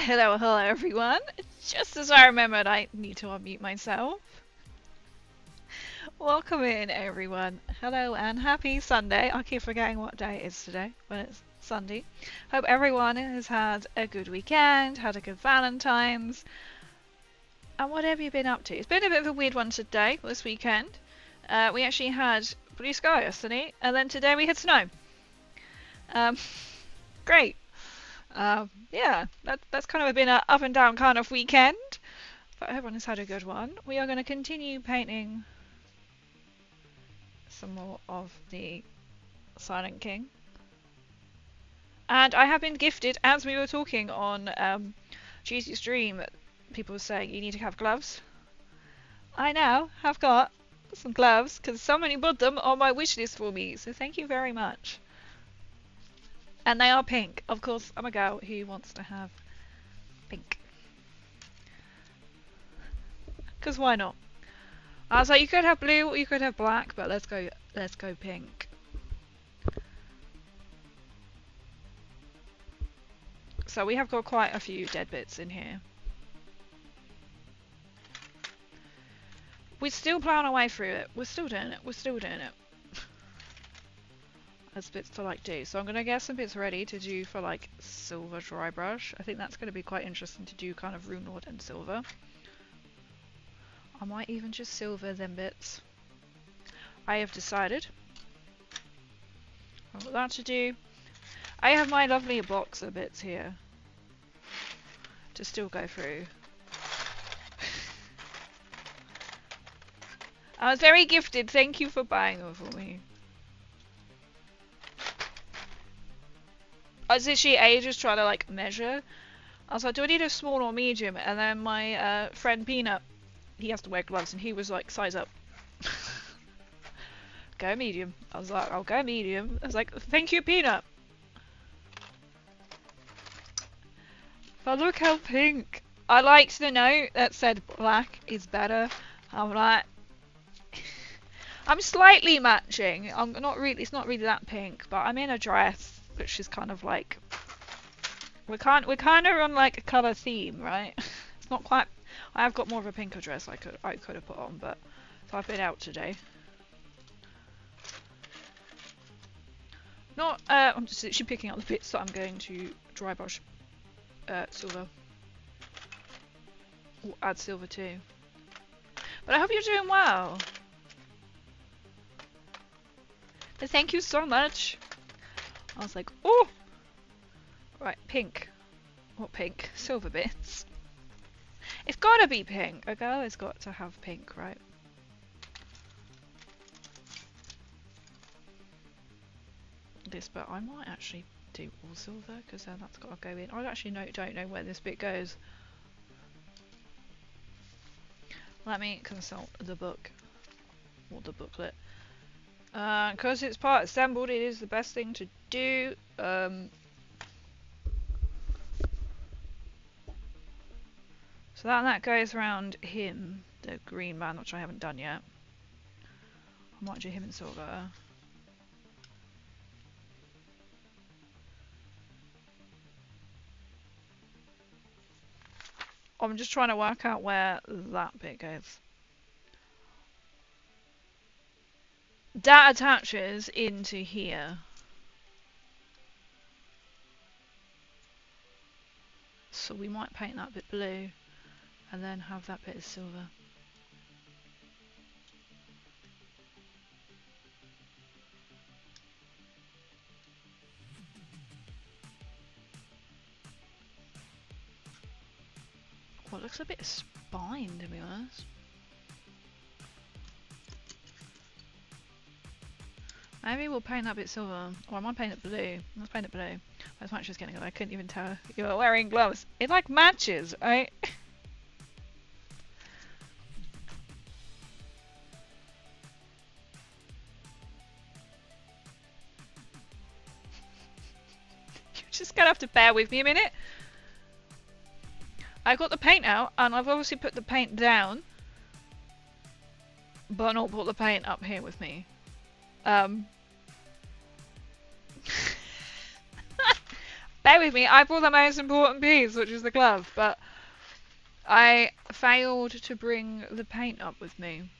Hello, hello everyone. Just as I remembered, I need to unmute myself. Welcome in, everyone. Hello and happy Sunday. I keep forgetting what day it is today when it's Sunday. Hope everyone has had a good weekend, had a good Valentine's, and whatever you've been up to. It's been a bit of a weird one today, this weekend. We actually had blue sky yesterday, and then today we had snow. Great. Yeah, that's kind of been an up and down kind of weekend, but everyone has had a good one. We are going to continue painting some more of the Silent King. And I have been gifted, as we were talking on Tuesday's stream, people were saying you need to have gloves. I now have got some gloves because somebody put them on my wish list for me, so thank you very much. And they are pink. Of course, I'm a girl who wants to have pink. Because why not? I was like, you could have blue or you could have black, but let's go pink. So we have got quite a few dead bits in here. We're still plowing our way through it. We're still doing it. There's bits to like do. So I'm going to get some bits ready to do for like silver dry brush. I think that's going to be quite interesting to do kind of Runelord and silver. I might even just silver them bits. I have decided. I've got that to do. I have my lovely box of bits here to still go through. I was very gifted. Thank you for buying them for me. I was literally ages trying to like measure. I was like, do I need a small or medium? And then my friend Peanut, he has to wear gloves, and he was like, size up. Go medium. I was like, I'll go medium. I was like, thank you, Peanut. But look how pink. I liked the note that said black is better. I'm like, I'm slightly matching. I'm not really. It's not really that pink, but I'm in a dress, which is kind of like we're kind of on like a colour theme, right? It's not quite. I have got more of a pinker dress I could have put on, but so I've been out today. Not. I'm just literally picking up the bits that I'm going to dry brush silver. Or add silver too. But I hope you're doing well. But thank you so much. I was like, oh! Right, pink. What pink? Silver bits. It's gotta be pink. A girl has got to have pink, right? This, but I might actually do all silver because then that's got to go in. I actually don't know where this bit goes. Let me consult the book or the booklet. Because it's part assembled, it is the best thing to do. So that goes around him, the green man, which I haven't done yet. I might do him in silver. I'm just trying to work out where that bit goes. That attaches into here. So we might paint that bit blue and then have that bit of silver. Well, it looks a bit of spine, to be honest. Maybe we'll paint that bit silver. Or I might paint it blue. Let's paint it blue. This match is getting good. I couldn't even tell you were wearing gloves. It like matches, right? You're just gonna have to bear with me a minute. I got the paint out, and I've obviously put the paint down, but not brought the paint up here with me. Bear with me, I brought the most important piece, which is the glove, but I failed to bring the paint up with me.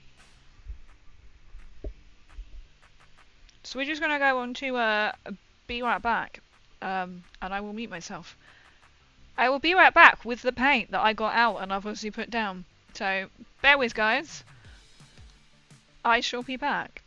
So we're just going to go on to be right back, and I will mute myself. I will be right back with the paint that I got out and I've obviously put down. So bear with, guys. I shall be back.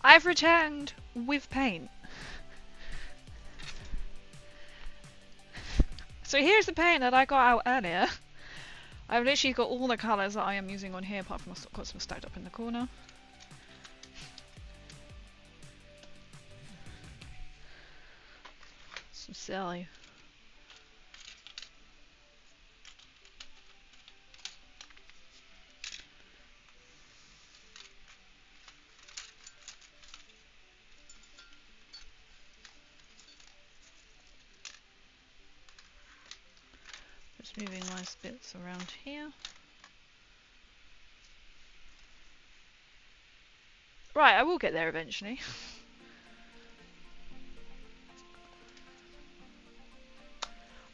I've returned with paint. So here's the paint that I got out earlier. I've literally got all the colours that I am using on here, apart from I've got some stacked up in the corner. Some silly. Just moving nice bits around here. Right, I will get there eventually.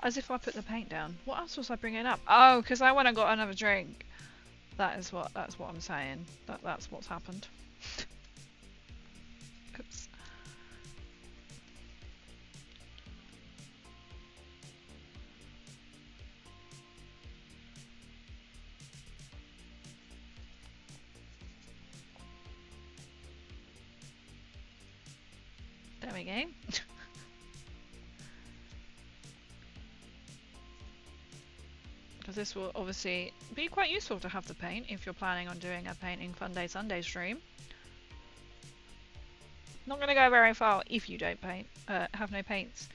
As if I put the paint down. What else was I bringing up? Oh, because I went and got another drink. That's what I'm saying. That's what's happened. Oops. There we go. Because this will obviously be quite useful to have the paint if you're planning on doing a painting fun day Sunday stream. Not going to go very far if you don't paint, have no paints.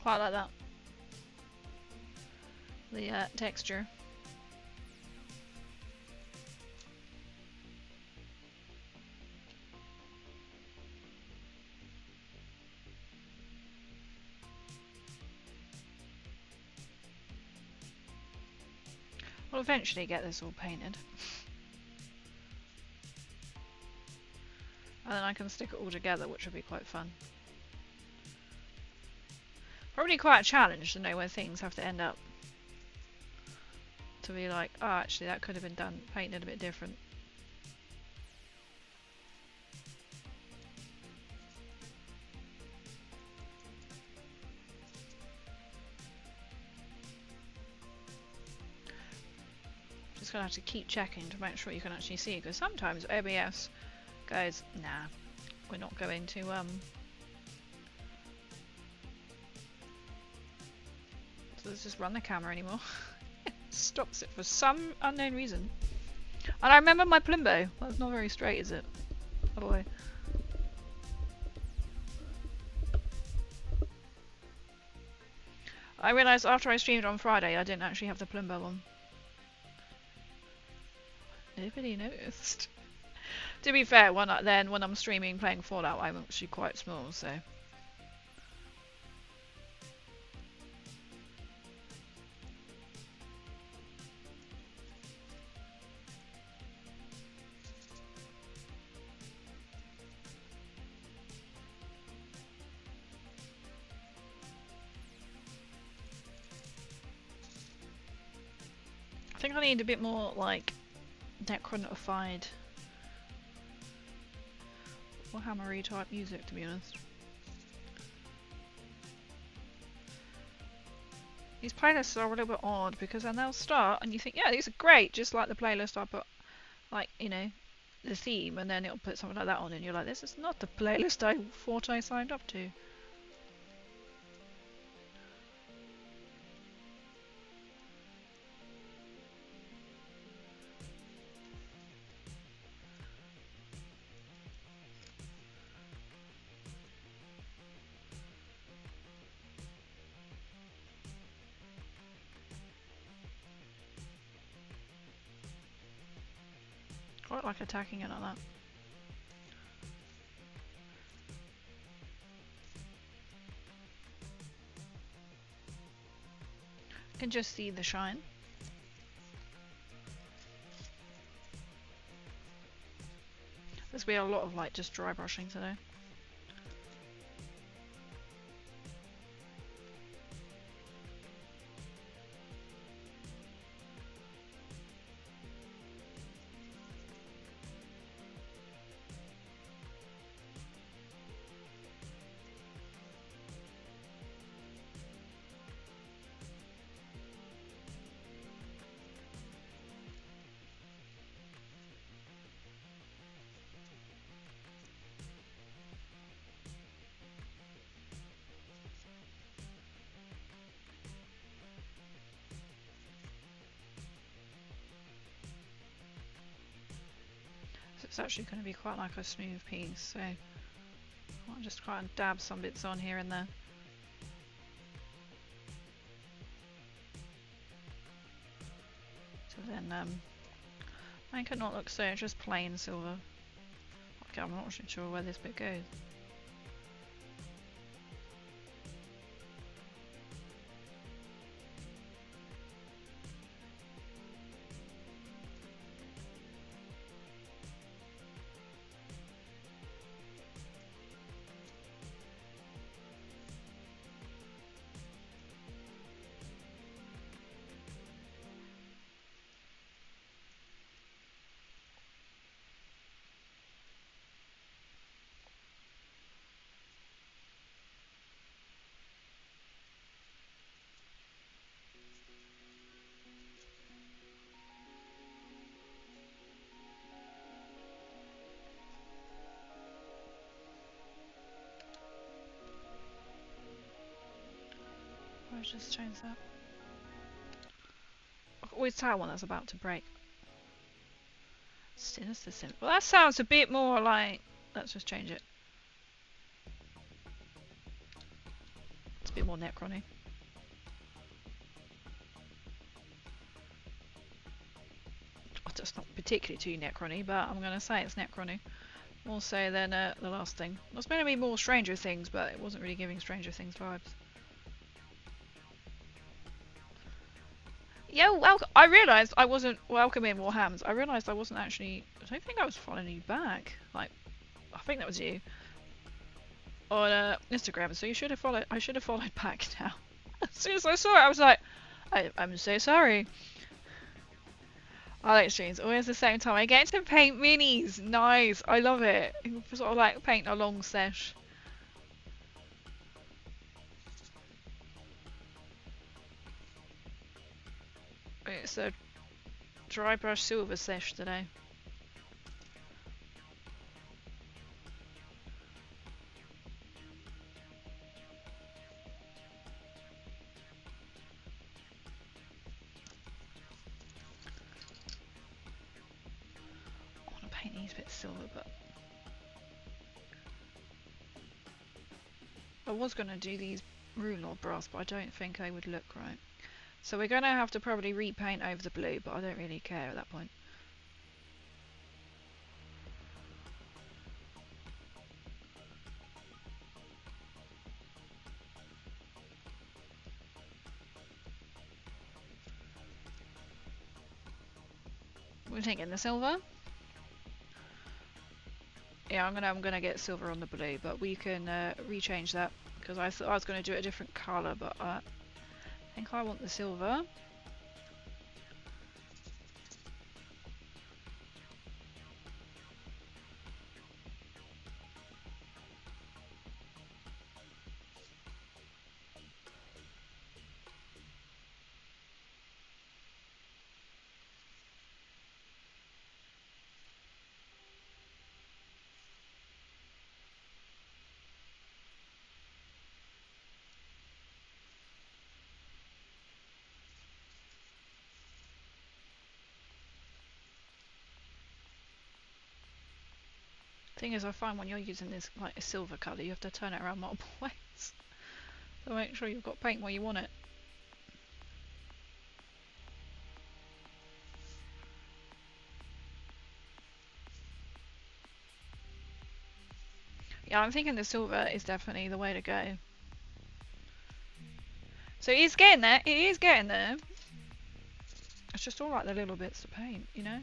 Quite like that. The texture. We'll eventually get this all painted. And then I can stick it all together, which will be quite fun. Probably quite a challenge to know where things have to end up. To be like, oh, actually that could have been done, painted a bit different. Just gonna have to keep checking to make sure you can actually see, because sometimes OBS goes, nah, we're not going to so let's just run the camera anymore. Stops it for some unknown reason. And I remember my Plimbo. That's not very straight, is it? Oh boy. I realised after I streamed on Friday I didn't actually have the Plimbo on. Nobody noticed. To be fair, when I'm streaming playing Fallout, I'm actually quite small, so. I think I need a bit more like necrotified Warhammery type music, to be honest. These playlists are a little bit odd because then they'll start and you think, yeah, these are great, just like the playlist I put, like, you know, the theme, and then it'll put something like that on and you're like, this is not the playlist I thought I signed up to. Quite like attacking it like that. You can just see the shine. There's been a lot of like just dry brushing today. It's actually going to be quite like a smooth piece, so I'll just try and dab some bits on here and there. So then make it not look so just plain silver. Okay, I'm not actually sure where this bit goes. I'll just change that. I can always tell one that's about to break. Sinister Sim. Well, that sounds a bit more like. Let's just change it. It's a bit more Necron-y. Oh, it's not particularly too Necron-y, but I'm going to say it's Necron-y. More so than the last thing. It was meant to be more Stranger Things, but it wasn't really giving Stranger Things vibes. Yeah, welcome. I realised I wasn't welcoming Warhams. I realised I wasn't actually. I don't think I was following you back. Like, I think that was you on Instagram. So you should have followed. I should have followed back now. As soon as I saw it, I was like, I'm so sorry. I like streams always the same time. I get to paint minis. Nice. I love it. Sort of like paint a long sesh. It's a dry brush silver sesh today. I want to paint these bits silver, but I was going to do these Rune Lord brass, but I don't think they would look right. So we're going to have to probably repaint over the blue, but I don't really care at that point. We're taking the silver. Yeah, I'm gonna get silver on the blue, but we can rechange that because I thought I was going to do it a different colour, but I think I want the silver. Thing is, I find when you're using this like a silver colour, you have to turn it around multiple ways. So make sure you've got paint where you want it. Yeah, I'm thinking the silver is definitely the way to go. So he's getting there. It is getting there. It's just all like the little bits to paint, you know?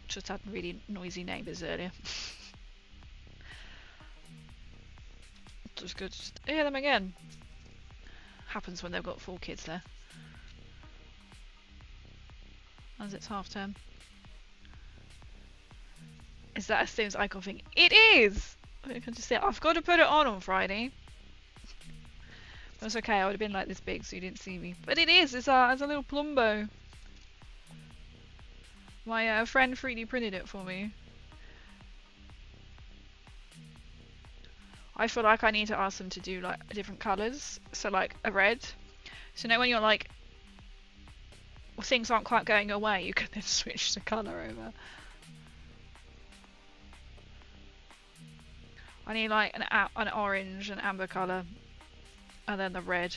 Just had really noisy neighbours earlier. Just good to hear them again. Happens when they've got 4 kids there. As it's half term. Is that as soon as I can think? It is! I can just say, I've got to put it on Friday. That's okay, I would have been like this big so you didn't see me. But it is, it's a little Plumbo. My friend 3D printed it for me. I feel like I need to ask them to do like different colours. So like a red. So now when you're like, well, things aren't quite going away, you can then switch the colour over. I need like an orange, an amber colour, and then the red.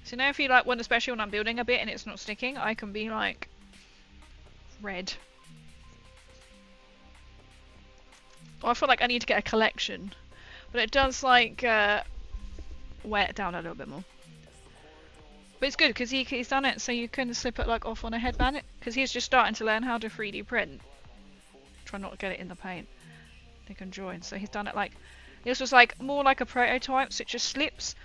So now if you like want, especially when I'm building a bit and it's not sticking, I can be like red. Oh, I feel like I need to get a collection, but it does like wear it down a little bit more. But it's good because he's done it so you can slip it like off on a headband, because he's just starting to learn how to 3D print. Try not to get it in the paint. They can join. So he's done it like, this was like more like a prototype, so it just slips,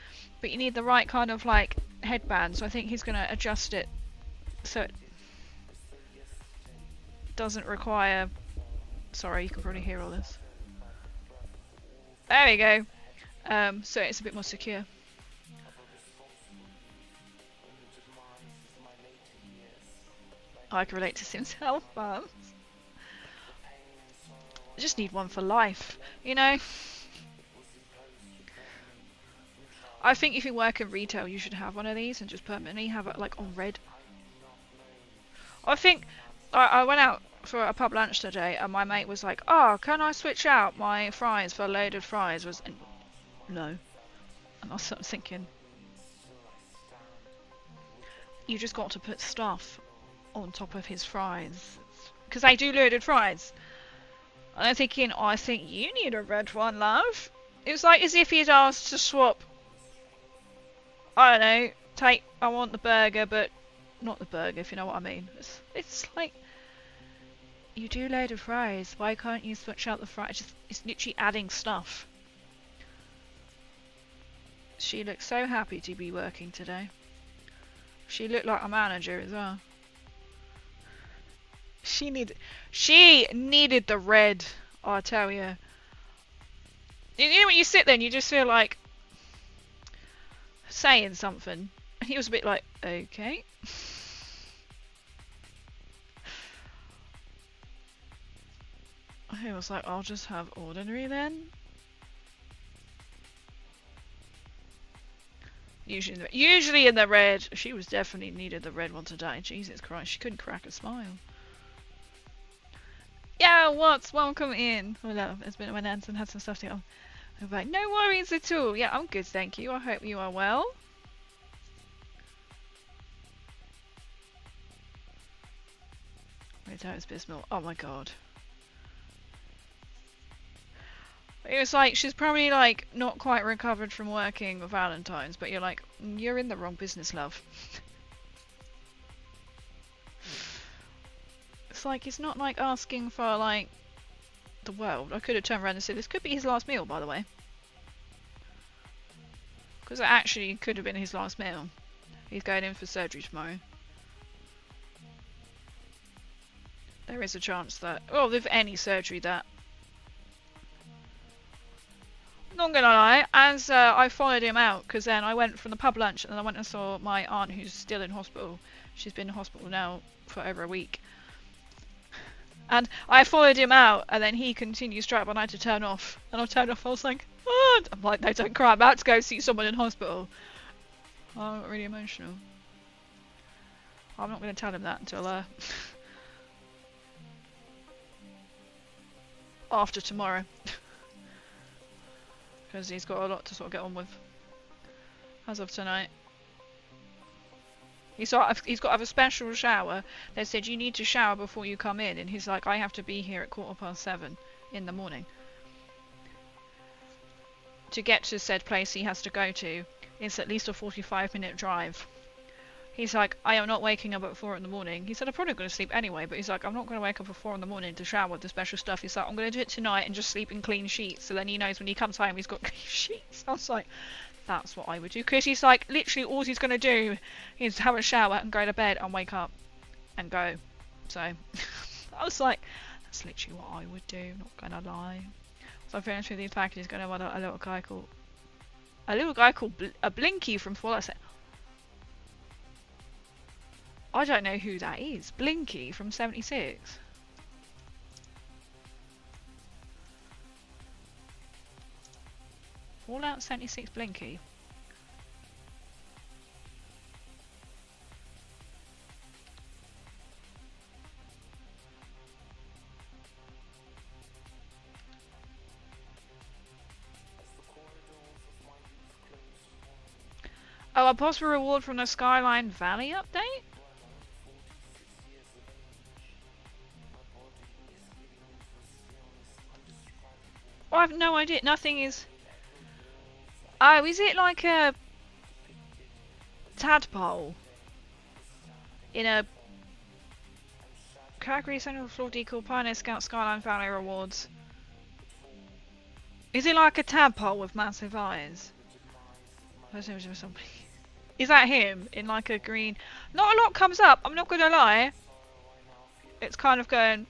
but you need the right kind of like headband. So I think he's going to adjust it so it doesn't require. Sorry, you can probably hear all this. There we go. So it's a bit more secure. I can relate to Sims Health Farms. I just need one for life, you know? I think if you work in retail, you should have one of these and just permanently have it like on red. I think I went out for a pub lunch today and my mate was like, oh, can I switch out my fries for loaded fries? No. And I was sort of thinking, you just got to put stuff on top of his fries. Because they do loaded fries. And I'm thinking, oh, I think you need a red one, love. It was like as if he'd asked to swap, I don't know, I want the burger, but not the burger, if you know what I mean. It's like, you do loaded fries, why can't you switch out the fries? It's literally adding stuff. She looked so happy to be working today. She looked like a manager as well. She needed the red, I tell you. You know when you sit there and you just feel like saying something, and he was a bit like, okay. He was like, I'll just have ordinary then. Usually in the red. She was definitely needed the red one today. Jesus Christ, she couldn't crack a smile. Yeah, welcome in. Well, it's been when Anson had some stuff to go on. I'm like, no worries at all. Yeah, I'm good, thank you. I hope you are well. Red Toast Bismol. Oh my god. It was like, she's probably like not quite recovered from working with Valentine's, but you're like, you're in the wrong business, love. It's like, it's not like asking for like the world. I could have turned around and said, this could be his last meal, by the way. Because it actually could have been his last meal. He's going in for surgery tomorrow. There is a chance that, well, with any surgery that, not gonna lie, as I followed him out, because then I went from the pub lunch and then I went and saw my aunt who's still in hospital. She's been in hospital now for over a week. And I followed him out and then he continued straight when I had to turn off. And I turned off, I was like, Oh, I'm like, no, don't cry. I'm about to go see someone in hospital. I'm not really emotional. I'm not going to tell him that until after tomorrow. Because he's got a lot to sort of get on with as of tonight. He's got to have a special shower. They said you need to shower before you come in, and he's like, I have to be here at 7:15 in the morning. To get to said place he has to go to, it's at least a 45-minute drive. He's like, I am not waking up at 4 in the morning. He said, I'm probably going to sleep anyway, but he's like, I'm not going to wake up at 4 in the morning to shower with the special stuff. He's like, I'm going to do it tonight and just sleep in clean sheets, so then he knows when he comes home he's got clean sheets. I was like, that's what I would do. Because he's like, literally all he's going to do is have a shower and go to bed and wake up and go. So, I was like, that's literally what I would do, not going to lie. So I finished with these packages, going to want a little guy called a Blinky from Fallout. I don't know who that is. Blinky from 76. Fallout 76 Blinky. Oh, a possible reward from the Skyline Valley update? Oh, I have no idea. Nothing is... Oh, is it like a... tadpole? In a... Calgary Central Floor Decal Pioneer Scout Skyline Valley rewards. Is it like a tadpole with massive eyes? Is that him in like a green? Not a lot comes up, I'm not gonna lie. It's kind of going...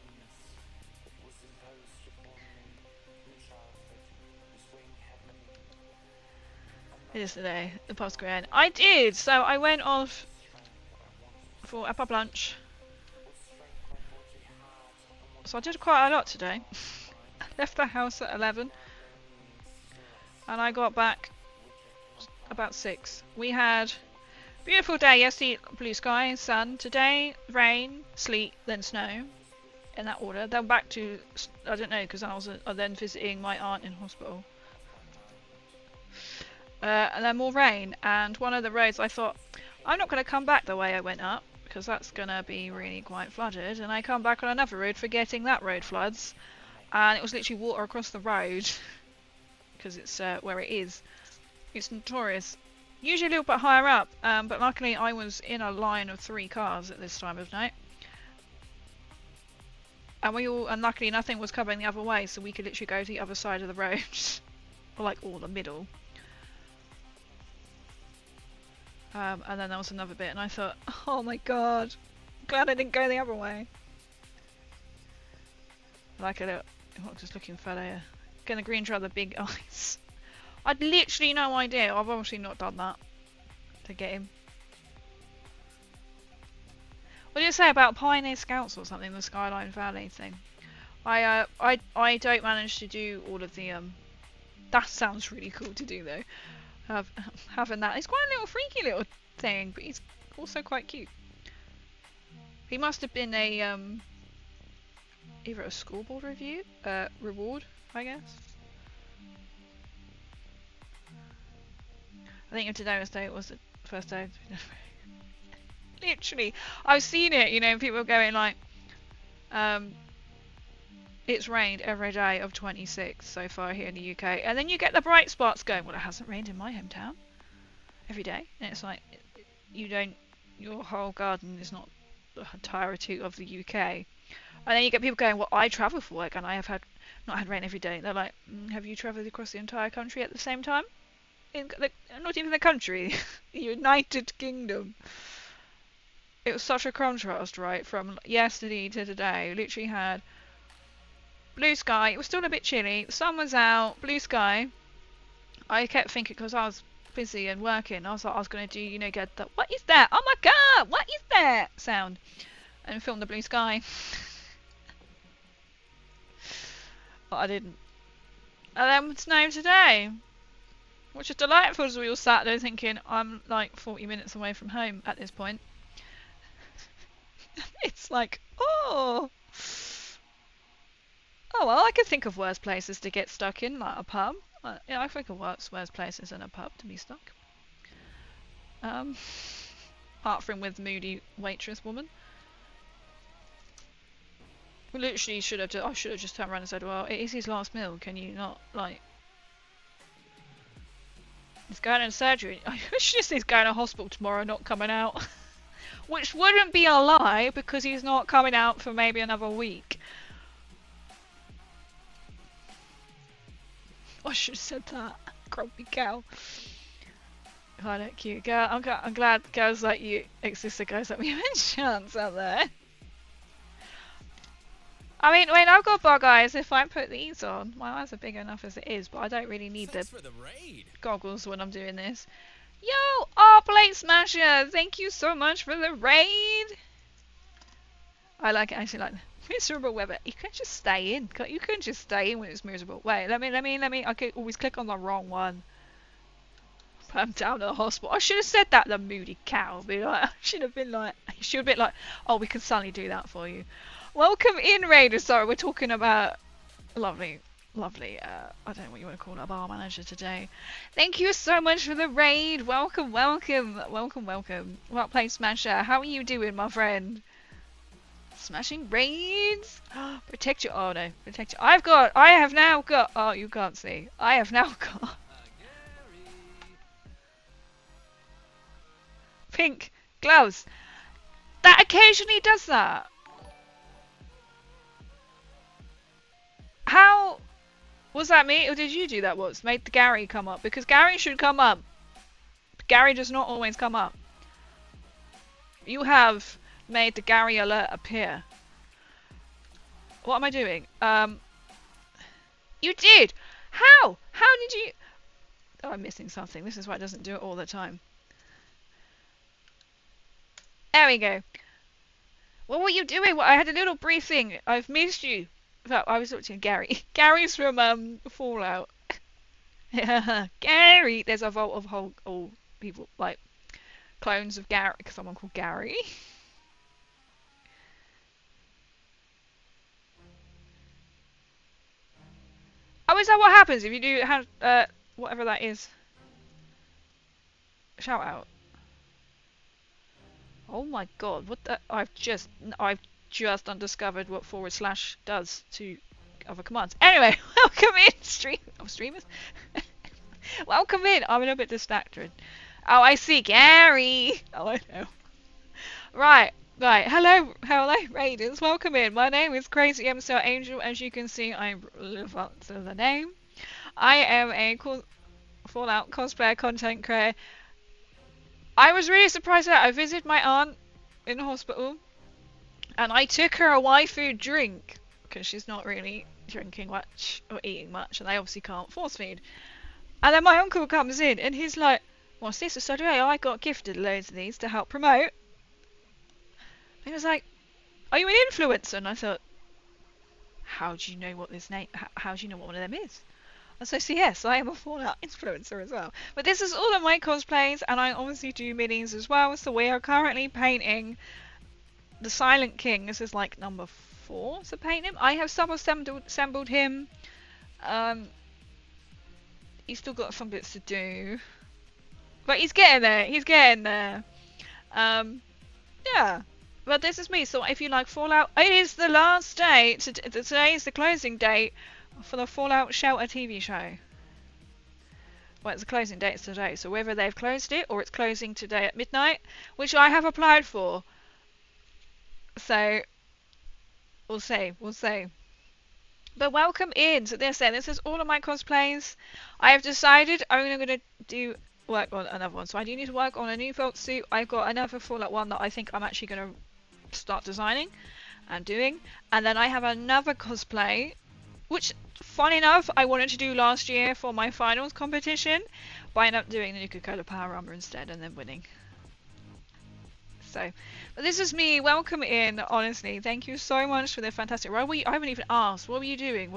It is today, the post-grad. I did! So I went off for a pub lunch. So I did quite a lot today. I left the house at 11. And I got back about 6. We had a beautiful day yesterday, blue sky, sun. Today, rain, sleet, then snow. In that order. Then back to, I don't know, because I was then visiting my aunt in hospital. And then more rain. And one of the roads, I thought, I'm not going to come back the way I went up, because that's going to be really quite flooded. And I come back on another road, forgetting that road floods. And it was literally water across the road. Because it's where it is. It's notorious. Usually a little bit higher up, but luckily I was in a line of 3 cars at this time of night. And luckily nothing was coming the other way, so we could literally go to the other side of the road. Or like, all the middle. And then there was another bit, and I thought, oh my god, glad I didn't go the other way. Like a little, I'm just looking for there. Getting the green trail, the big eyes. I'd literally no idea. I've obviously not done that to get him. What did you say about Pioneer Scouts or something? The Skyline Valley thing. I don't manage to do all of the That sounds really cool to do though. Having that, it's quite a little freaky little thing, but he's also quite cute. He must have been a either a scoreboard review, reward, I guess. I think today was the first day. Literally, I've seen it. You know, people going like, it's rained every day of 26 so far here in the UK, and then you get the bright spots going. Well, it hasn't rained in my hometown every day, and it's like your whole garden is not the entirety of the UK. And then you get people going, well, I travel for work and I have not had rain every day. They're like, have you travelled across the entire country at the same time? Not even the country, the United Kingdom. It was such a contrast, right, from yesterday to today. We literally had blue sky. It was still a bit chilly. The sun was out. Blue sky. I kept thinking, because I was busy and working, I was like, I was going to do, you know, get the, what is that? Oh my god, what is that? Sound. And film the blue sky. But I didn't. And then it's now today. Which is delightful as we all sat there thinking, I'm like 40 minutes away from home at this point. It's like, oh. Oh well, I could think of worse places to get stuck in, like a pub. Yeah, I think of worse places than a pub to be stuck. Apart from with moody waitress woman. We literally should have. I should have just turned around and said, "Well, it is his last meal. Can you not like?" He's going in surgery. I should just say he's going to hospital tomorrow, not coming out. Which wouldn't be a lie because he's not coming out for maybe another week. I should have said that. Grumpy cow. Oh, that cute girl. I'm glad girls like you exist. The guys like me have a chance out there. I mean, I've got bug eyes if I put these on. My eyes are big enough as it is, but I don't really need the goggles when I'm doing this. Yo, Plate Smasher! Thank you so much for the raid! I like it, actually like miserable weather. You can just stay in. You can just stay in when it's miserable. Wait, let me. I could always click on the wrong one. I'm down at the hospital. I should have said that, the moody cow. I should have been like, oh, we can suddenly do that for you. Welcome in, Raider. Sorry, we're talking about lovely, I don't know what you want to call it, a bar manager today. Thank you so much for the raid. Welcome. Well played, Smasher. How are you doing, my friend? Smashing raids. Protect your. Oh no, protect your. I have now got. Oh, you can't see. I have now got. Pink gloves. That occasionally does that. How was that me, or did you do that once? Made the Gary come up? Because Gary should come up. Gary does not always come up. You have made the Gary alert appear. What am I doing? You did! How? How did you... Oh, I'm missing something. This is why it doesn't do it all the time. There we go. What were you doing? I had a little briefing. I've missed you. I was watching Gary. Gary's from Fallout. Gary! There's a vault of all people, like, clones of Gary. Someone called Gary. Oh, is that what happens if you do whatever that is? Shout out. Oh my god, what the... I've just undiscovered what / does to other commands. Anyway, welcome in, streamers. Welcome in. I'm a little bit distracted. Oh, I see Gary. Oh, I know. Right. Hello, raiders. Welcome in. My name is Crazy MC Angel. As you can see, I live up to the name. I am a Fallout cosplayer, content creator. I was really surprised that I visited my aunt in the hospital, and I took her a waifu drink because she's not really drinking much or eating much, and they obviously can't force feed. And then my uncle comes in, and he's like, "What's this?" So today I got gifted loads of these to help promote. And he was like, "Are you an influencer?" And I thought, how do you know what this name? How do you know what one of them is? And so yes, I am a Fallout influencer as well. But this is all of my cosplays, and I obviously do minis as well. So we are currently painting the Silent King. This is like number 4 to paint him. I have assembled him. He's still got some bits to do, but he's getting there. Yeah. But this is me. So if you like Fallout, it is the last day. Today is the closing date for the Fallout Shelter TV show. Well, it's the closing date today, so whether they've closed it or it's closing today at midnight, which I have applied for. So we'll see. But welcome in. So this is all of my cosplays. I have decided I'm only going to work on another one. So I do need to work on a new felt suit. I've got another Fallout one that I think I'm actually going to start designing and doing. And then I have another cosplay, which, funny enough, I wanted to do last year for my finals competition, but I ended up doing the Nuka-Cola Power Armor instead and then winning. So, but this is me. Welcome in, honestly. Thank you so much for the fantastic... I haven't even asked. What were you doing?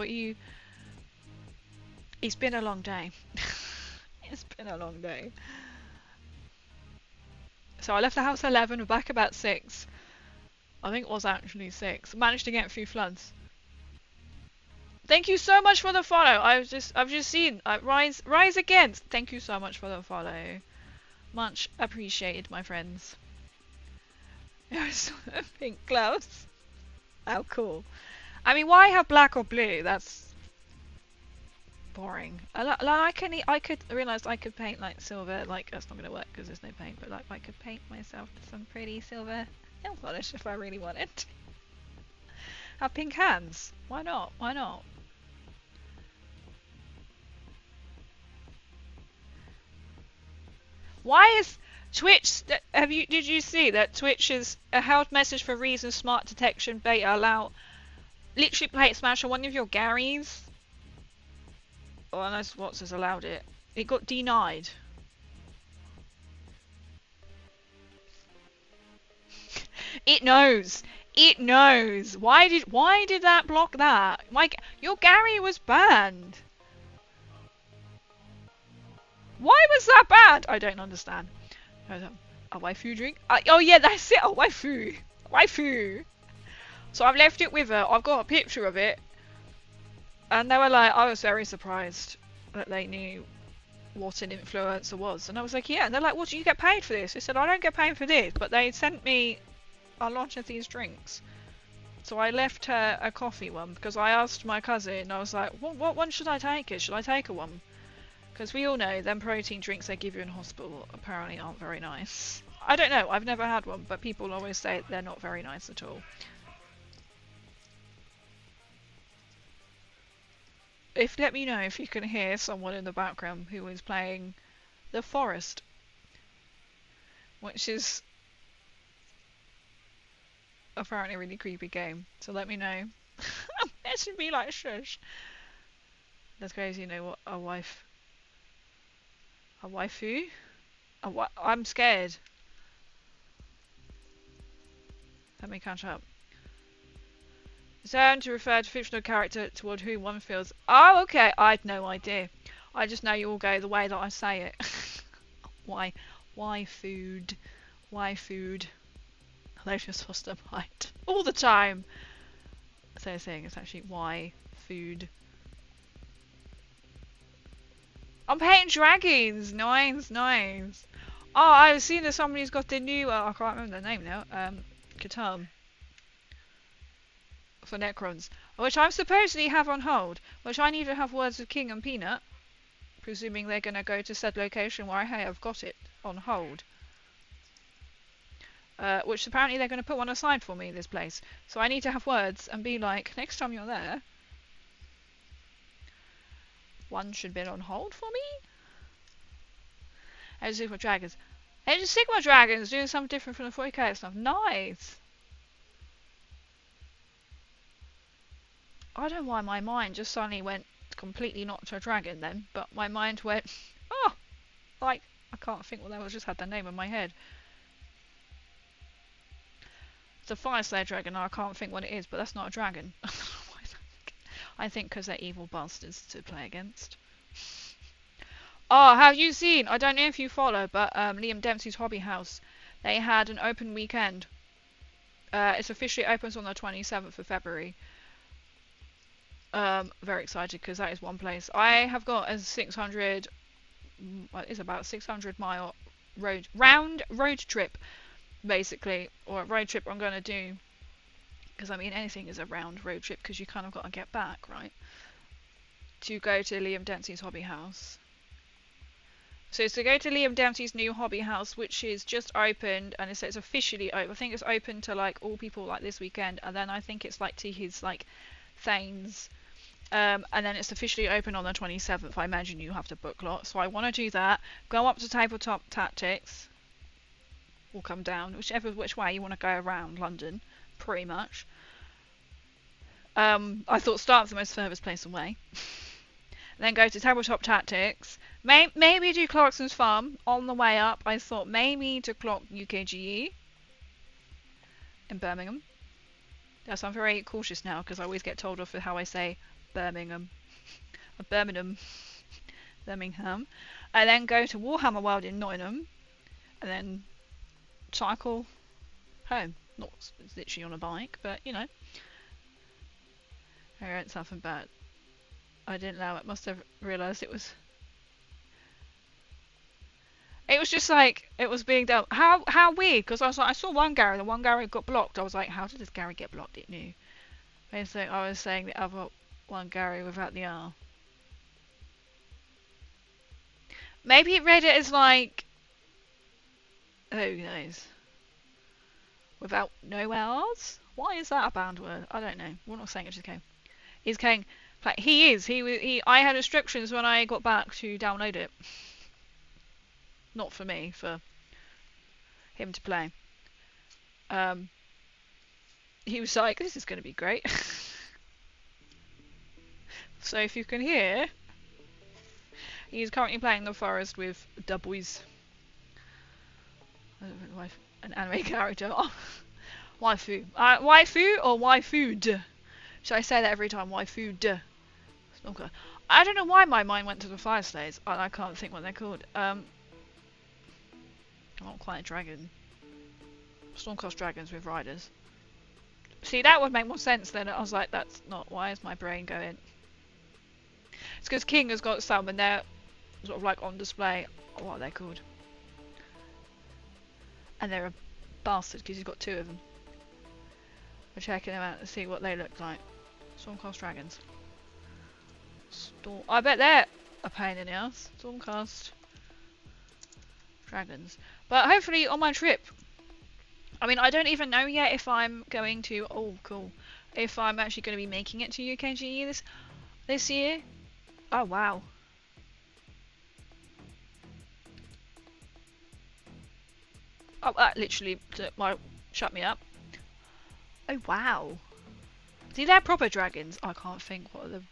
It's been a long day. It's been a long day. So I left the house at 11, we're back about 6. I think it was actually 6. Managed to get through floods. Thank you so much for the follow. I've just seen Rise Against. Thank you so much for the follow. Much appreciated, my friends. Pink clouds. How cool. I mean, why have black or blue? That's boring. I could realize I could paint like silver. Like that's not gonna work because there's no paint. But like I could paint myself some pretty silver nail polish if I really wanted. Have pink hands. Why not? Why not? Why is Twitch? Did you see that Twitch is a held message for reason smart detection beta allow literally play it smash on one of your Garys? Oh, unless Watts has allowed it. It got denied. It knows. It knows. Why did that block that? Your Gary was banned. Why was that bad? I don't understand. A waifu drink? Oh yeah, that's it. A waifu. Waifu. So I've left it with her. I've got a picture of it. And they were like, I was very surprised that they knew what an influencer was. And I was like, yeah. And they're like, well, do you get paid for this? I said, I don't get paid for this. But they sent me a lot of these drinks. So I left her a coffee one because I asked my cousin, I was like, what one should I take it? Should I take a one? Because we all know them protein drinks they give you in hospital apparently aren't very nice. I don't know, I've never had one, but people always say they're not very nice at all. Let me know if you can hear someone in the background who is playing The Forest, which is apparently a really creepy game. So let me know. That should be like shush. That's crazy. You know what? A waifu? I'm scared. Let me catch up. Zone to refer to fictional character toward whom one feels. Oh, okay. I had no idea. I just know you all go the way that I say it. Why food? Why food? Hilarious foster bite. All the time. So saying it's actually why food. I'm painting dragons. Nice. Oh, I've seen that somebody's got the new. I can't remember the name now. Katam. For Necrons, which I'm supposedly have on hold, which I need to have words with King and Peanut, presuming they're going to go to said location where I have got it on hold. Which apparently they're going to put one aside for me, this place. So I need to have words and be like, next time you're there, one should be on hold for me? Age of Sigma Dragons. Age of Sigma Dragons doing something different from the 40k stuff. Nice! I don't know why my mind just suddenly went completely not to a dragon then, but my mind went, oh, like, I can't think what that was, just had the name in my head. It's a Fire Slayer dragon, I can't think what it is, but that's not a dragon. I think because they're evil bastards to play against. Oh, have you seen, I don't know if you follow, but Liam Dempsey's Hobby House, they had an open weekend. It's officially opens on the 27th of February. Very excited because that is one place. I have got a 600, well, it's about 600-mile round road trip, basically, or a road trip I'm going to do. Because I mean, anything is a round road trip because you kind of got to get back, right? To go to Liam Dempsey's Hobby House. So it's to go to Liam Dempsey's new hobby house, which is just opened, and it's officially open. I think it's open to like all people like this weekend, and then I think it's like to his like Thanes. And then it's officially open on the 27th. I imagine you have to book lot. So I want to do that. Go up to Tabletop Tactics. Or come down. Which way you want to go around London. Pretty much. I thought start the most furthest place away. Then go to Tabletop Tactics. Maybe do Clarkson's Farm on the way up. I thought maybe to clock UKGE. In Birmingham. Yes, I'm very cautious now because I always get told off for how I say Birmingham. Birmingham. Birmingham, and then go to Warhammer World in Nottingham, and then cycle home. Not literally on a bike, but you know. I wrote something bad. I didn't know it. Must have realised it was. It was just like it was being done. How weird? Because I was like, I saw one Gary. The one Gary got blocked. I was like, how did this Gary get blocked? It knew. Basically, I was saying the other one Gary without the R. Maybe it read it as like. Who knows? Without no R's? Why is that a banned word? I don't know. We're not saying it, just came. He's saying, like, he is. He. I had restrictions when I got back to download it. Not for me, for him to play. He was like, this is going to be great. So if you can hear, he's currently playing The Forest with the boys. An anime character. Waifu. Waifu or waifu'd? Should I say that every time? Waifu'd. Okay. I don't know why my mind went to the Fire Slays. I can't think what they're called. Not quite a dragon. Stormcast dragons with riders. See, that would make more sense then. I was like, that's not. Why is my brain going? It's because King has got some and they're sort of like on display. What are they called? And they're a bastard because he's got two of them. We're checking them out to see what they look like. Stormcast dragons. I bet they're a pain in the ass. Stormcast dragons. But hopefully on my trip. I mean, I don't even know yet if I'm going to. Oh, cool. If I'm actually going to be making it to UKGE this year. Oh wow. Oh, that literally shut me up. Oh wow. See, they're proper dragons. I can't think what are the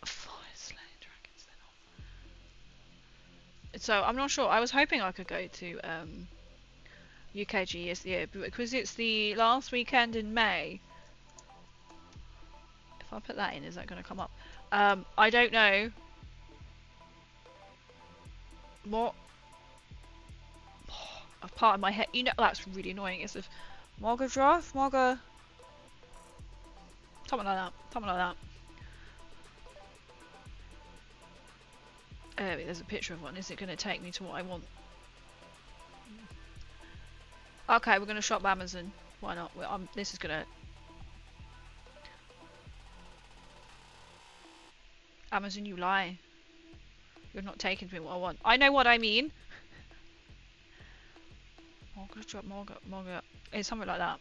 Fire Slayer dragons they're not. So I'm not sure. I was hoping I could go to UKG this year, but because it's the last weekend in May. If I put that in, is that going to come up? I don't know. What? A part of my head. You know, that's really annoying. It's if Morgadroth? Something like that. Something like that. There's a picture of one. Is it going to take me to what I want? Okay, we're going to shop Amazon. Why not? This is going to... Amazon, you lie. You're not taking me what I want. I know what I mean. Morga. It's something like that.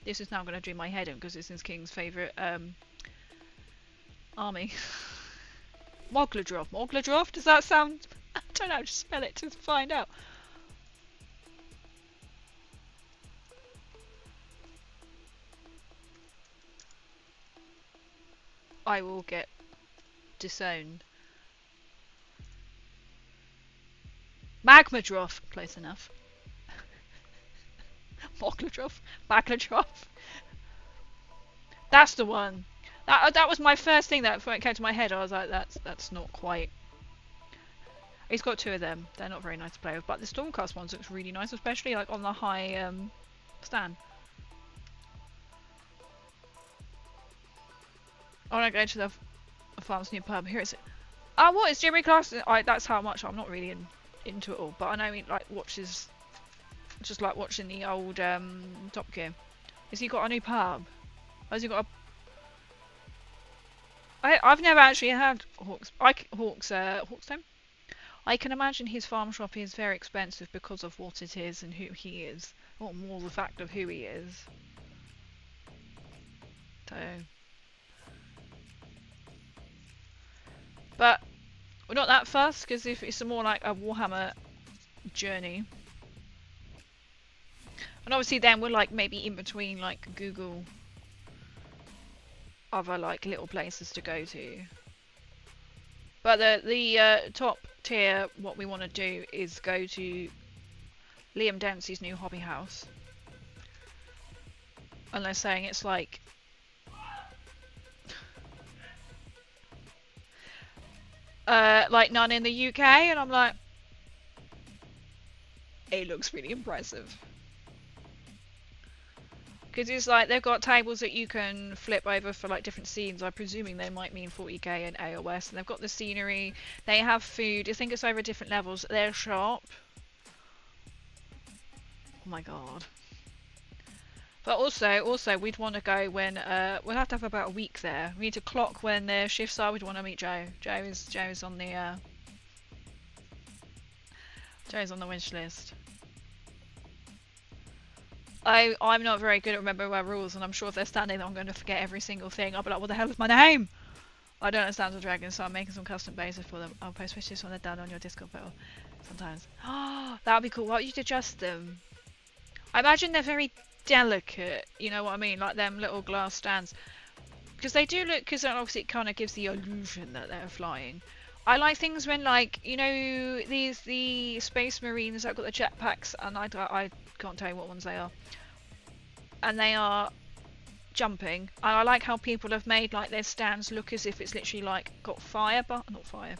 This is now going to do my head in because this is King's favourite army. Mogladroth. Mogladroth? Does that sound... I don't know, just spell it to find out. I will get disowned. Magmadroth, close enough. Mogladroth, Magladroth. That's the one. That was my first thing that came to my head. I was like, that's not quite. He's got two of them. They're not very nice to play with, but the Stormcast ones looks really nice, especially like on the high stand. I want to go to the farm's new pub. Here it's. Oh, what is Jimmy Class? That's how much I'm not really into it all, but I know he like watches, just like watching the old Top Gear. Has he got a new pub? Has he got a? I've never actually had Hawkstone. I can imagine his farm shop is very expensive because of what it is and who he is, or more the fact of who he is. So, but we're not that fussed because if it's more like a Warhammer journey, and obviously then we're like maybe in between like Google other like little places to go to. But the top tier, what we want to do is go to Liam Dempsey's new hobby house. And they're saying it's like like none in the UK, and I'm like, it looks really impressive. Because it's like they've got tables that you can flip over for like different scenes. I'm presuming they might mean 40k and AOS. And they've got the scenery. They have food. I think it's over different levels. Their shop. Oh my god. But also we'd want to go when we'll have to have about a week there. We need to clock when their shifts are. We'd want to meet Joe. Joe's on the Joe's on the wish list. I'm not very good at remembering my rules, and I'm sure if they're standing there, I'm going to forget every single thing. I'll be like, what the hell is my name? I don't understand the dragons, so I'm making some custom bases for them. I'll post wishes when they're done on your Discord battle sometimes. Oh, that would be cool. Why don't you adjust them? I imagine they're very delicate, you know what I mean? Like them little glass stands. Because they do look, because obviously it kind of gives the illusion that they're flying. I like things when, like, you know, the Space Marines that got the jetpacks, and I can't tell you what ones they are. And they are jumping. And I like how people have made, like, their stands look as if it's literally, like, got fire, but not fire.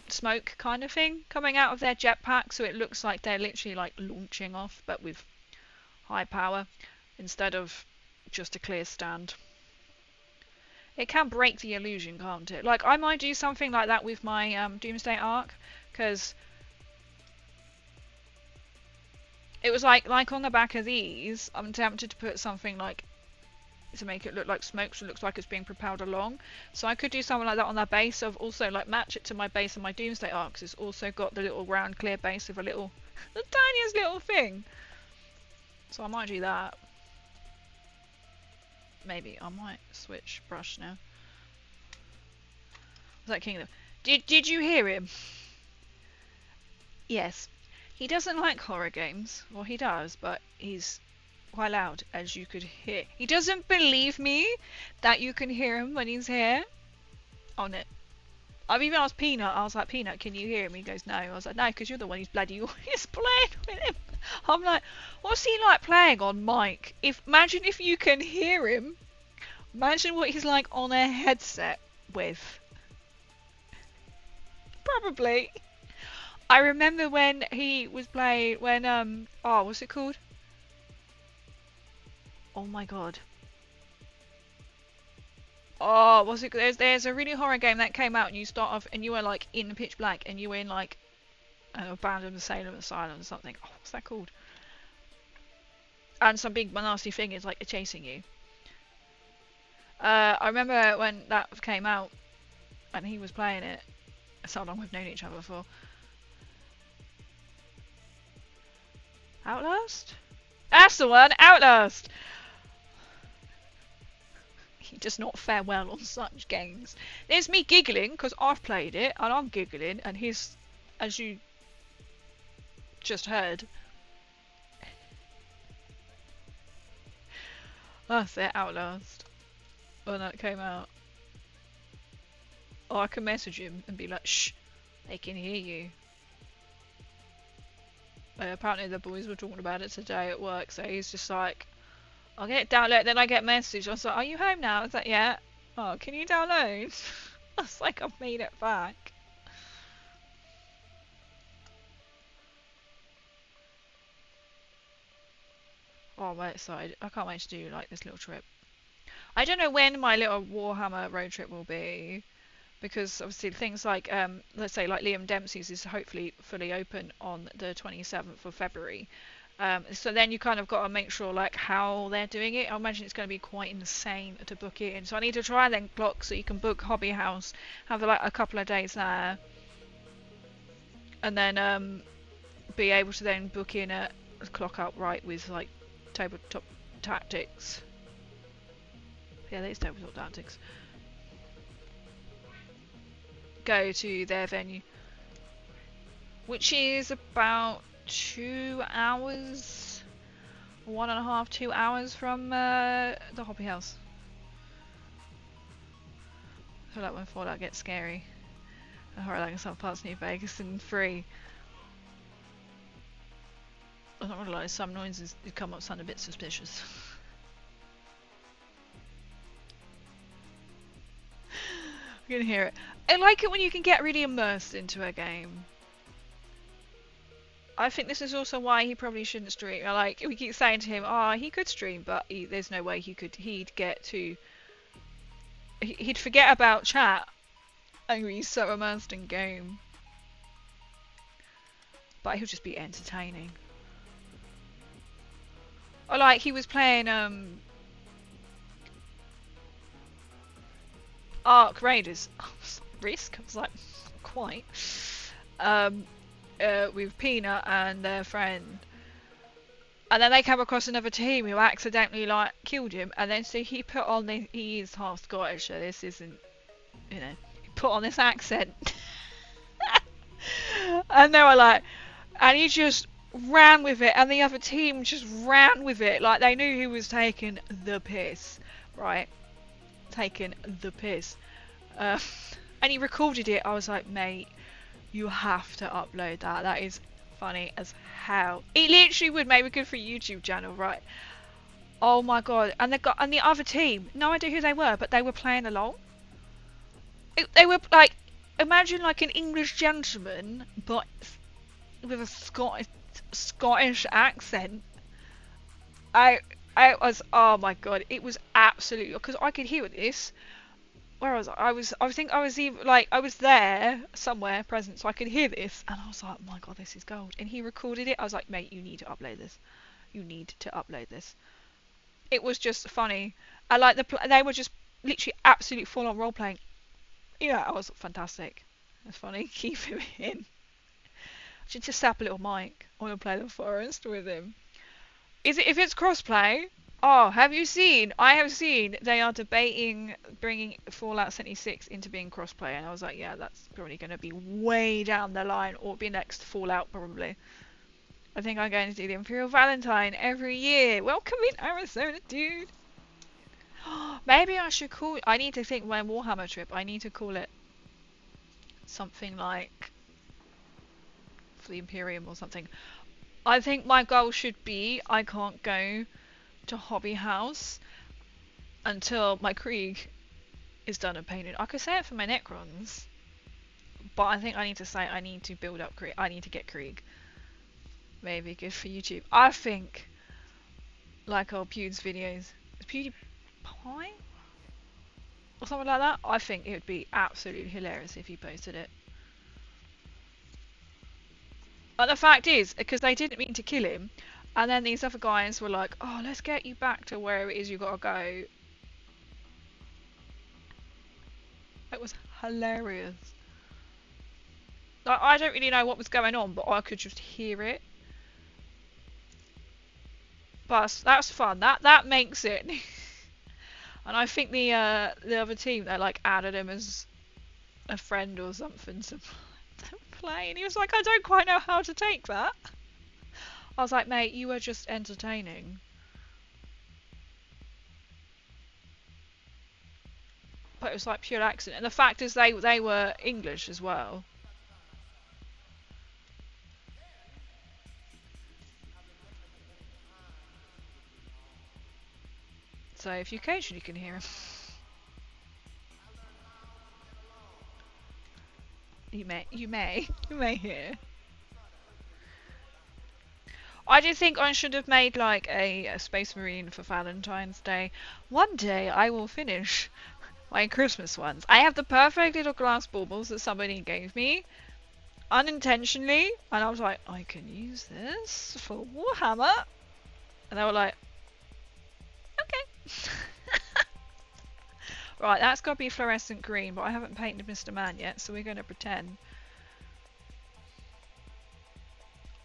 Smoke kind of thing coming out of their jetpack, so it looks like they're literally, like, launching off, but with high power, instead of just a clear stand. It can break the illusion, can't it? Like, I might do something like that with my Doomsday Arc, because it was like on the back of these, I'm tempted to put something like, to make it look like smoke, so it looks like it's being propelled along. So I could do something like that on that base, of also like match it to my base of my Doomsday Arc, because it's also got the little round clear base of a little, the tiniest little thing. So I might do that. Maybe I might switch brush now. Was that Kingdom? Did you hear him? Yes. He doesn't like horror games. Well, he does, but he's quite loud, as you could hear. He doesn't believe me that you can hear him when he's here. On it. I've even asked Peanut. I was like, Peanut, can you hear him? He goes, no. I was like, no, because you're the one who's bloody always playing with him. I'm like, what's he like playing on mic? Imagine if you can hear him. Imagine what he's like on a headset with. Probably. I remember when he was playing, when, what's it called? Oh my god. Oh, what's it? There's a really horror game that came out, and you start off, and you were like in the pitch black, and you were in like an abandoned asylum or something. Oh, what's that called? And some big nasty thing is like chasing you. I remember when that came out, and he was playing it. That's how long we've known each other for. Outlast? That's the one! Outlast! He does not fare well on such games. There's me giggling, because I've played it, and I'm giggling, and he's, as you just heard. That's it, Outlast. When that came out. Or I can message him and be like, shh, they can hear you. Apparently the boys were talking about it today at work, so he's just like, I'll get it downloaded, then I get a message. I was like, are you home now? I was like, yeah. Oh, can you download? I was like, I've made it back. Oh, I'm excited. I can't wait to do like this little trip. I don't know when my little Warhammer road trip will be, because obviously things like, let's say like Liam Dempsey's is hopefully fully open on the 27th of February. So then you kind of got to make sure like how they're doing it. I imagine it's going to be quite insane to book it in. So I need to try and then clock so you can book Hobby House, have like a couple of days there, and then be able to then book in a clock up right with like Tabletop Tactics. Yeah, there's Tabletop Tactics. Go to their venue, which is about 2 hours, 1.5, 2 hours from the Hobby House. I feel like when Fallout gets scary, and horror like some parts New Vegas and free. I'm not gonna lie, some noises come up sound a bit suspicious. You can hear it. I like it when you can get really immersed into a game. I think this is also why he probably shouldn't stream. Like, we keep saying to him, oh, he could stream, but there's no way he'd get to... He'd forget about chat. And he's so immersed in game. But he'll just be entertaining. Or like, he was playing, Ark Raiders. Risk? I was like, quite. With Peanut and their friend. And then they came across another team who accidentally, like, killed him. And then so he put on the... He is half Scottish, so this isn't... You know... He put on this accent. And they were like... And he just ran with it. And the other team just ran with it. Like, they knew he was taking the piss. Right? Taking the piss. And he recorded it. I was like, mate... You have to upload that. That is funny as hell. It literally would make a good for a YouTube channel, right? Oh my god! And the other team, no idea who they were, but they were playing along. They were like, imagine like an English gentleman, but with a Scottish accent. I was, oh my god! It was absolutely, because I could hear this. Where was I? I think I was even like I was there somewhere present, so I could hear this, and I was like, oh my god, this is gold. And he recorded it. I was like, mate, you need to upload this. You need to upload this. It was just funny. I like they were just literally absolute full on role playing. Yeah, I was fantastic. It's funny. Keep him in. Should just set up a little mic. I want to play the forest with him. Is it if it's crossplay? Oh, have you seen? I have seen they are debating bringing Fallout 76 into being crossplay, and I was like, yeah, that's probably going to be way down the line, or be next Fallout probably. I think I'm going to do the Imperial Valentine every year. Welcome in Arizona, dude. Maybe I should call... I need to think my Warhammer trip. I need to call it something like for the Imperium or something. I think my goal should be I can't go to Hobby House until my Krieg is done and painted. I could say it for my Necrons, but I think I need to say I need to build up Krieg. I need to get Krieg. Maybe good for YouTube. I think, like old Pew's videos, PewDiePie or something like that. I think it would be absolutely hilarious if he posted it. But the fact is, because they didn't mean to kill him, and then these other guys were like, oh, let's get you back to where it is you gotta go. It was hilarious. Like, I don't really know what was going on, but I could just hear it. But that's fun. That makes it. And I think the other team, they like added him as a friend or something to play, and he was like, I don't quite know how to take that. I was like, mate, you were just entertaining. But it was like pure accent. And the fact is they were English as well. So if you occasionally can hear him. You may hear. I do think I should have made like a Space Marine for Valentine's Day. One day I will finish my Christmas ones. I have the perfect little glass baubles that somebody gave me unintentionally, and I was like, I can use this for Warhammer, and they were like, okay. Right, that's got to be fluorescent green, but I haven't painted Mr. Man yet, so we're going to pretend.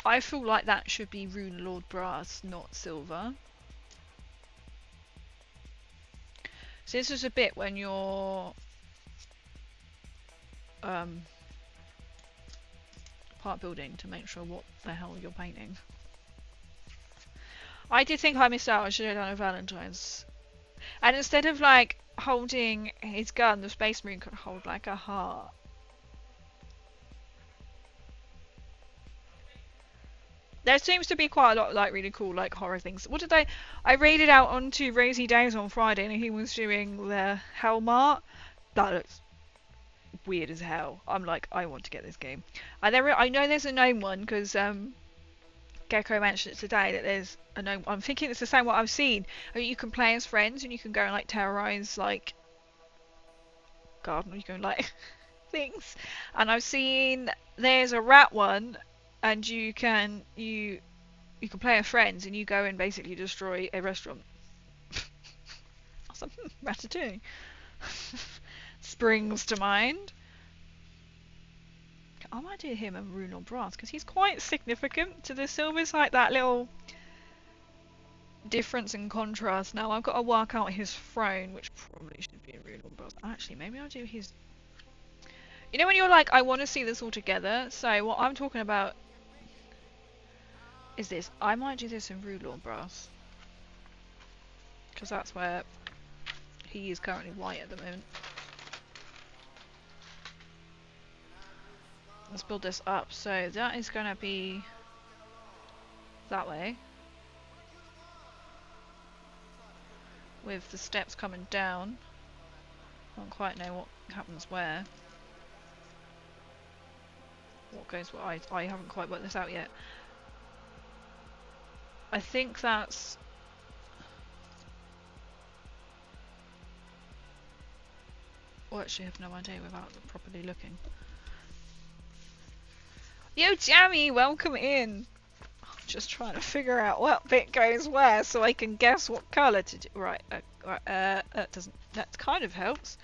I feel like that should be Rune Lord brass, not silver. So this is a bit when you're part building to make sure what the hell you're painting. I did think I missed out. I should have done a Valentine's. And instead of like holding his gun, the Space Marine could hold like a heart. There seems to be quite a lot of like really cool like horror things. What did I raided out onto Rosie Days on Friday, and he was doing the Hellmart. That looks weird as hell. I'm like, I want to get this game. I know there's a gnome one because Gecko mentioned it today that there's a gnome. I'm thinking it's the same what I've seen. You can play as friends and you can go and like terrorize like garden. You can like things. And I've seen there's a rat one, and you can play as friends and you go and basically destroy a restaurant. I was like, Ratatouille. Springs to mind. I might do him and Runor Brass because he's quite significant to the Silvers, like that little difference and contrast. Now I've got to work out his throne, which probably should be in Runor Brass. Actually, maybe I'll do his. You know when you're like, I want to see this all together. So what I'm talking about is this. I might do this in Runor Brass because that's where he is currently white at the moment. Let's build this up. So that is going to be that way. With the steps coming down. I don't quite know what happens where. What goes where. I haven't quite worked this out yet. I think that's... Well, actually I have no idea without properly looking. Yo, Jammy, welcome in. I'm just trying to figure out what bit goes where so I can guess what colour to do. Right, that doesn't. That kind of helps.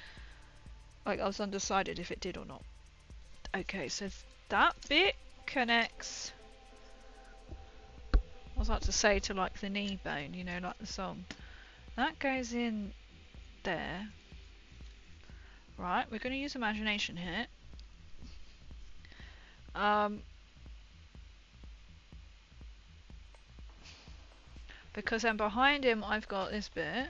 Like I was undecided if it did or not. Okay, so that bit connects. I was about to say to like the knee bone, you know, like the song. That goes in there. Right, we're going to use imagination here. Because then behind him I've got this bit.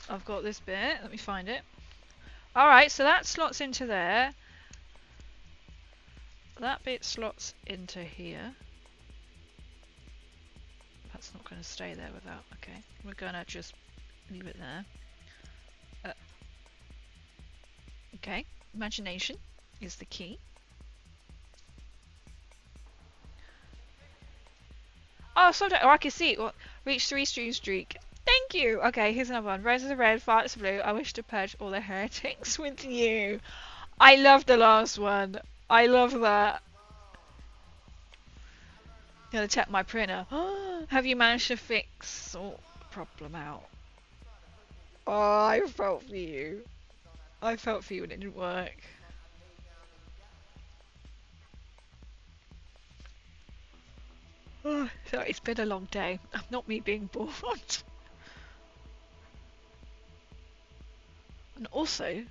I've got this bit. Let me find it. Alright, so that slots into there. That bit slots into here. That's not going to stay there without... Okay, we're going to just leave it there. Okay, imagination is the key. Oh, sometimes, I can see it. Well, reach 3 stream streak. Thank you. Okay, here's another one. Roses are red, violets are blue. I wish to purge all the heretics with you. I love the last one. I love that. Gonna check my printer. Have you managed to fix the problem out? Oh, I felt for you. I felt for you when it didn't work. Oh, so it's been a long day. Not me being bored. And also,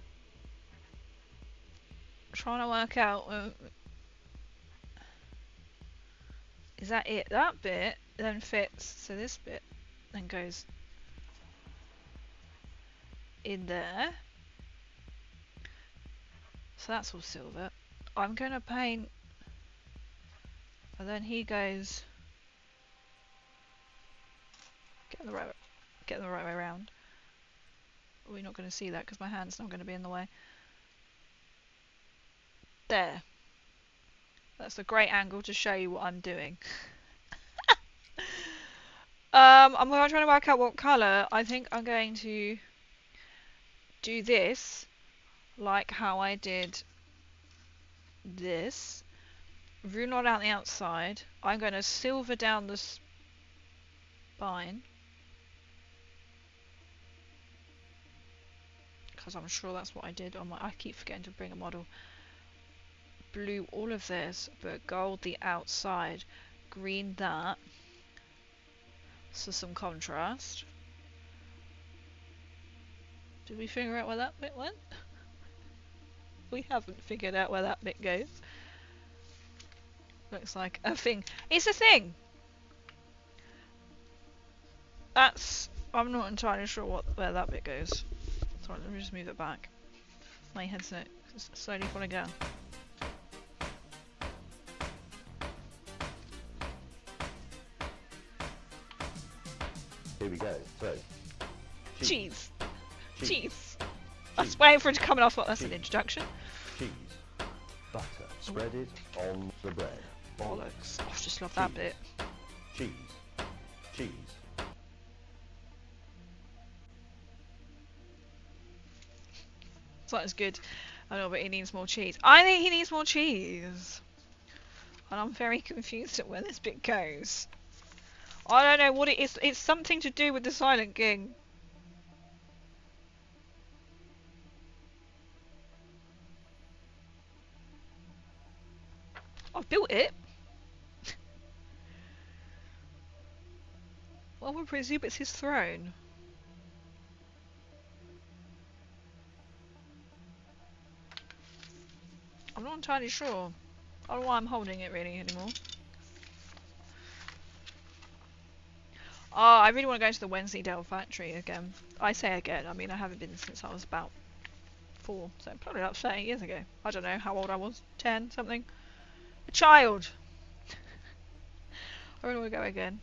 trying to work out, is that it? That bit then fits, so this bit then goes in there. So that's all silver. I'm going to paint, and then he goes, get the right way around. We're not going to see that because my hand's not going to be in the way. There. That's a great angle to show you what I'm doing. I'm trying to work out what colour. I think I'm going to do this like how I did this. Runor out the outside. I'm going to silver down the spine. Because I'm sure that's what I did. I keep forgetting to bring a model. Blue all of this, but gold the outside. Green that. So some contrast. Did we figure out where that bit went? We haven't figured out where that bit goes. Looks like a thing. It's a thing! That's... I'm not entirely sure where that bit goes. Sorry, let me just move it back. My headset is slowly falling down. Here we go. So, Cheese. Cheese. I was waiting for it to come off. That's an introduction. Cheese. Butter. Spread it on the bread. Bollocks. I just love that bit. Cheese. Cheese. So that's good. I know, but he needs more cheese. I think he needs more cheese. And I'm very confused at where this bit goes. I don't know what it is. It's something to do with the Silent King. I've built it. Well, we presume it's his throne. I'm not entirely sure. I don't know why I'm holding it really anymore. I really want to go to the Wensleydale factory again. I say again, I mean I haven't been since I was about 4, so probably about 30 years ago. I don't know how old I was, 10 something. A child! I really want to go again.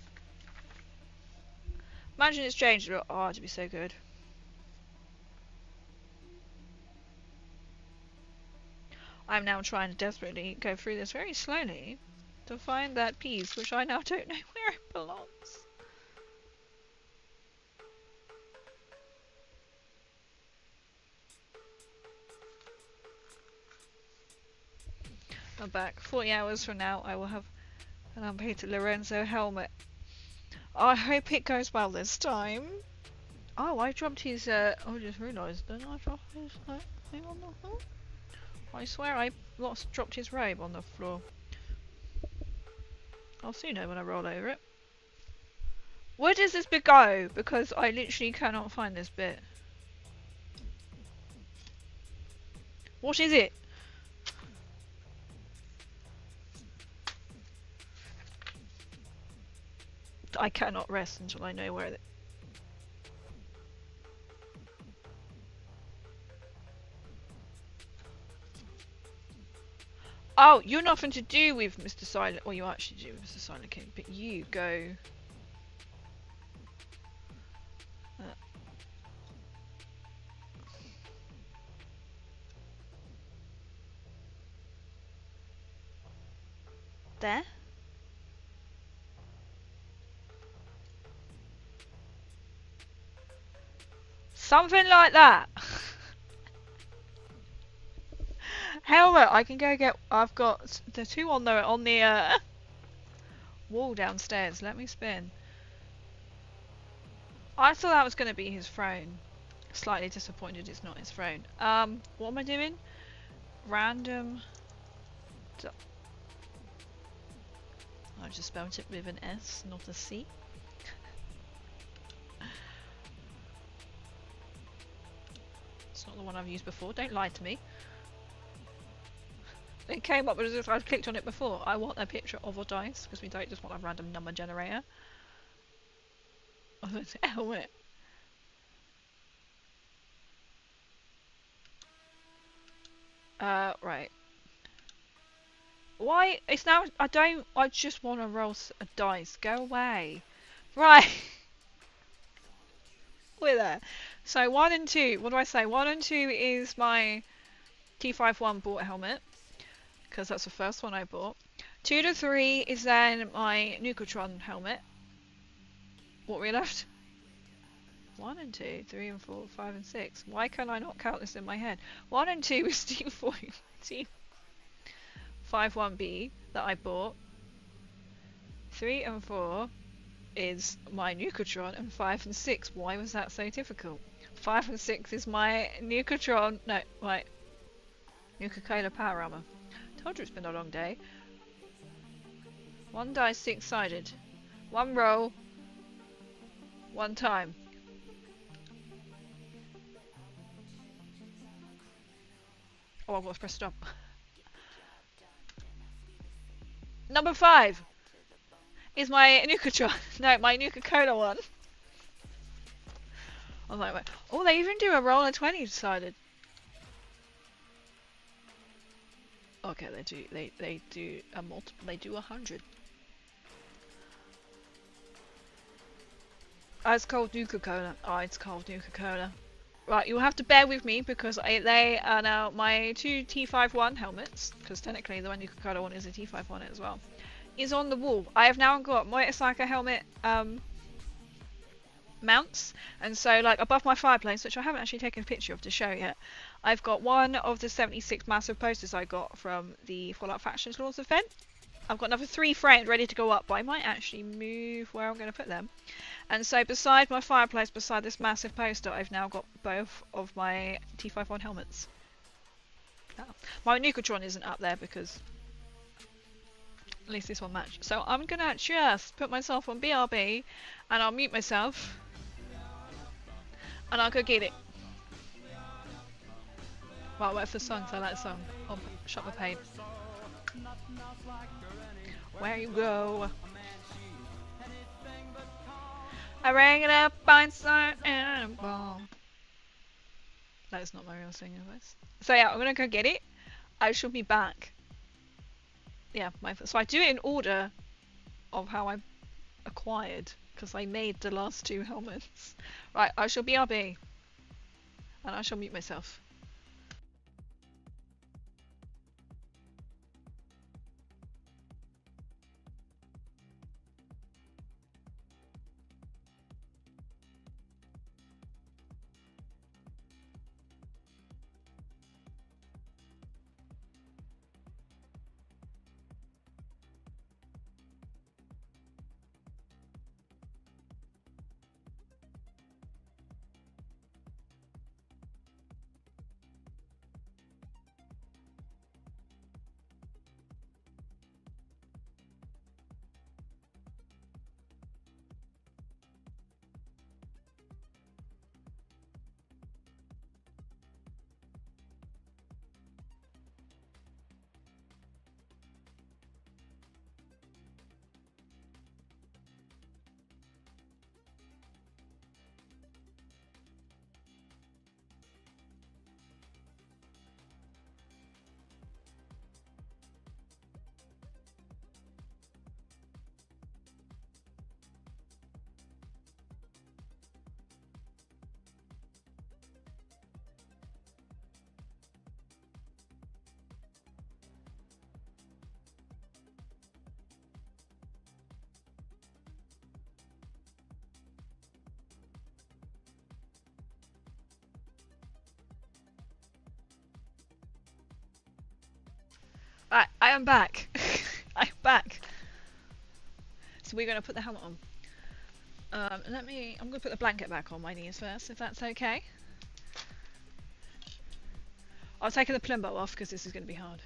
Imagine it's changed a lot. Oh, it'd be so good. I'm now trying to desperately go through this very slowly to find that piece, which I now don't know where it belongs. I'm back. 40 hours from now, I will have an unpainted Lorenzo helmet. I hope it goes well this time. Oh, I dropped his, I just realised, didn't I drop his thing on the floor? I swear I dropped his robe on the floor. I'll soon know when I roll over it. Where does this bit go? Because I literally cannot find this bit. What is it? I cannot rest until I know where it. Oh, you're nothing to do with Mr. Silent. Well, you actually do with Mr. Silent King, but you go. There. Something like that. Helmet, I can go get. I've got the 2 on the wall downstairs. Let me spin. I thought that was going to be his throne. Slightly disappointed it's not his throne. What am I doing? Random. I just spelled it with an S, not a C. It's not the one I've used before. Don't lie to me. It came up as if I'd clicked on it before. I want a picture of a dice because we don't just want a random number generator. Oh, that's a helmet. Right. Why? It's now. I just want to roll a dice. Go away. Right. We're there. So 1 and 2. What do I say? 1 and 2 is my T51 bought helmet. Because that's the first one I bought. 2 to 3 is then my Nucatron helmet. What we left? 1 and 2, 3 and 4, 5 and 6. Why can I not count this in my head? 1 and 2 is T51B that I bought. 3 and 4 is my Nucatron, and 5 and 6. Why was that so difficult? 5 and 6 is my Nucatron. No, my Nuka-Cola Power Armor. Told you it's been a long day. 1 die 6-sided. 1 roll. 1 time. Oh, I've got to press stop. Number 5 is my Nucatron. No, my Nuka-Cola one. I was like, wait. Oh, they even do a roll of 20 sided. Okay, they do a multiple. They do 100. Ice cold Nuka-Cola. Oh, it's cold Nuka-Cola. Right, you'll have to bear with me because they are now my 2 T51 helmets, because technically the one you could one is a T51 as well, is on the wall. I have now got motorcycle helmet mounts, and so like above my fireplace, which I haven't actually taken a picture of to show yet, I've got one of the 76 massive posters I got from the Fallout Factions Launch event. I've got another 3 framed ready to go up, but I might actually move where I'm going to put them. And so beside my fireplace, beside this massive poster, I've now got both of my T51 helmets. My Nucotron isn't up there because at least this one matched. So I'm going to just put myself on BRB and I'll mute myself and I'll go get it. Well, wait for the song, so I like the song. I'll shut my paint. Where you go? I rang it up inside and a ball. That is not my real singing voice. So yeah, I'm gonna go get it. I shall be back. Yeah, so I do it in order of how I acquired, because I made the last 2 helmets. Right, I shall BRB. And I shall mute myself. Right, I am back. I'm back. So we're going to put the helmet on. I'm going to put the blanket back on my knees first, if that's okay. I'll take the Plumbo off because this is going to be hard.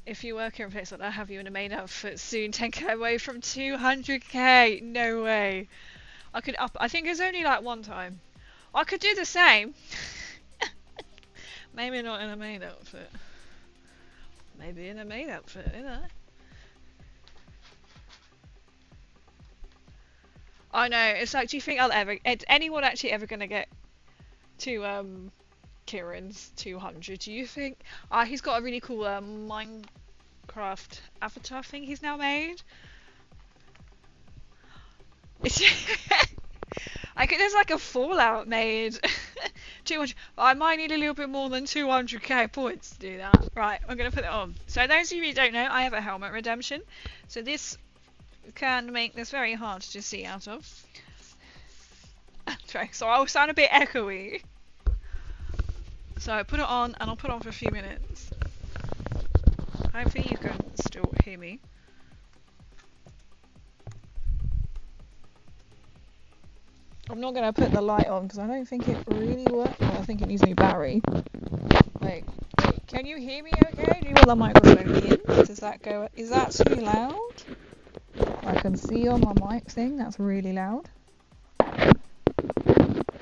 If you work here in a place like that, I'll have you in a main outfit soon. 10k away from 200k. No way. I could up. I think it's only like one time. I could do the same. Maybe not in a main outfit. Maybe in a maid outfit, you know. I know, it's like, do you think is anyone actually ever gonna get to Kieran's 200? Do you think? He's got a really cool Minecraft avatar thing he's now made. I think there's like a Fallout made. 200. I might need a little bit more than 200k points to do that. Right, I'm going to put it on. So those of you who don't know, I have a helmet redemption. So this can make this very hard to see out of. So I'll sound a bit echoey. So I put it on and I'll put it on for a few minutes. Hopefully you can still hear me. I'm not going to put the light on because I don't think it really works. Well, I think it needs a new battery. Wait, can you hear me okay? Do you want the microphone in? Does that go? Is that too loud? I can see on my mic thing, that's really loud.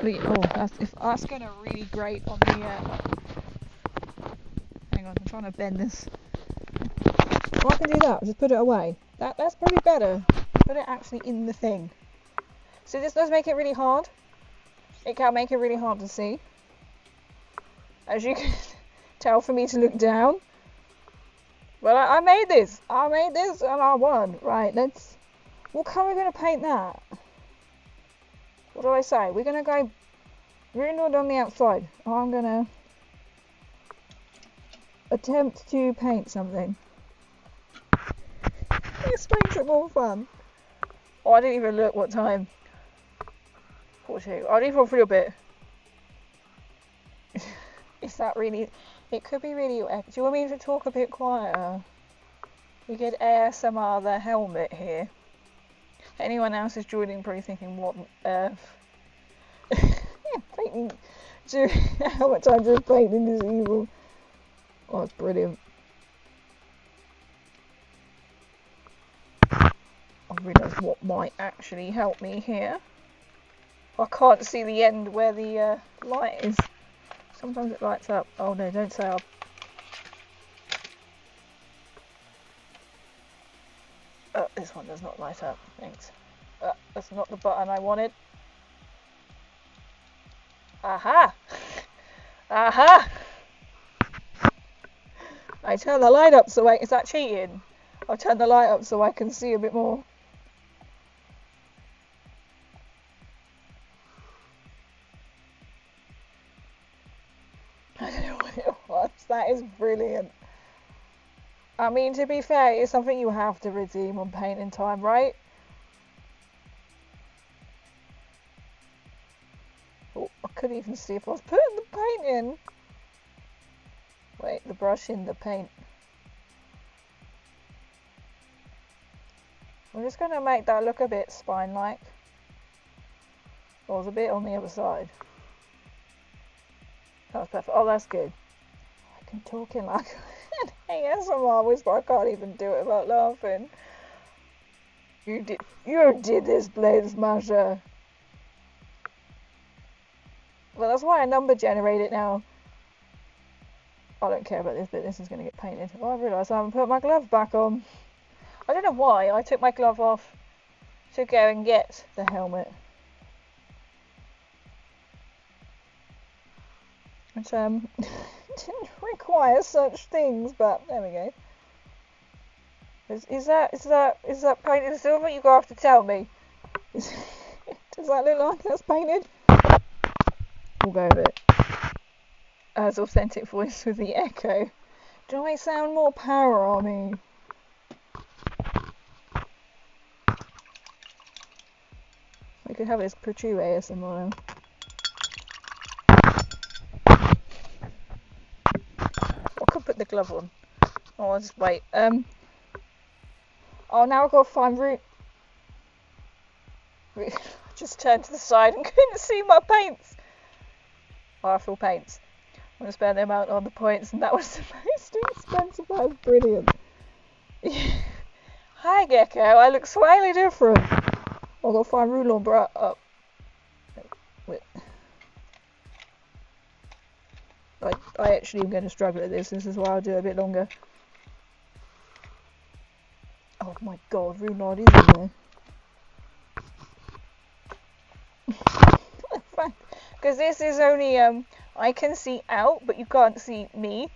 Oh, that's going to really grate on the... Hang on, I'm trying to bend this. Oh, I can do that, just put it away. That's probably better. Put it actually in the thing. So this does make it really hard. It can make it really hard to see. As you can tell for me to look down. Well, I made this. I made this and I won. Right, what colour are we going to paint that? What do I say? We're going to go Rune Lord on the outside. I'm gonna attempt to paint something. This makes it more fun. Oh, I didn't even look what time. 42. I'll leave on for a little bit. Is that really... It could be really... Do you want me to talk a bit quieter? We get ASMR the helmet here. Anyone else is joining probably thinking, what on earth? Painting... How much time does painting is evil? Oh, it's brilliant. I realise what might actually help me here. I can't see the end where the light is. Sometimes it lights up. Oh no, don't say up. This one does not light up. Thanks. That's not the button I wanted. Aha! Aha! I turn the light up so is that cheating? I'll turn the light up so I can see a bit more. I don't know what it was. That is brilliant. I mean, to be fair, it's something you have to redeem on painting time, right? Oh, I couldn't even see if I was putting the paint in. Wait, the brush in the paint. I'm just going to make that look a bit spine-like. Oh, there's a bit on the other side. That's perfect. Oh, that's good. I can talk in like an ASMR whisper. I can't even do it without laughing. You did this, Blade Smasher. Well, that's why I number generate it now. I don't care about this bit. This is going to get painted. Oh, I realised I haven't put my glove back on. I don't know why. I took my glove off to go and get the helmet. Which didn't require such things, but there we go. Is that painted silver? You're gonna have to tell me. Does that look like that's painted? We'll go with it. As authentic voice with the echo. Do I sound more Power Army? We could have this protrude ASMR. I could put the glove on. Oh, I'll just wait. Oh, now I've got to find root. Just turned to the side and couldn't see my paints. Oh, I feel paints. I'm going to spend them out on the points, and that was the most expensive. That was brilliant. Hi, Gecko. I look slightly different. I've got to find Rulon Brat up. I actually am going to struggle at this. This is why I'll do it a bit longer. Oh my god, Runard is in there. Because this is only, I can see out, but you can't see me.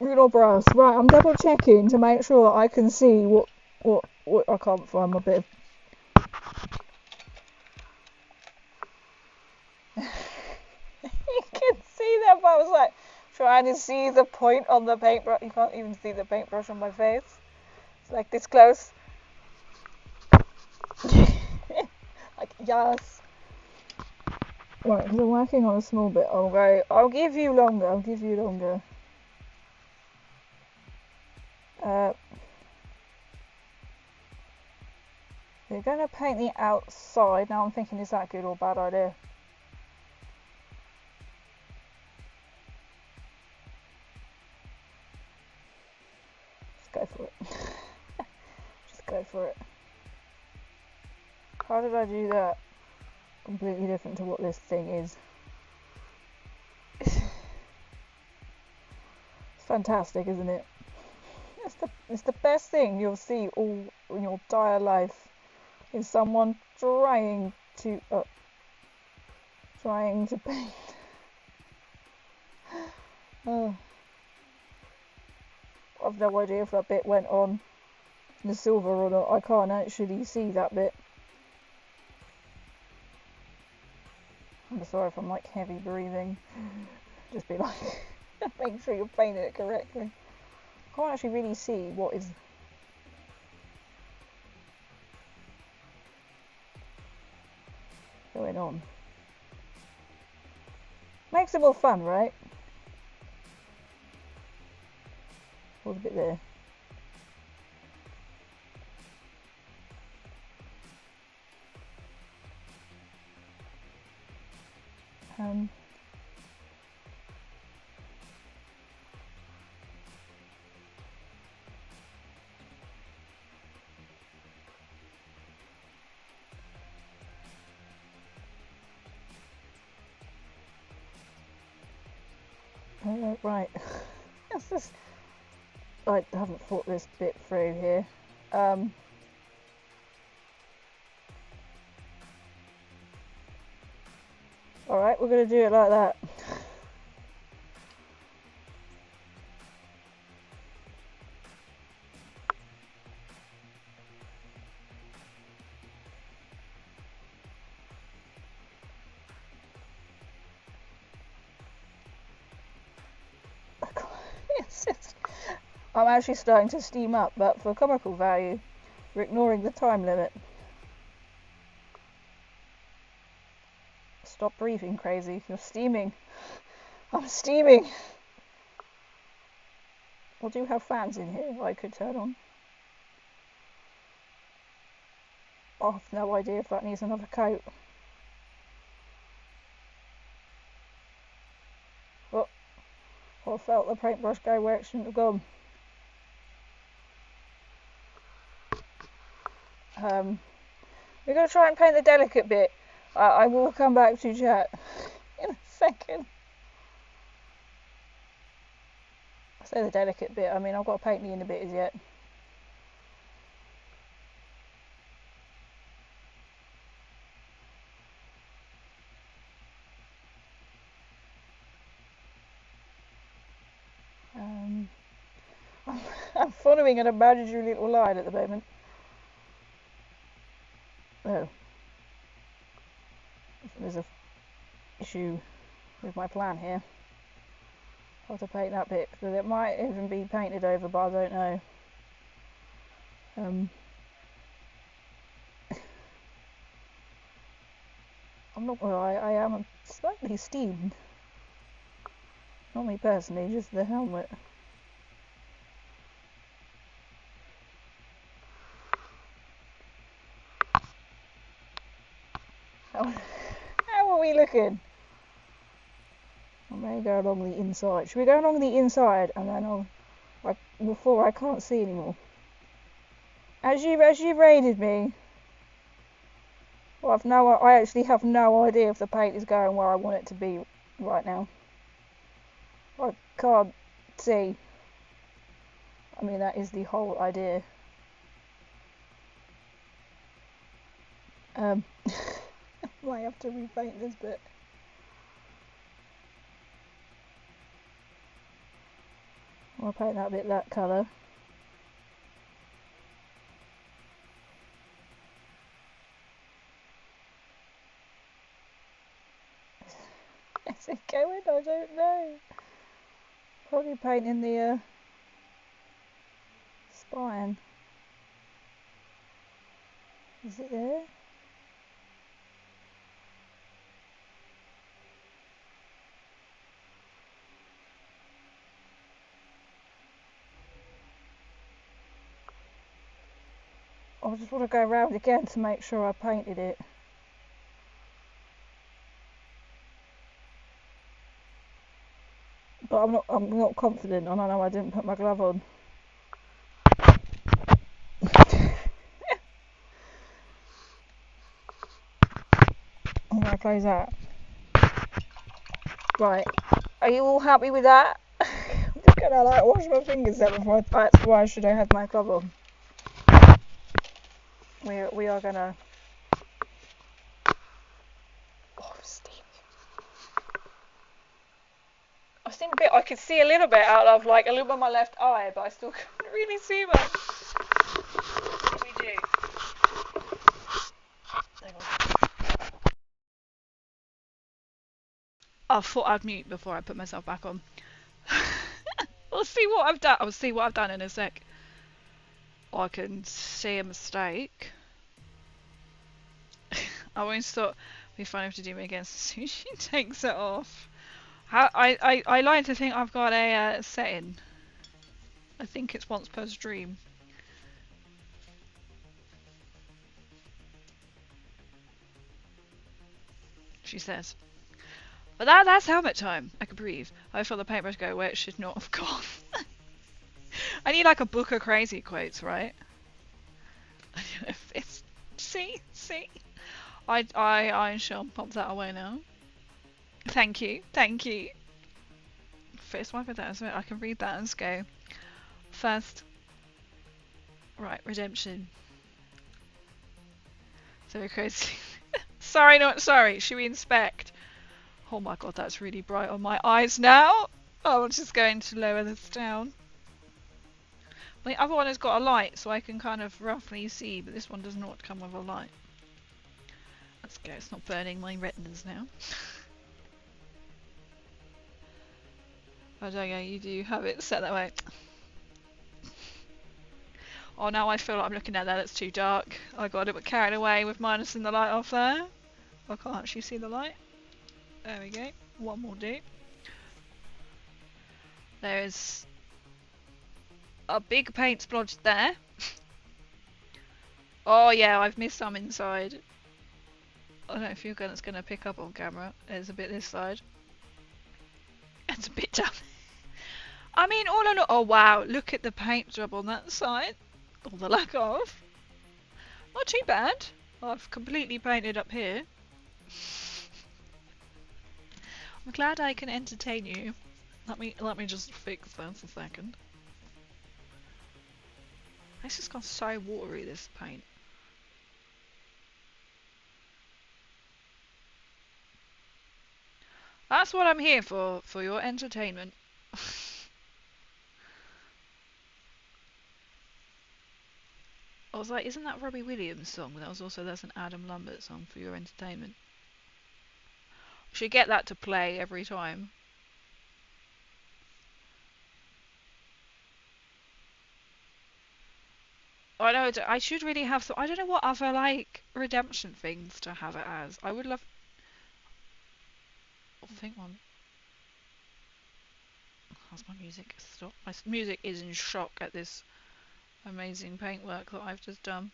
Runard Brass. Right, I'm double checking to make sure I can see what I can't find my bit. You can see that, but I was like trying to see the point on the paintbrush. You can't even see the paintbrush on my face. It's like this close. Like, yes. Right, because I'm working on a small bit. I'll give you longer. We're going to paint the outside. Now I'm thinking, is that a good or bad idea? Just go for it. Just go for it. How did I do that? Completely different to what this thing is. It's fantastic, isn't it? It's the best thing you'll see all in your entire life. Is someone trying to paint. Oh. I've no idea if that bit went on the silver or not. I can't actually see that bit. I'm sorry if I'm like heavy breathing. Just be like, make sure you're painting it correctly. Can't actually really see what is going on. Makes it more fun, right? Hold a bit there. Right. I haven't thought this bit through here. Alright, we're going to do it like that. I'm actually starting to steam up, but for comical value, we're ignoring the time limit. Stop breathing, crazy. You're steaming. I'm steaming. I do have fans in here I could turn on. I have no idea if that needs another coat. But I felt the paintbrush go where it shouldn't have gone. We're going to try and paint the delicate bit. I will come back to chat in a second. I say the delicate bit, I mean I've got to paint the inner bit as yet. I'm following an imaginary little line at the moment. Oh. There's an issue with my plan here. How to paint that bit, because it might even be painted over, but I don't know. I'm not gonna lie, I am slightly steamed. Not me personally, just the helmet. How are we looking? I may go along the inside. Should we go along the inside and then before I can't see anymore? As you raided me, well, I actually have no idea if the paint is going where I want it to be right now. I can't see. I mean, that is the whole idea. Might have to repaint this bit. I'll paint that bit that colour. Is it going? I don't know. Probably painting the spine. Is it there? I just want to go around again to make sure I painted it. But I'm not confident, and I know I didn't put my glove on. I'm gonna close that. Right, are you all happy with that? I'm just gonna like wash my fingers out before that's why should I have my glove on. We are gonna. Oh, steam. I've seen a bit. I could see a little bit out of like a little bit of my left eye, but I still couldn't really see much. What do we do? Hang on. I thought I'd mute before I put myself back on. We'll see what I've done. I'll see what I've done in a sec. I can see a mistake. I always thought it'd be funny to do me again as soon as she takes it off. I like to think I've got a setting. I think it's once per stream. She says. But that's helmet time. I can breathe. I feel the paintbrush go where it should not have gone. I need like a book of crazy quotes, right? See? I shall pop that away now. Thank you. First one for that, so I can read that and go. First. Right, redemption. So crazy. Sorry, not sorry. Should we inspect? Oh my god, that's really bright on my eyes now. Oh, I'm just going to lower this down. The other one has got a light, so I can kind of roughly see, but this one does not come with a light. Let's go, it's not burning my retinas now. Oh, don't go, you do have it set that way. Oh, now I feel like I'm looking at that, it's too dark. I got a bit carried away with minusing the light off there. I can't actually see the light. There we go, one more do. There's a big paint splodge there. Oh yeah, I've missed some inside. I don't know if it's going to pick up on camera. There's a bit this side. It's a bit down. I mean, all in all, oh wow, look at the paint job on that side. Or the lack of. Not too bad. I've completely painted up here. I'm glad I can entertain you. Let me just fix this a second. It's just gone so watery, this paint. That's what I'm here for your entertainment. I was like, isn't that Robbie Williams' song? That's an Adam Lambert song, For Your Entertainment. Should get that to play every time. I know, I should really have some. I don't know what other like redemption things to have it as. I would love. I'll think one. How's my music? Stop. My music is in shock at this amazing paintwork that I've just done.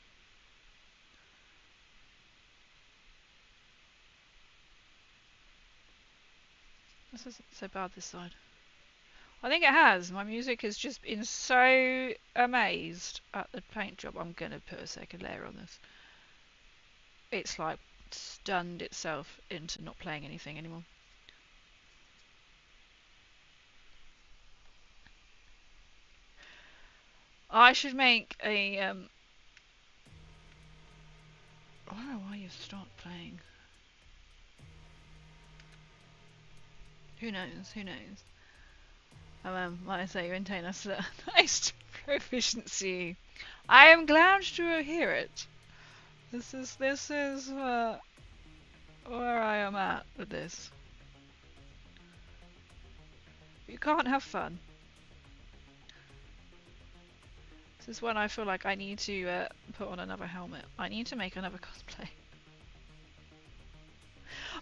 This isn't so bad this side. I think it has. My music has just been so amazed at the paint job. I'm going to put a second layer on this. It's like stunned itself into not playing anything anymore. I should make a I don't know why you stopped playing. Who knows? Like I say, you maintain us a nice proficiency. I am glad to hear it. This is where I am at with this. You can't have fun. This is when I feel like I need to put on another helmet. I need to make another cosplay.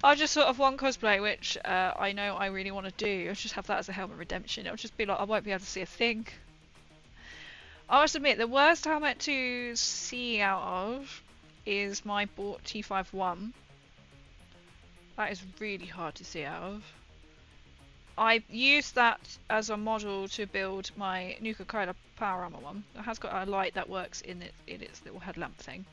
I'll just sort of one cosplay, which I know I really want to do. I'll just have that as a helmet redemption. It'll just be like, I won't be able to see a thing. I must admit, the worst helmet to see out of is my bought T51. That is really hard to see out of. I used that as a model to build my Nuka-Cola Power Armor one. It has got a light that works in its little headlamp thing.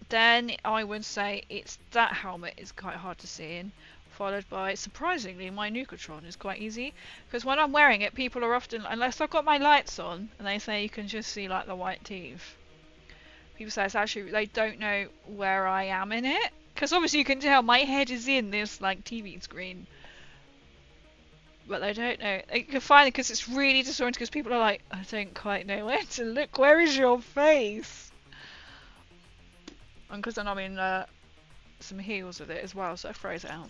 Then I would say that helmet is quite hard to see in, followed by, surprisingly, my Nukatron is quite easy, because when I'm wearing it, people are often, unless I've got my lights on, and they say you can just see like the white teeth. People say it's actually, they don't know where I am in it, because obviously you can tell my head is in this like TV screen, but they don't know. You can find it because it's really disorienting, because people are like, I don't quite know where to look. Where is your face? And because I'm in some heals with it as well, so it throws it out.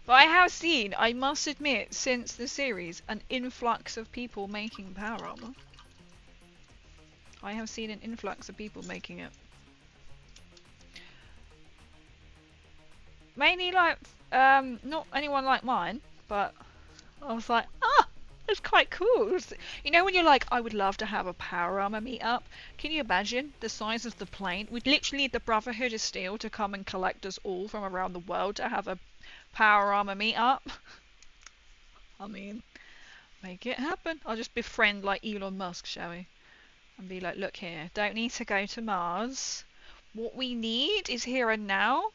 But I have seen, I must admit, since the series, an influx of people making power armor. I have seen an influx of people making it. Mainly like, not anyone like mine, but I was like, ah, that's quite cool. You know when you're like, I would love to have a power armor meetup? Can you imagine the size of the plane? We'd literally need the Brotherhood of Steel to come and collect us all from around the world to have a power armor meetup. I mean, make it happen. I'll just befriend like Elon Musk, shall we? And be like, look here, don't need to go to Mars. What we need is here and now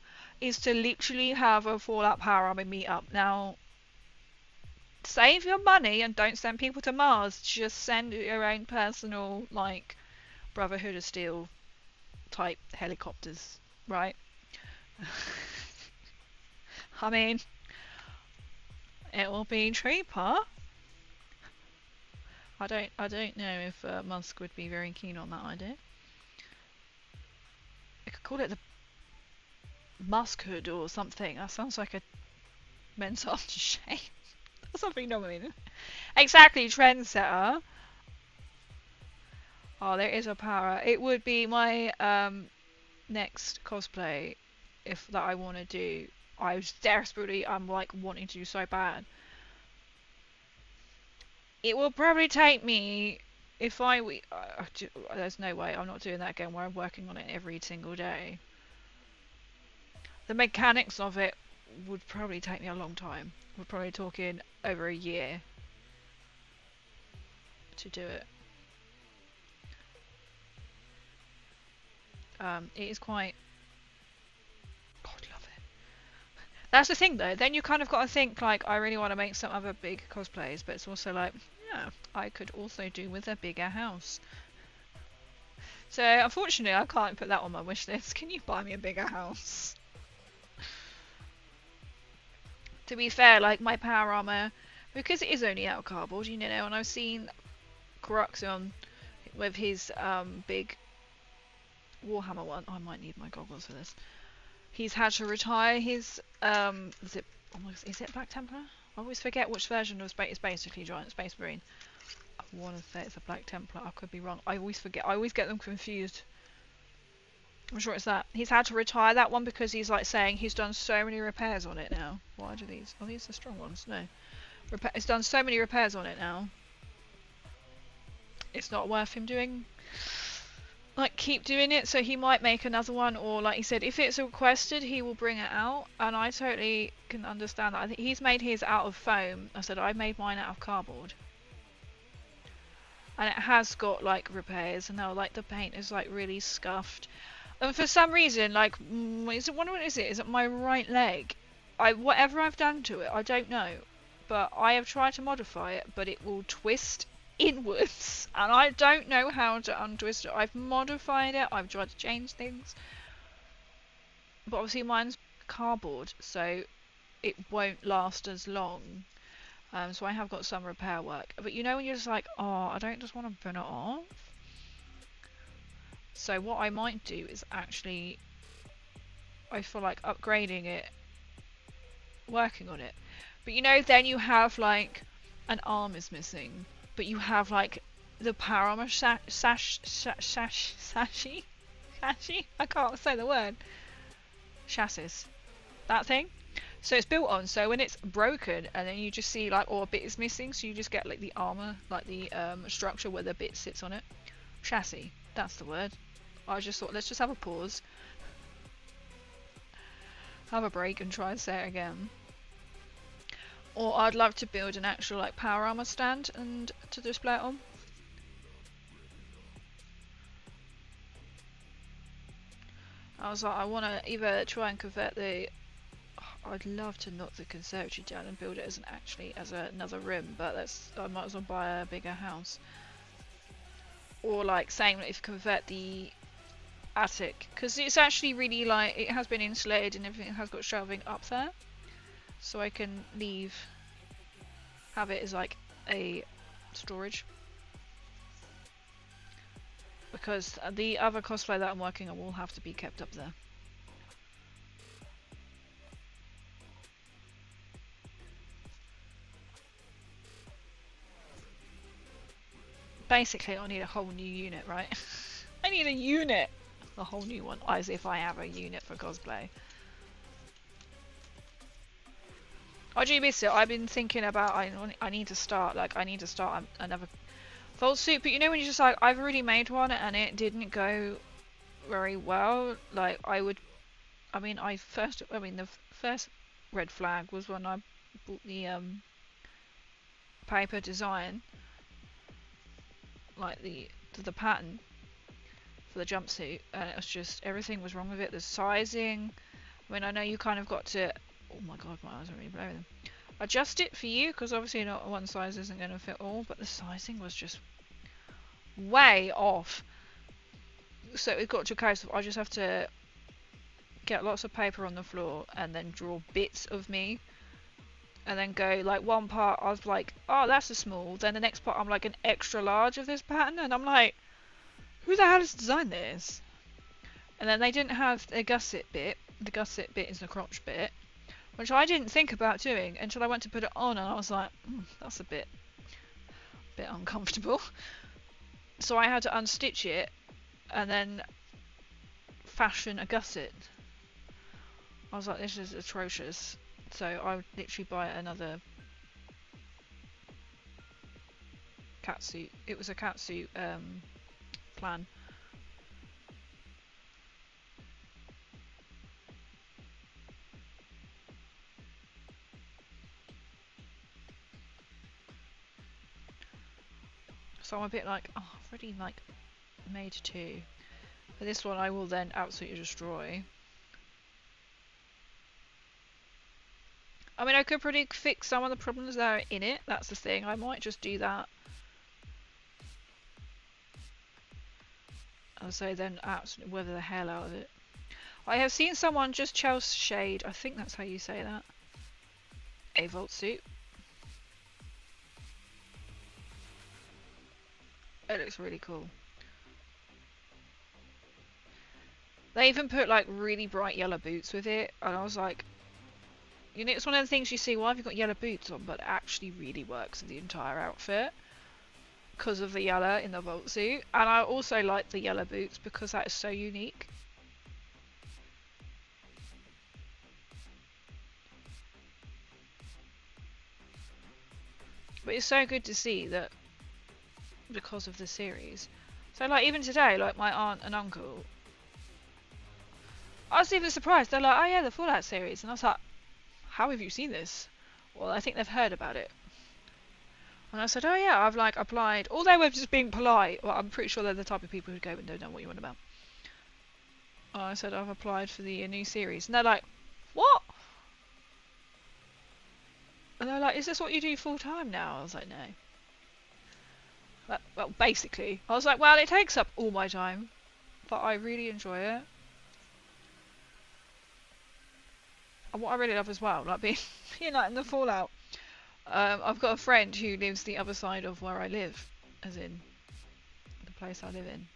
is to literally have a Fallout power armor meetup. Now, save your money and don't send people to Mars. Just send your own personal, like, Brotherhood of Steel type helicopters, right? I mean, it will be cheaper. I don't know if Musk would be very keen on that idea. I could call it the Muskhood or something. That sounds like a men's aftershave. Or something dominating. Exactly, trendsetter. Oh, there is a power. It would be my next cosplay if that I want to do. I was desperately, I'm like wanting to do so bad. It will probably take me, if there's no way I'm not doing that again where I'm working on it every single day. The mechanics of it would probably take me a long time. We're probably talking over a year to do it. It is quite... God, love it. That's the thing though, then you kind of got to think like, I really want to make some other big cosplays, but it's also like, yeah, I could also do with a bigger house. So unfortunately I can't put that on my wish list. Can you buy me a bigger house? To be fair, like my power armor, because it is only out of cardboard, you know, and I've seen Coruxon with his big Warhammer one. I might need my goggles for this. He's had to retire his is it Black Templar? I always forget which version of Space. It's basically Giant Space Marine. I want to say it's a Black Templar. I could be wrong. I always forget. I always get them confused. I'm sure it's that. He's had to retire that one because he's like saying he's done so many repairs on it now. Why do these? Are these the strong ones? No. He's done so many repairs on it now. It's not worth him doing. Like, keep doing it, so he might make another one, or like he said, if it's requested, he will bring it out, and I totally can understand that. I think he's made his out of foam. I said I made mine out of cardboard. And it has got, like, repairs, and now, like, the paint is, like, really scuffed. And for some reason, like, what is it? Is it my right leg? Whatever I've done to it, I don't know. But I have tried to modify it, but it will twist inwards, and I don't know how to untwist it. I've modified it, I've tried to change things, but obviously mine's cardboard, so it won't last as long. So I have got some repair work. But you know when you're just like, oh, I don't just want to burn it off. So what I might do is actually, I feel like upgrading it, working on it. But you know, then you have like an arm is missing. But you have like the power armor sashi? I can't say the word. Chassis. That thing. So it's built on, so when it's broken and then you just see like, or a bit is missing, so you just get like the armor, like the structure where the bit sits on it. Chassis. That's the word. I just thought, let's just have a pause. Have a break and try and say it again. Or I'd love to build an actual like power armor stand and to display it on. I was like, I want to either try and convert the. I'd love to knock the conservatory down and build it as another room, but I might as well buy a bigger house. Or like saying that if convert the attic, because it's actually really like it has been insulated and everything has got shelving up there. So I can have it as like a storage. because the other cosplay that I'm working on will have to be kept up there. Basically, I need a whole new unit, right? I need a unit! A whole new one, as if I have a unit for cosplay. I do miss it. I've been thinking about, I need to start, like, I need to start another Vault Suit, but you know when you're just like, I've already made one and it didn't go very well, like, the first red flag was when I bought the, paper design, like the pattern for the jumpsuit, and it was just, everything was wrong with it. The sizing, I mean, I know you kind of got to, oh my god, my eyes are really blurry. Adjust it for you, because obviously not one size isn't going to fit all, but the sizing was just way off. So it got to a case of I just have to get lots of paper on the floor and then draw bits of me, and then go, like, one part I was like, oh, that's a small, then the next part I'm like an extra large of this pattern, and I'm like, who the hell has designed this? And then they didn't have a gusset bit. The gusset bit is the crotch bit, which I didn't think about doing until I went to put it on, and I was like, that's a bit uncomfortable. So I had to unstitch it and then fashion a gusset. I was like, this is atrocious. So I would literally buy another catsuit. It was a catsuit plan. So I'm a bit like, oh, I've already like made two. But this one I will then absolutely destroy. I mean, I could probably fix some of the problems that are in it. That's the thing. I might just do that. And so then absolutely weather the hell out of it. I have seen someone just Chelsea shade, I think that's how you say that, a Vault Suit. It looks really cool. They even put like really bright yellow boots with it, and I was like, you know, it's one of the things you see, why have you got yellow boots on? But it actually really works in the entire outfit because of the yellow in the Vault Suit. And I also like the yellow boots because that is so unique. But it's so good to see that because of the series. So like even today, like my aunt and uncle, I was even surprised. They're like, oh yeah, the Fallout series. And I was like, how have you seen this? Well, I think they've heard about it. And I said, oh yeah, I've like applied. All they were just being polite. Well, I'm pretty sure they're the type of people who go and don't know what you want about. I said, I've applied for the new series. And they're like, what? And they're like, is this what you do full time now? I was like, no. Well, basically. I was like, well, it takes up all my time. But I really enjoy it. And what I really love as well, like being like in the Fallout. I've got a friend who lives the other side of where I live, as in the place I live in.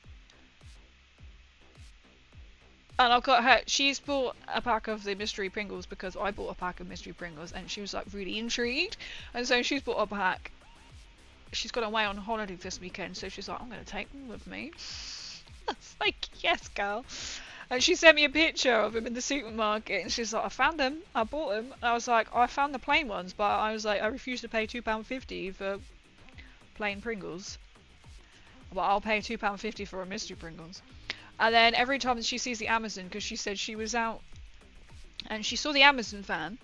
And I've got her, she's bought a pack of the mystery Pringles because I bought a pack of mystery Pringles and she was like really intrigued. And so she's bought a pack. She's gone away on holiday this weekend, so she's like, I'm going to take them with me. I was like, yes, girl. And she sent me a picture of them in the supermarket, and she's like, I found them, I bought them. And I was like, I found the plain ones, but I was like, I refuse to pay £2.50 for plain Pringles. But I'll pay £2.50 for a mystery Pringles. And then every time she sees the Amazon, because she said she was out, and she saw the Amazon van,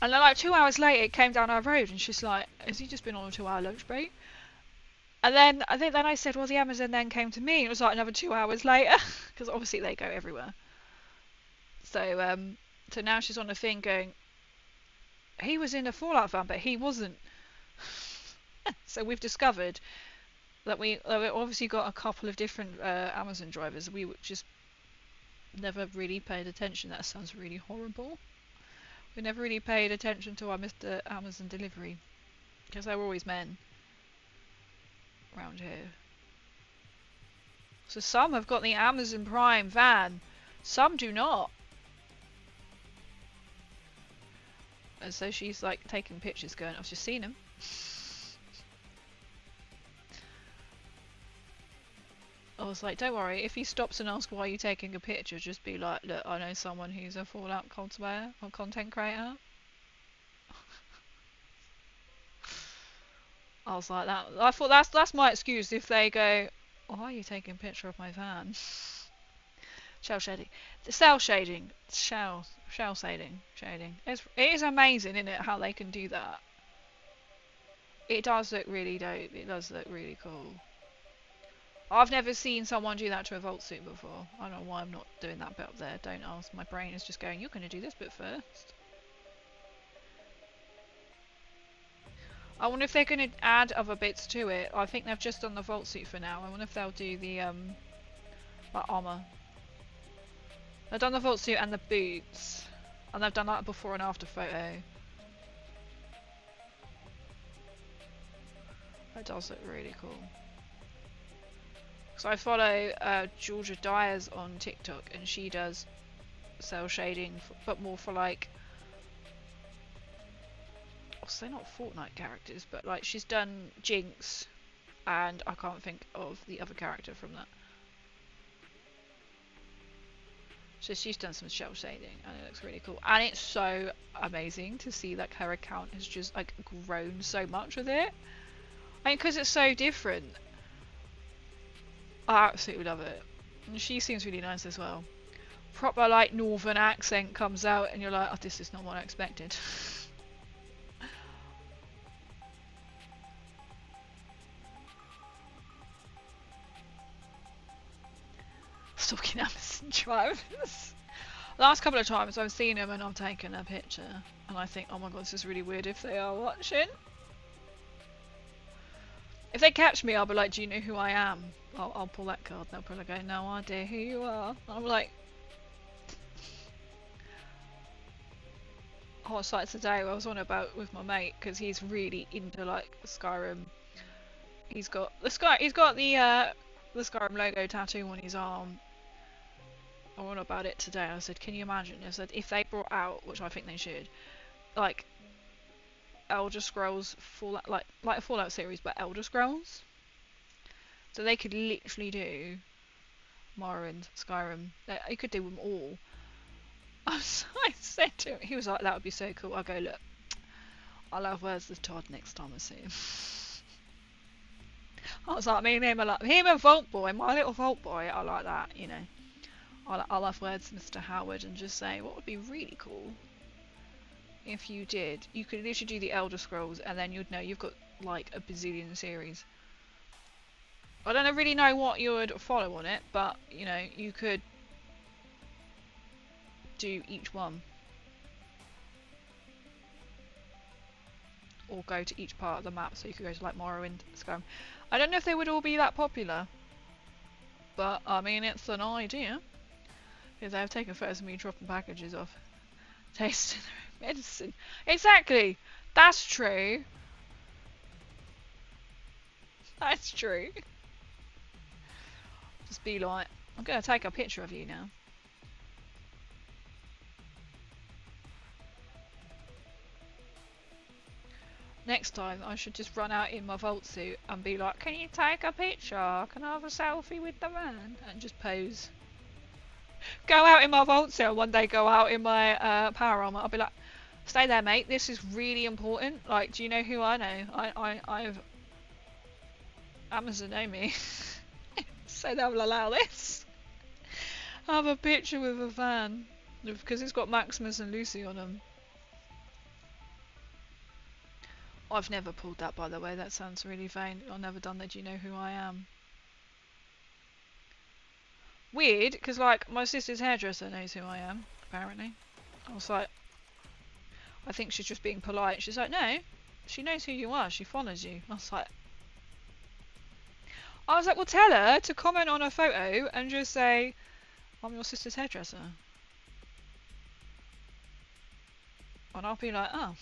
and then like 2 hours later it came down our road, and she's like, has he just been on a 2-hour lunch break? And then I said, well, the Amazon then came to me, and it was like another 2 hours later, because obviously they go everywhere. So so now she's on a thing going, he was in a Fallout van, but he wasn't. So we've discovered that we obviously got a couple of different Amazon drivers. We just never really paid attention. That sounds really horrible. We never really paid attention to our Mr. Amazon delivery, because they were always men around here. So some have got the Amazon Prime van, some do not. And so she's like taking pictures going, I've just seen him. I was like, don't worry, if he stops and asks why you're taking a picture, just be like, look, I know someone who's a Fallout cosplayer or content creator. I was like that. I thought that's my excuse if they go, why are you taking a picture of my van? Shell shading. The cell shading. Shell shading. It is amazing, isn't it, how they can do that. It does look really dope. It does look really cool. I've never seen someone do that to a Vault suit before. I don't know why I'm not doing that bit up there. Don't ask. My brain is just going, you're going to do this bit first. I wonder if they're going to add other bits to it. I think they've just done the Vault suit for now. I wonder if they'll do the like armor. They've done the Vault suit and the boots. And they've done that before and after photo. That does look really cool. So I follow Georgia Dyers on TikTok, and she does cell shading, but more for like, so they're not Fortnite characters, but like she's done Jinx, and I can't think of the other character from that. So she's done some cell shading, and it looks really cool, and it's so amazing to see like her account has just like grown so much with it. I mean, because it's so different. I absolutely love it. And she seems really nice as well. Proper like northern accent comes out and you're like, oh, this is not what I expected. Stalking Amazon drivers. Last couple of times I've seen them and I've taken a picture and I think, oh my god, this is really weird if they are watching. If they catch me, I'll be like, do you know who I am? I'll pull that card and they'll probably go, no idea who you are. And I'm like... Oh, it's like today I was on about with my mate, because he's really into like Skyrim. He's got the Skyrim logo tattoo on his arm. I was on about it today. I said, can you imagine? I said, if they brought out, which I think they should, like Elder Scrolls Fallout, like a Fallout series, but Elder Scrolls. So they could literally do Morrowind, Skyrim. You could do them all. I said to him, he was like, that would be so cool. I go, look, I'll have words with Todd next time I see him. I was like, me and him are like, him and Vault Boy, my little Vault Boy, I like that, you know. I'll have words with Mr. Howard and just say, what would be really cool if you did, you could literally do the Elder Scrolls and then you'd know you've got like a bazillion series. I don't really know what you would follow on it, but you know, you could do each one. Or go to each part of the map, so you could go to like Morrowind, Skyrim. I don't know if they would all be that popular, but I mean, it's an idea. Because they've taken photos of me dropping packages off. Tasting their own medicine. Exactly! That's true. That's true. Just be like, I'm going to take a picture of you now. Next time I should just run out in my Vault suit and be like, can you take a picture? Can I have a selfie with the man? And just pose. Go out in my Vault suit, one day go out in my power armor. I'll be like, stay there mate, this is really important. Like, do you know who I know? I've Amazon know me. So they'll allow this. I have a picture with a van. Because it's got Maximus and Lucy on them. I've never pulled that, by the way. That sounds really vain. I've never done that. Do you know who I am? Weird, because like my sister's hairdresser knows who I am. Apparently, I was like, I think she's just being polite. She's like, no, she knows who you are. She follows you. I was like, well, tell her to comment on a photo and just say, I'm your sister's hairdresser. And I'll be like, oh.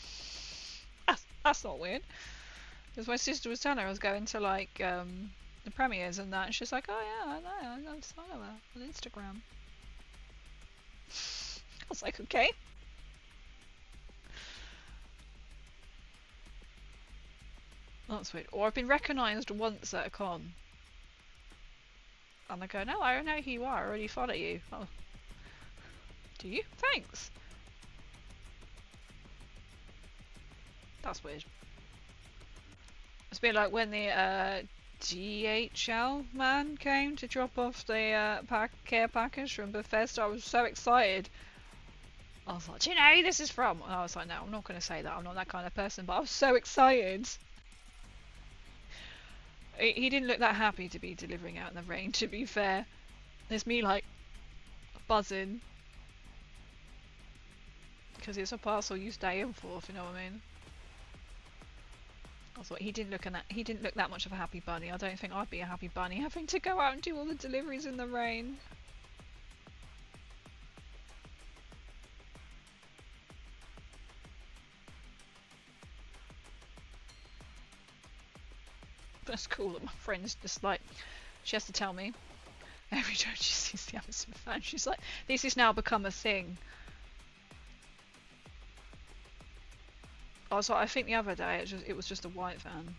That's not weird. Because my sister was telling her I was going to like the premieres and that. And she's like, oh yeah, I know, I follow her on Instagram. I was like, okay. That's weird. Or I've been recognised once at a con. And I go, no, I don't know who you are, I already follow you. Oh. Do you? Thanks. That's weird. It's been like when the DHL man came to drop off the care package from Bethesda. I was so excited. I was like, do you know who this is from? And I was like, no, I'm not going to say that. I'm not that kind of person. But I was so excited. He didn't look that happy to be delivering out in the rain, to be fair. There's me like buzzing. Because it's a parcel you stay in for, if you know what I mean. I thought he didn't look that much of a happy bunny. I don't think I'd be a happy bunny having to go out and do all the deliveries in the rain. That's cool that my friend's just like, she has to tell me every time she sees the Amazon van. She's like, this has now become a thing. Also, I think the other day it was just a white van,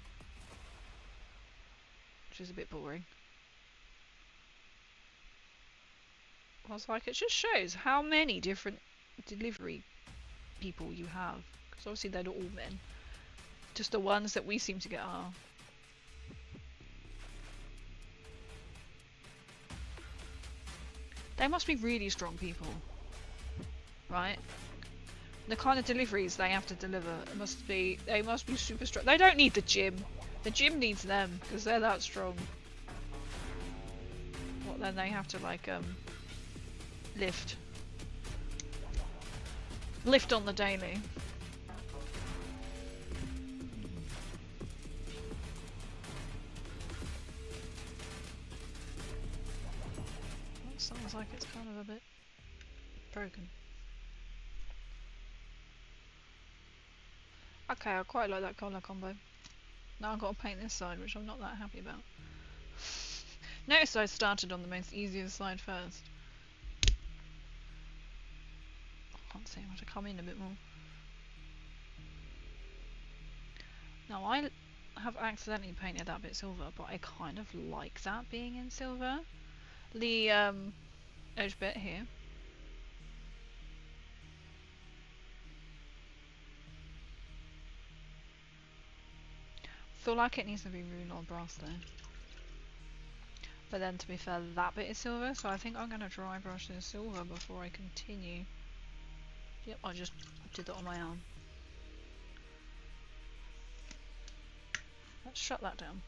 which is a bit boring. I was like, it just shows how many different delivery people you have, because obviously they're not all men. Just the ones that we seem to get are. They must be really strong people, right? The kind of deliveries they have to deliver they must be super strong. They don't need the gym. The gym needs them because they're that strong. What then they have to like lift on the daily. That sounds like it's kind of a bit broken. Okay, I quite like that colour combo. Now I've got to paint this side, which I'm not that happy about. Notice I started on the most easiest side first. I can't see, I have to come in a bit more. Now I have accidentally painted that bit silver, but I kind of like that being in silver. The edge bit here. Feel like it needs to be ruined on brass though. But then to be fair, that bit is silver, so I think I'm going to dry brush this silver before I continue. Yep, I just did that on my arm. Let's shut that down.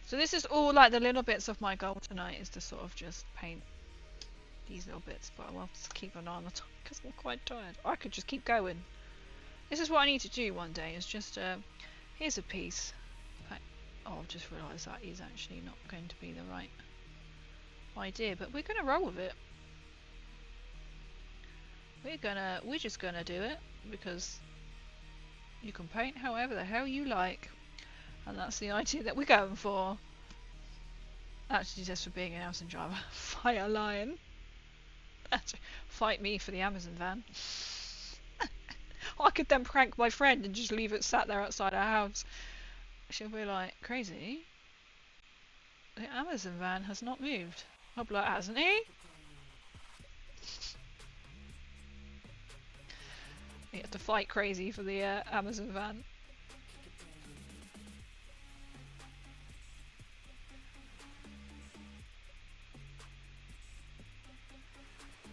So this is all like the little bits of my goal tonight, is to sort of just paint these little bits, but I'll have to keep an eye on the time because I'm quite tired. I could just keep going. This is what I need to do one day, is just here's a piece. Oh, I've just realised that is actually not going to be the right idea, but we're gonna roll with it. We're just gonna do it, because you can paint however the hell you like, and that's the idea that we're going for. Actually, just for being an Amazon driver. Fire lion. Fight me for the Amazon van. I could then prank my friend and just leave it sat there outside our house. She'll be like, crazy? The Amazon van has not moved. I'll be like, hasn't he? You have to fight crazy for the Amazon van.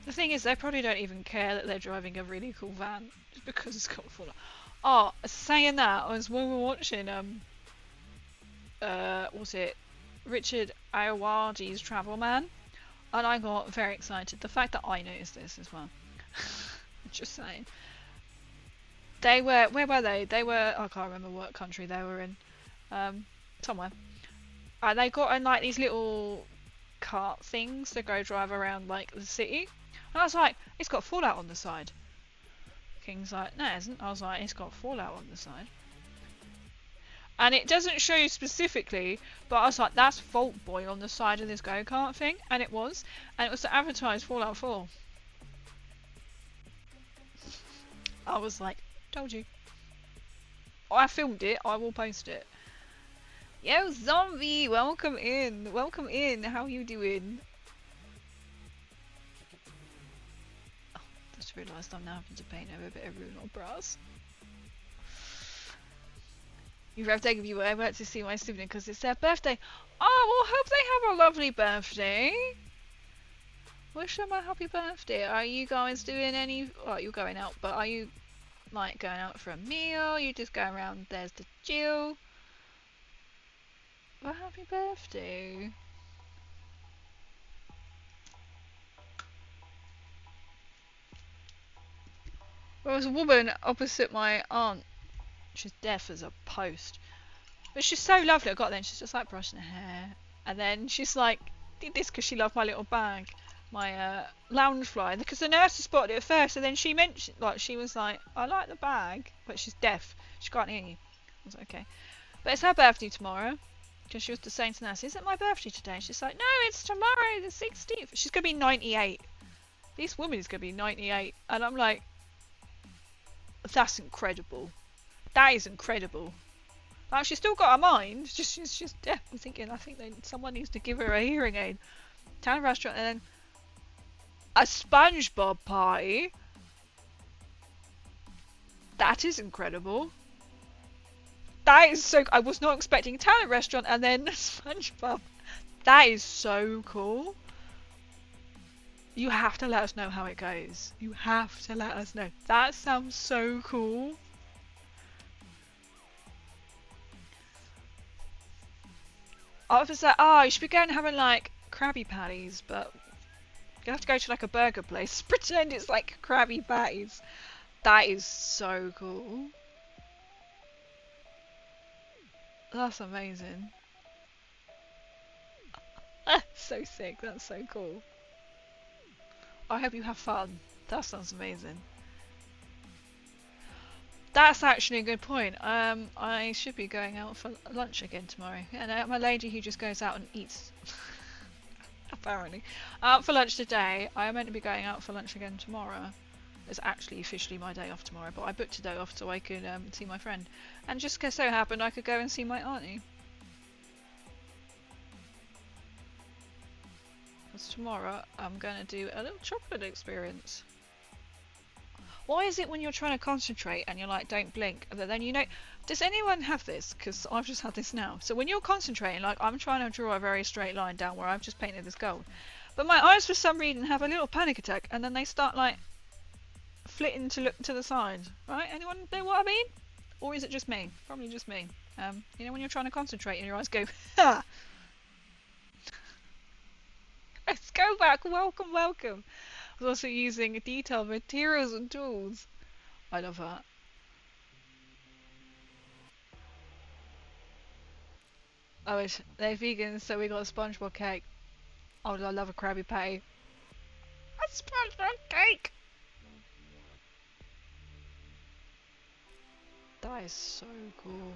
The thing is, they probably don't even care that they're driving a really cool van, just because it's got full. Oh, saying that, was when we were watching was it Richard Ayoade's Travel Man, and I got very excited. The fact that I noticed this as well. Just saying. They were, where were they? They were, I can't remember what country they were in. Somewhere. And they got in like these little cart things to go drive around like the city. And I was like, it's got Fallout on the side. King's like, no it hasn't. I was like, it's got Fallout on the side. And it doesn't show you specifically, but I was like, that's Fault Boy on the side of this go-kart thing, and it was to advertise Fallout 4. I was like, told you. I filmed it, I will post it. Yo, Zombie, welcome in. Welcome in, how you doing? Oh, just realised I'm now having to paint over a bit of Runal Brass. Your birthday viewer, I went to see my sibling because it's their birthday. Oh, well, hope they have a lovely birthday. Wish them a happy birthday. Are you guys doing any... Well, you're going out, but are you, like, going out for a meal? You just going around, there's the Jill. Well, happy birthday. There was a woman opposite my aunt. She's deaf as a post. But she's so lovely. I got there and she's just like brushing her hair. And then she's like, did this because she loved my little bag. My lounge fly. Because the nurse spotted it at first. And then she mentioned, like, she was like, I like the bag. But she's deaf. She can't hear you. I was like, okay. But it's her birthday tomorrow. Because she was just saying to the nurse, is it my birthday today? She's like, no, it's tomorrow, the 16th. She's going to be 98. This woman is going to be 98. And I'm like, that's incredible. That is incredible. Like, she's still got her mind. She's just deaf. I'm thinking, I think someone needs to give her a hearing aid. Town restaurant and then a SpongeBob party. That is incredible. That is so... I was not expecting a talent restaurant and then SpongeBob. That is so cool. You have to let us know how it goes. You have to let us know. That sounds so cool. I was like, oh, you should be going and having like Krabby Patties, but you have to go to like a burger place. Pretend it's like Krabby Patties. That is so cool. That's amazing. So sick. That's so cool. I hope you have fun. That sounds amazing. That's actually a good point. I should be going out for lunch again tomorrow. And I'm a lady who just goes out and eats. Apparently. Out for lunch today. I am meant to be going out for lunch again tomorrow. It's actually officially my day off tomorrow, but I booked a day off so I could see my friend. And just so happened I could go and see my auntie. Because tomorrow I'm going to do a little chocolate experience. Why is it when you're trying to concentrate and you're like, don't blink, but then you know, does anyone have this? Because I've just had this now. So when you're concentrating, like I'm trying to draw a very straight line down where I've just painted this gold. But my eyes for some reason have a little panic attack and then they start like flitting to look to the side. Right? Anyone know what I mean? Or is it just me? Probably just me. You know when you're trying to concentrate and your eyes go, ha! Let's go back, welcome, welcome. I was also using detailed materials and tools. I love that. Oh, they're vegan, so we got a SpongeBob cake. Oh, I love a Krabby Patty. A SpongeBob cake! That is so cool.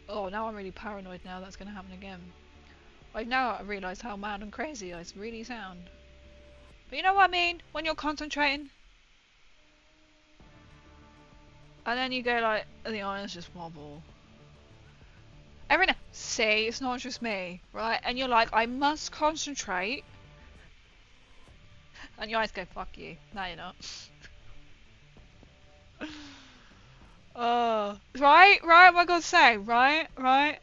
Oh, now I'm really paranoid now that's going to happen again. I've now realised how mad and crazy I really sound. But you know what I mean? When you're concentrating. And then you go like, and the eyes just wobble. Every now, see, it's not just me, right? And you're like, I must concentrate. And your eyes go, fuck you. No, you're not. Oh, right, oh my god, say, right.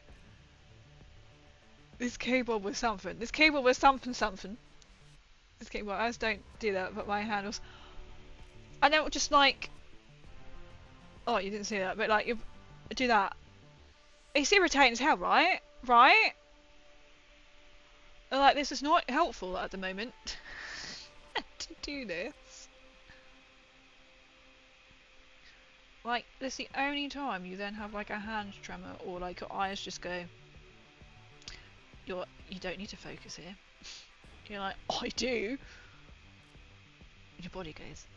This keyboard was something. This keyboard was something. This keyboard, I just don't do that, but my handles. And then just like, oh, you didn't see that, but like you do that. It's irritating as hell, right? Right? Like this is not helpful at the moment to do this. Like, that's the only time you then have like a hand tremor or like your eyes just go. You don't need to focus here. You're like, oh, I do. And your body goes,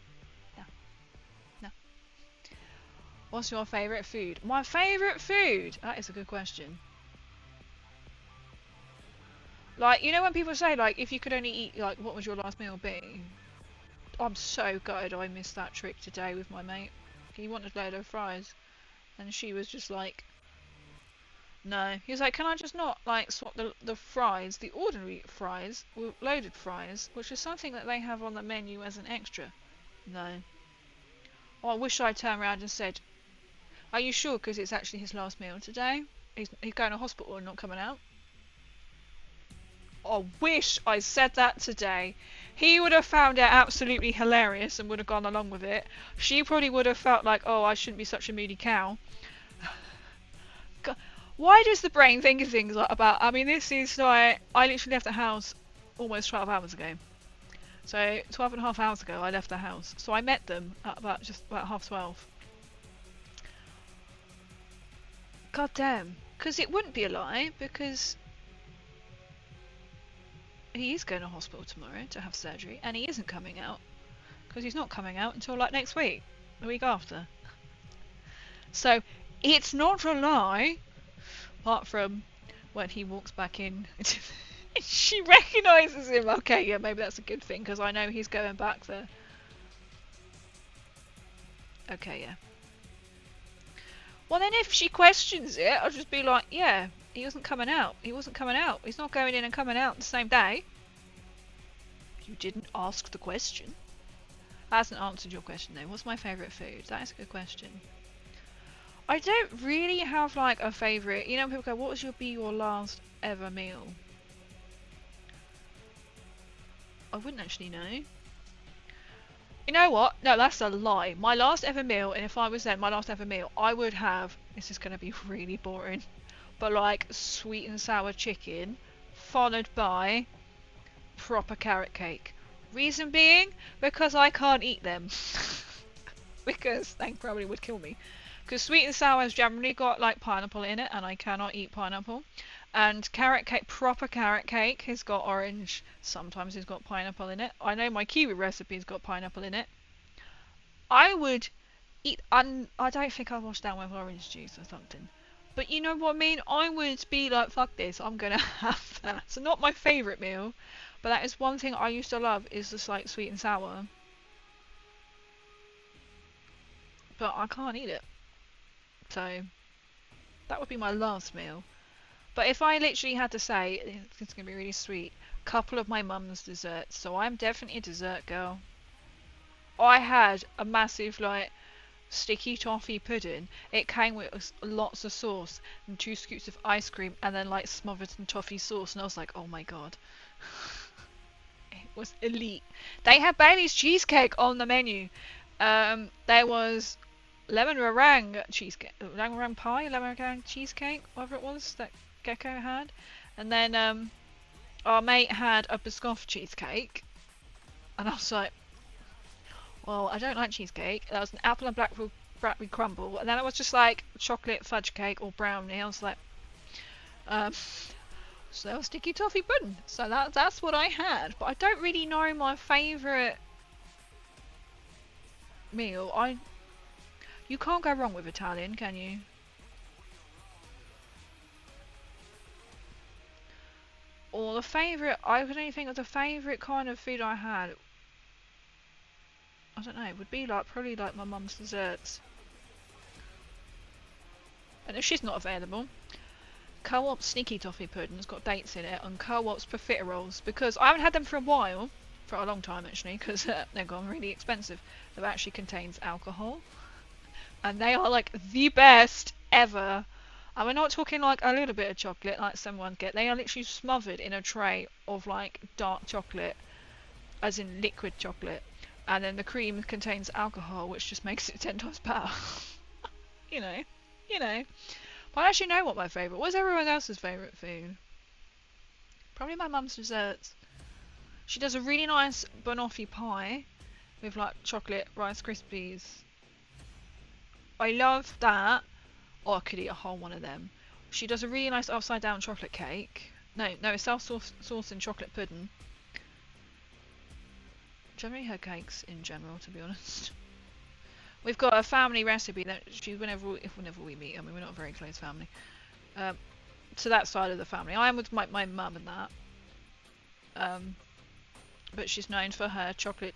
no. What's your favourite food? My favourite food? That is a good question. Like, you know when people say, like, if you could only eat, like, what would your last meal be? I'm so gutted I missed that trick today with my mate. He wanted a load of fries. And she was just like, no. He was like, can I just not, like, swap the fries, the ordinary fries, with loaded fries, which is something that they have on the menu as an extra? No. Oh, I wish I'd turned around and said, are you sure? Because it's actually his last meal today. He's going to hospital and not coming out. I wish I said that today. He would have found it absolutely hilarious and would have gone along with it. She probably would have felt like, oh, I shouldn't be such a moody cow. God, why does the brain think of things like about... I mean, this is like... I literally left the house almost 12 hours ago. So, 12 and a half hours ago, I left the house. So I met them at about 12:30. God damn. Because it wouldn't be a lie, because... he is going to hospital tomorrow to have surgery, and he isn't coming out because he's not coming out until like next week, the week after. So it's not a lie, apart from when he walks back in. She recognises him. Okay, yeah, maybe that's a good thing because I know he's going back there. Okay, yeah. Well, then if she questions it, I'll just be like, yeah, he wasn't coming out. He wasn't coming out. He's not going in and coming out the same day. You didn't ask the question. That hasn't answered your question though. What's my favourite food? That is a good question. I don't really have like a favourite. You know, people go, what was your last ever meal? I wouldn't actually know. You know what? No, that's a lie. My last ever meal, and if I was then, my last ever meal, I would have, this is going to be really boring, but like sweet and sour chicken, followed by proper carrot cake. Reason being, because I can't eat them. Because they probably would kill me. Because sweet and sour has generally got like pineapple in it, and I cannot eat pineapple. And carrot cake, proper carrot cake, has got orange. Sometimes it's got pineapple in it. I know my kiwi recipe's got pineapple in it. I would eat. I don't think I'll wash down with orange juice or something. But you know what I mean? I would be like, fuck this, I'm gonna have that. So not my favourite meal, but that is one thing I used to love, is just like sweet and sour. But I can't eat it. So that would be my last meal. But if I literally had to say, it's going to be really sweet, couple of my mum's desserts. So I'm definitely a dessert girl. I had a massive like sticky toffee pudding. It came with lots of sauce and 2 scoops of ice cream and then like smothered in toffee sauce, and I was like, oh my god. It was elite. They had Bailey's cheesecake on the menu. There was lemon meringue cheesecake, lemon meringue pie, lemon meringue cheesecake, whatever it was that Gecko had, and then our mate had a Biscoff cheesecake, and I was like, well, I don't like cheesecake. That was an apple and blackberry crumble, and then it was just like chocolate fudge cake or brownie. I was like, so that was sticky toffee pudding. So that's what I had, but I don't really know my favourite meal. You can't go wrong with Italian, can you? Or the favourite, I could only think of the favourite kind of food I had. I don't know, it would be like, probably like my mum's desserts. And if she's not available, Co-op's sneaky toffee pudding's got dates in it, and Co-op's profiteroles, because I haven't had them for a while, for a long time actually, because they've gone really expensive. They actually contains alcohol, and they are like the best ever. And we're not talking like a little bit of chocolate like someone get. They are literally smothered in a tray of like dark chocolate, as in liquid chocolate, and then the cream contains alcohol, which just makes it 10 times better. you know. But I actually know what my favourite. What's everyone else's favourite food? Probably my mum's desserts. She does a really nice banoffee pie with like chocolate Rice Krispies. I love that. Oh, I could eat a whole one of them. She does a really nice upside down chocolate cake. No, it's sauce and chocolate pudding. Generally her cakes in general, to be honest. We've got a family recipe that she whenever we meet. I mean, we're not a very close family. To that side of the family, I am with my mum and that. But she's known for her chocolate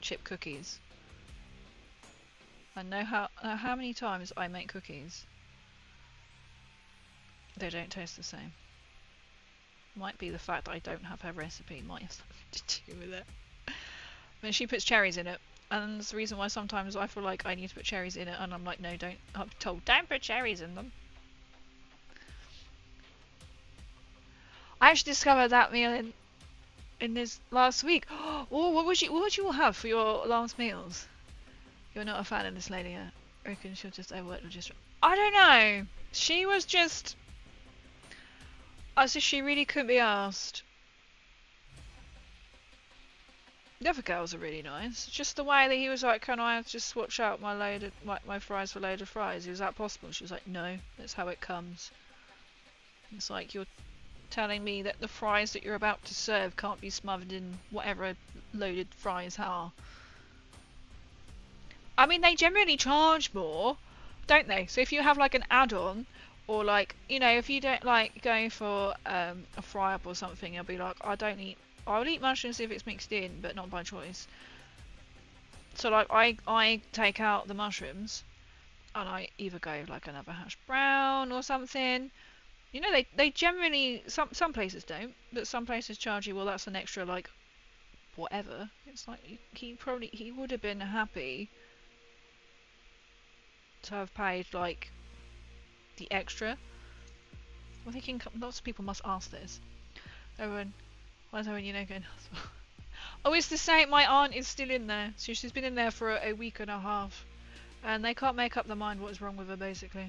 chip cookies. I know how many times I make cookies. They don't taste the same. Might be the fact that I don't have her recipe. Might have something to do with it. But she puts cherries in it. And that's the reason why sometimes I feel like I need to put cherries in it. And I'm like, no, don't. I'm told, don't put cherries in them. I actually discovered that meal in this last week. Oh, what would you all have for your last meals? You're not a fan of this lady yet. I reckon she'll just overwork or just... I don't know. She was just... As if she really couldn't be asked. The other girls are really nice. Just the way that he was like, can I just swatch out my fries for loaded fries? Is that possible? She was like, no, that's how it comes. It's like, you're telling me that the fries that you're about to serve can't be smothered in whatever loaded fries are. I mean, they generally charge more, don't they? So if you have like an add-on, or like, you know, if you don't like going for a fry-up or something, you'll be like, I'll eat mushrooms if it's mixed in, but not by choice. So like, I take out the mushrooms, and I either go like another hash brown or something. You know, they generally, some places don't, but some places charge you, well, that's an extra, like, whatever. It's like, he would have been happy to have paid, like, the extra. I'm thinking lots of people must ask this. Everyone, why is everyone, you know, going, oh, it's the same, my aunt is still in there. So she's been in there for a week and a half. And they can't make up their mind what is wrong with her, basically.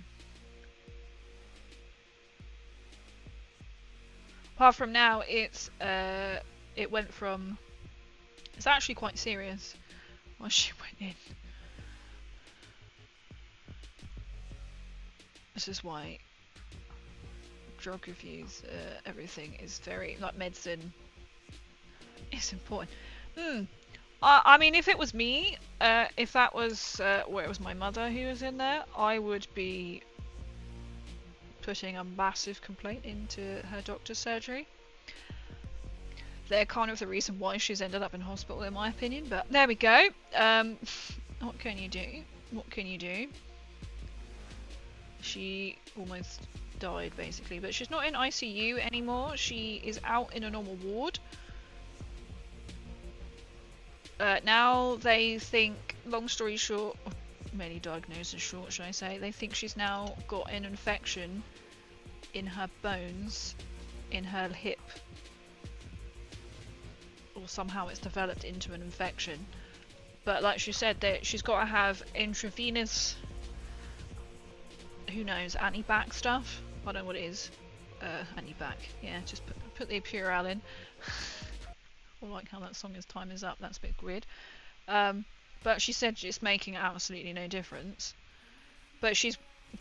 Apart from now, it went from... It's actually quite serious when she went in. This is why drug reviews, everything is very... Like, medicine is important. I mean, if it was me, if that was where it was my mother who was in there, I would be putting a massive complaint into her doctor's surgery. They're kind of the reason why she's ended up in hospital, in my opinion, but there we go. What can you do? What can you do? She almost died, basically, but she's not in ICU anymore. She is out in a normal ward. Now they think, long story short, mainly diagnosis short, should I say, they think she's now got an infection in her bones, in her hip, or somehow it's developed into an infection. But like she said, that she's got to have intravenous, who knows, anti-bac stuff. I don't know what it is. Anti-bac, yeah, just put the Purell in. I like how that song is Time Is Up, that's a bit weird. But she said it's making absolutely no difference.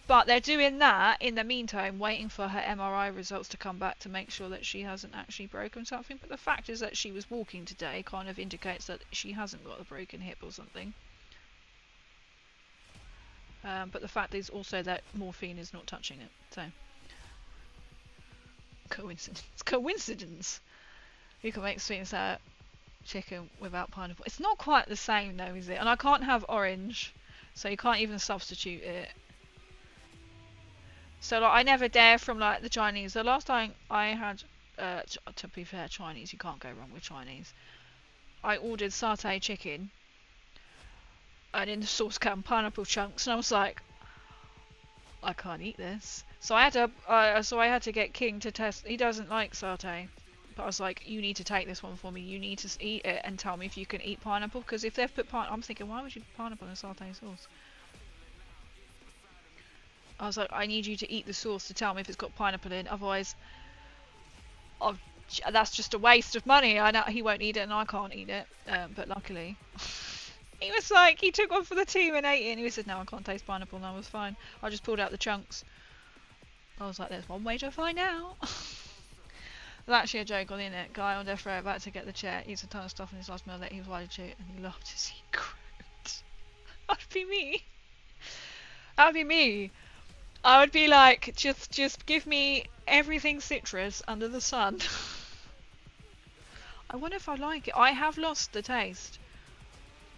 But they're doing that in the meantime, waiting for her MRI results to come back to make sure that she hasn't actually broken something. But the fact is that she was walking today kind of indicates that she hasn't got a broken hip or something. But the fact is also that morphine is not touching it. So, coincidence. You can make sweet and sour chicken without pineapple. It's not quite the same though, is it? And I can't have orange, so you can't even substitute it. So like, I never dare from like the Chinese. The last time I had, to be fair, Chinese, you can't go wrong with Chinese. I ordered satay chicken, and in the sauce came pineapple chunks, and I was like, I can't eat this. So I had to get King to test. He doesn't like satay, but I was like, you need to take this one for me. You need to eat it and tell me if you can eat pineapple, because if they've put pineapple, I'm thinking, why would you put pineapple in satay sauce? I was like, I need you to eat the sauce to tell me if it's got pineapple in, otherwise that's just a waste of money. I know he won't eat it and I can't eat it, but luckily he was like, he took one for the team and ate it, and he said, no, I can't taste pineapple, and I was fine. I just pulled out the chunks. I was like, there's one way to find out. There's actually a joke on the internet, guy on death row about to get the chair, eats a ton of stuff in his last meal that he was allowed to chew, and he laughed as he croaked. That'd be me. That'd be me. I would be like, just give me everything citrus under the sun. I wonder if I like it. I have lost the taste.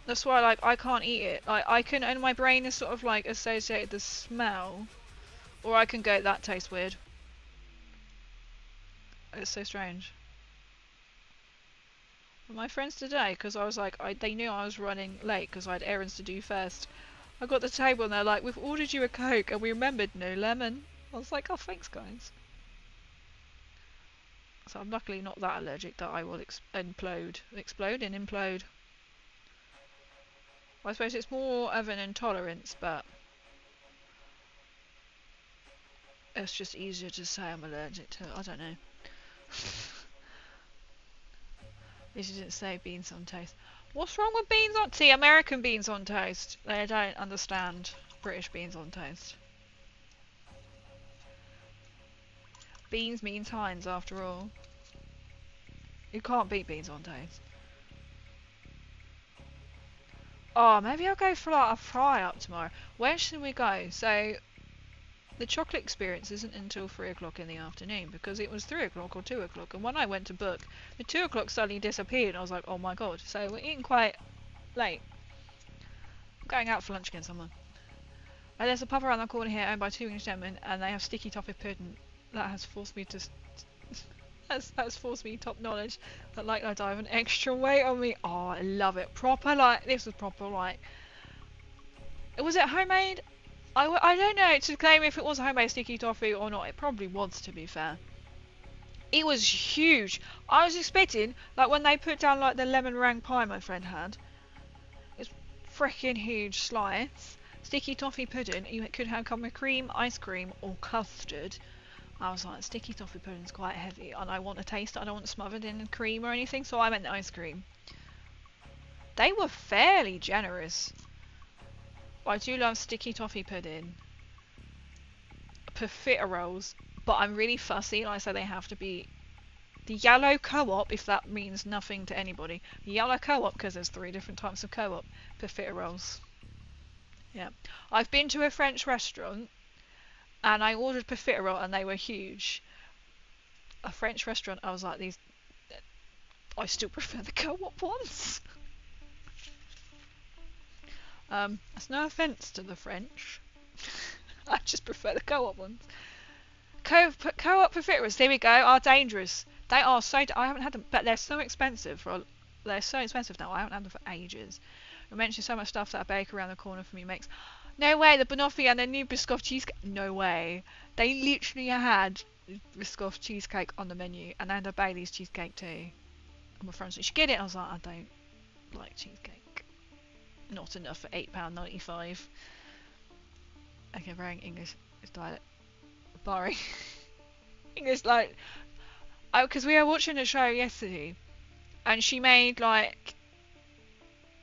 That's why, like, I can't eat it. Like, I can, and my brain is sort of like associated the smell, or I can go, that tastes weird. It's so strange. But my friends today, because I was like, they knew I was running late because I had errands to do first. I got the table and they're like, we've ordered you a Coke and we remembered no lemon. I was like, oh, thanks, guys. So I'm luckily not that allergic that I will implode. Explode and implode. Well, I suppose it's more of an intolerance, but it's just easier to say I'm allergic to it. I don't know. At least you didn't say beans on toast. What's wrong with beans on... See, American beans on toast. They don't understand British beans on toast. Beans means Heinz, after all. You can't beat beans on toast. Oh, maybe I'll go for like a fry-up tomorrow. Where should we go? So, the chocolate experience isn't until 3 o'clock in the afternoon, because it was 3 o'clock or 2 o'clock, and when I went to book, the 2 o'clock suddenly disappeared, and I was like, oh my god. So we're eating quite late. I'm going out for lunch again somewhere. And there's a pub around the corner here owned by 2 English gentlemen, and they have sticky toffee pudding. That has forced me to... That's forced me top knowledge that like I have an extra weight on me. Oh, I love it. Proper, like, this was proper, like... Was it homemade? I don't know to claim if it was homemade sticky toffee or not. It probably was, to be fair. It was huge. I was expecting, like, when they put down, like, the lemon meringue pie my friend had. It's freaking huge slice. Sticky toffee pudding. You could have come with cream, ice cream, or custard. I was like, sticky toffee pudding's quite heavy, and I want to taste it. I don't want it smothered in cream or anything, so I meant the ice cream. They were fairly generous. I do love sticky toffee pudding, profiteroles, but I'm really fussy, like I say, they have to be the yellow co-op, if that means nothing to anybody. Yellow co-op, because there's 3 different types of co-op. Profiteroles. Yeah. I've been to a French restaurant, and I ordered profiterole, and they were huge. A French restaurant, I was like, these... I still prefer the co-op ones. That's no offence to the French. I just prefer the co-op ones. Co-op profiteroles, there we go, are dangerous. They are so... I haven't had them, but they're so expensive. They're so expensive now. I haven't had them for ages. I mentioned so much stuff that a baker around the corner for me makes. No way, the banoffee and the new Biscoff cheesecake. No way. They literally had Biscoff cheesecake on the menu, and they had a Bailey's cheesecake too. And my friends, you should get it. I was like, I don't like cheesecake. Not enough for £8.95. Okay, very English dialect. Barring English, like, because we were watching a show yesterday, and she made, like,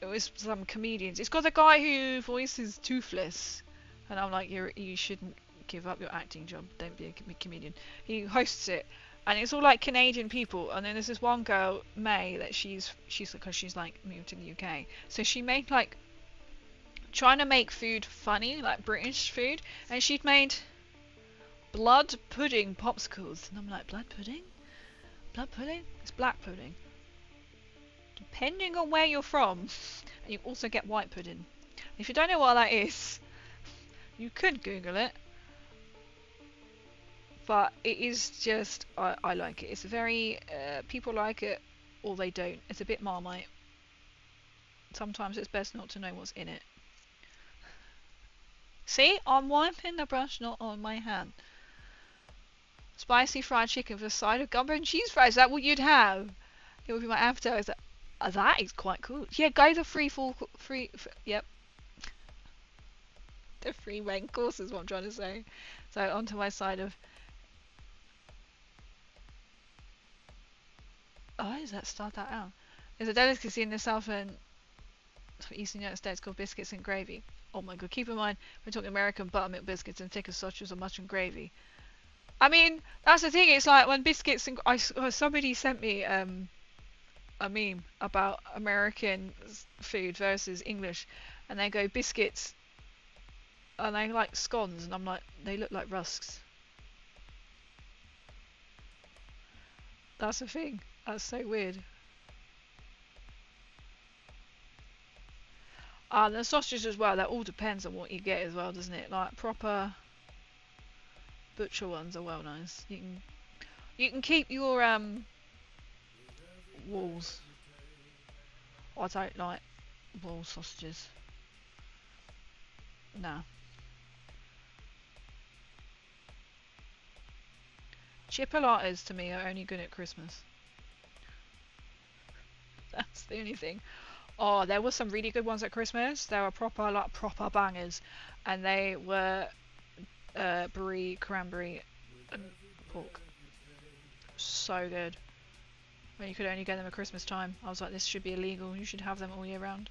it was some comedians. It's got a guy who voices Toothless, and I'm like, you shouldn't give up your acting job. Don't be a comedian. He hosts it, and it's all like Canadian people. And then there's this one girl, May, that she's because she's like moved to the UK, so she made like trying to make food funny, like British food, and she'd made blood pudding popsicles, and I'm like, blood pudding? Blood pudding? It's black pudding. Depending on where you're from, and you also get white pudding. If you don't know what that is, you could Google it. But it is just, I like it. It's very, people like it, or they don't. It's a bit Marmite. Sometimes it's best not to know what's in it. See, I'm wiping the brush, not on my hand. Spicy fried chicken with a side of gumbo and cheese fries. Is that what you'd have? It would be my appetizer. That is quite cool. Yeah, go the yep. The 3 main course is what I'm trying to say. So onto my side of... Oh, does that start that out? There's a delicacy in the south and eastern United States called biscuits and gravy. Oh my god, keep in mind, we're talking American buttermilk biscuits and thick as sausages or mushroom gravy. I mean, that's the thing, it's like when biscuits and... somebody sent me a meme about American food versus English, and they go biscuits, and they like scones, and I'm like, they look like rusks. That's a thing. That's so weird. And the sausages as well, that all depends on what you get as well, doesn't it? Like proper butcher ones are well nice. You can keep your walls. I don't like wall sausages. Nah. Chipolatas to me are only good at Christmas. That's the only thing. Oh, there were some really good ones at Christmas. They were proper, like, proper bangers. And they were brie, cranberry, and pork. So good. When you could only get them at Christmas time. I was like, this should be illegal. You should have them all year round.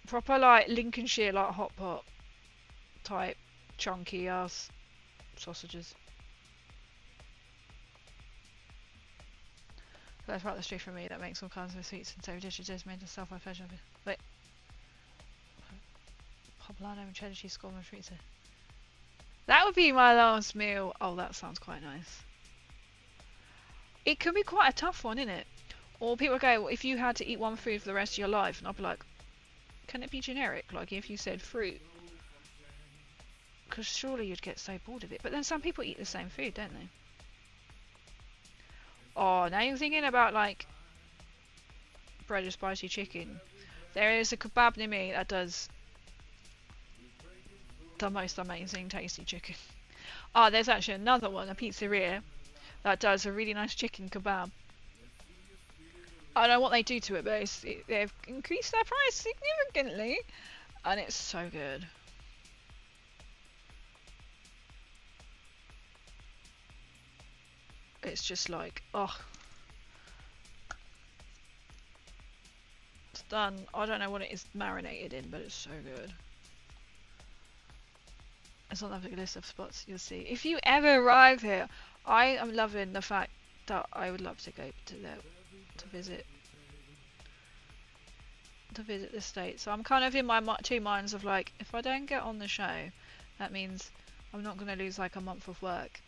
Proper, like, Lincolnshire, like, hot pot type chunky ass sausages. That's right up the street from me that makes all kinds of sweets and savoury dishes made yourself by pleasure. Wait. Poblano and cheddar cheese scorn pizza. That would be my last meal. Oh, that sounds quite nice. It can be quite a tough one, isn't it? Or people go, well, if you had to eat one food for the rest of your life, and I'd be like, can it be generic? Like if you said fruit. Because surely you'd get so bored of it. But then some people eat the same food, don't they? Oh, now you're thinking about like bread or spicy chicken. There is a kebab near me that does the most amazing tasty chicken. Oh, there's actually another one, a pizzeria, that does a really nice chicken kebab. I don't know what they do to it, but they've increased their price significantly, and it's so good. It's just like, oh, it's done. I don't know what it is marinated in, but it's so good. It's on the list of spots you'll see. If you ever arrive here, I am loving the fact that I would love to go to there to visit the States. So I'm kind of in my two minds of like, if I don't get on the show, that means I'm not going to lose like a month of work.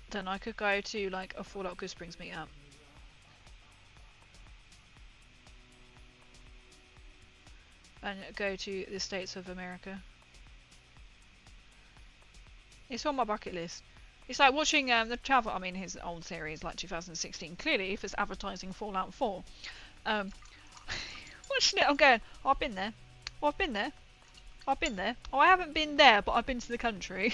Then I could go to like a Fallout Goodsprings meetup. And go to the States of America. It's on my bucket list. It's like watching the travel. I mean, his old series, like 2016. Clearly, if it's advertising Fallout 4, watching it, I'm going, oh, I've been there. Oh, I've been there. I've been there. Oh, I haven't been there, but I've been to the country.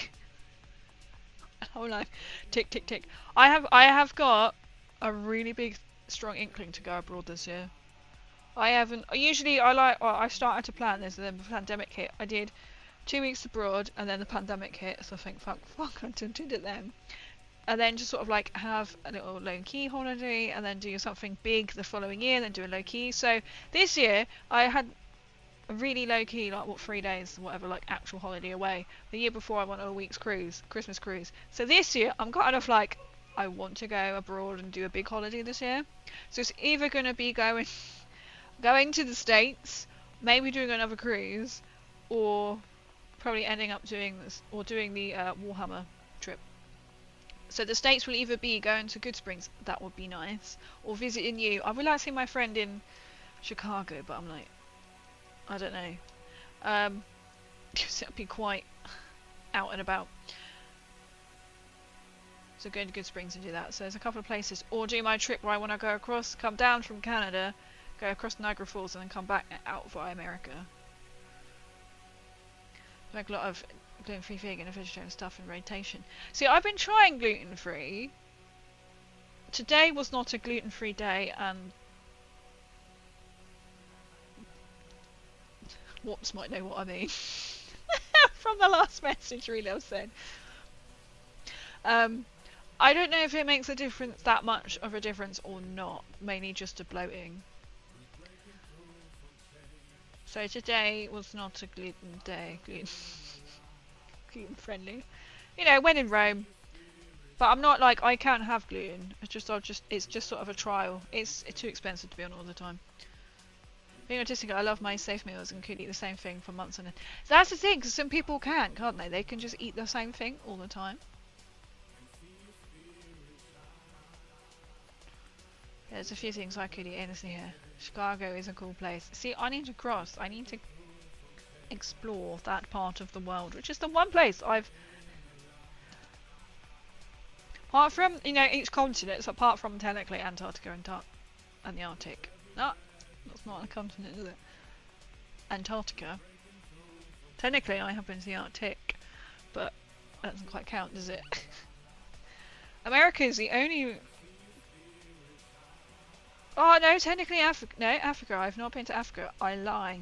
Whole life, tick tick tick. I have got a really big, strong inkling to go abroad this year. I haven't. Usually, I started to plan this, and then the pandemic hit. I did 2 weeks abroad, and then the pandemic hit. So I think, fuck, I did it then. And then just sort of like have a little low key holiday, and then do something big the following year, and then do a low key. So this year I had a really low key, like what, 3 days, whatever, like actual holiday away. The year before I went on a week's cruise, Christmas cruise. So this year I'm kind of like, I want to go abroad and do a big holiday this year. So it's either going to be going to the States, maybe doing another cruise, or probably ending up doing this, or doing the Warhammer trip. So the States will either be going to Goodsprings, that would be nice, or visiting you. I would like to see my friend in Chicago, but I'm like, I don't know. It'd be quite out and about. So going to Goodsprings and do that. So there's a couple of places. Or do my trip where I want to go across, come down from Canada, go across Niagara Falls, and then come back out via America. Make a lot of gluten-free, vegan, and vegetarian stuff in rotation. See, I've been trying gluten-free. Today was not a gluten-free day, and Wops might know what I mean. From the last message, really, I was saying. I don't know if it makes a difference, that much of a difference or not. Mainly just to bloating. So today was not a gluten day. Gluten friendly. You know, when in Rome. But I'm not like, I can't have gluten. It's just, it's just sort of a trial. It's too expensive to be on all the time. Being autistic, I love my safe meals and could eat the same thing for months on end. That's the thing, because some people can't they? They can just eat the same thing all the time. Yeah, there's a few things I could eat endlessly here. Chicago is a cool place. See, I need to cross. I need to explore that part of the world, which is the one place I've... Apart from, you know, each continent, apart from technically Antarctica and the Arctic. No, that's not a continent, is it? Antarctica. Technically, I have been to the Arctic, but that doesn't quite count, does it? America is the only... Oh, no, technically Africa. No, Africa. I've not been to Africa. I lie.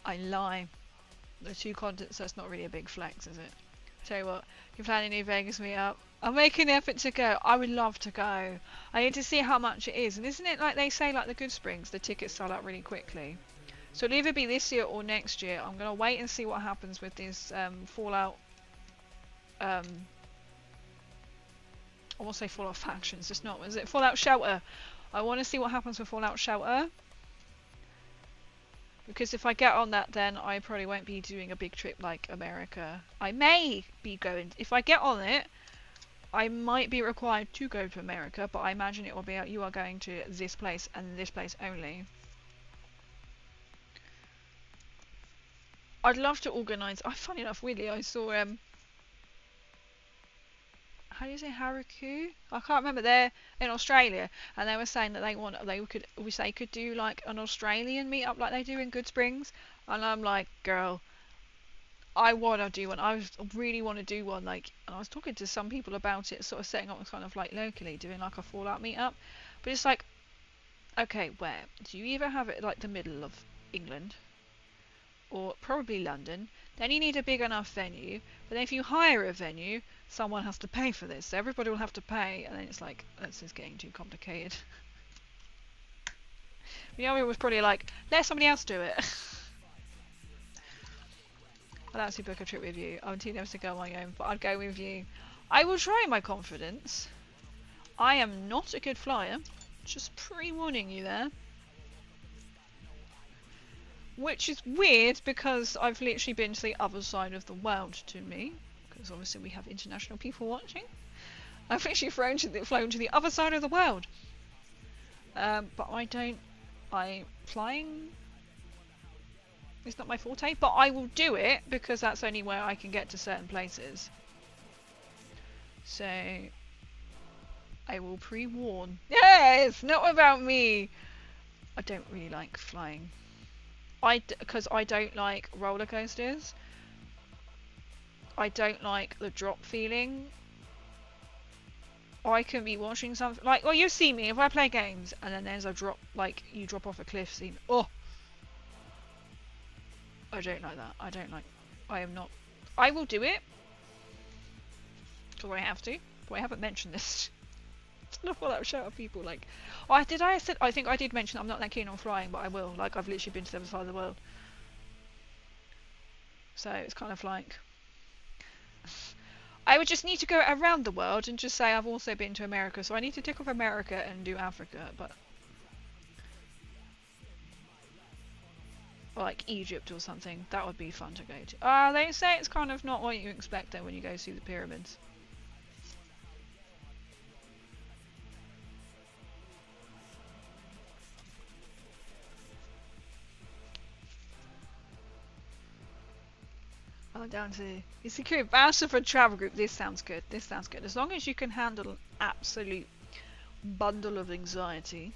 I lie. The two continents, that's not really a big flex, is it? Tell you what, you're planning a New Vegas meetup. I'll make an effort to go. I would love to go. I need to see how much it is. And isn't it like they say, like the Good Springs, the tickets sell out really quickly? So it'll either be this year or next year. I'm going to wait and see what happens with this Fallout... I want to say Fallout Factions, it's not, is it? Fallout Shelter. I want to see what happens with Fallout Shelter. Because if I get on that, then I probably won't be doing a big trip like America. I may be going... If I get on it, I might be required to go to America, but I imagine it will be you are going to this place and this place only. I'd love to organise... Funny enough, weirdly, I saw... how do you say Haruku? I can't remember. They're in Australia, and they were saying that they could do like an Australian meetup like they do in Good Springs, and I'm like, girl, I want to do one. I really want to do one. Like, and I was talking to some people about it, sort of setting up kind of like locally, doing like a Fallout meetup, but it's like, okay, where do you either have it like the middle of England, or probably London? Then you need a big enough venue, but then if you hire a venue, someone has to pay for this, so everybody will have to pay, and then it's like, this is getting too complicated. The other was probably like, let somebody else do it. I'd actually book a trip with you. I'm too nervous to go on my own, but I'd go with you. I will try my confidence. I am not a good flyer, just pre-warning you there. Which is weird, because I've literally been to the other side of the world to me. Because obviously we have international people watching. I've literally flown to the other side of the world. But flying is not my forte, but I will do it because that's only where I can get to certain places. So I will pre-warn. Yeah, it's not about me. I don't really like flying. Because I don't like roller coasters. I don't like the drop feeling. I can be watching something like, well, you see me if I play games and then there's a drop, like you drop off a cliff scene. Oh, I don't like that. I am not. I will do it because I have to, but I haven't mentioned this. Not all that shout at people like, oh, I think I did mention I'm not that keen on flying, but I will. Like, I've literally been to the other side of the world, so it's kind of like I would just need to go around the world and just say I've also been to America, so I need to tick off America and do Africa, but like Egypt or something, that would be fun to go to. They say it's kind of not what you expect though when you go see the pyramids. Oh, down to you secure voucher for a travel group. This sounds good. This sounds good. As long as you can handle an absolute bundle of anxiety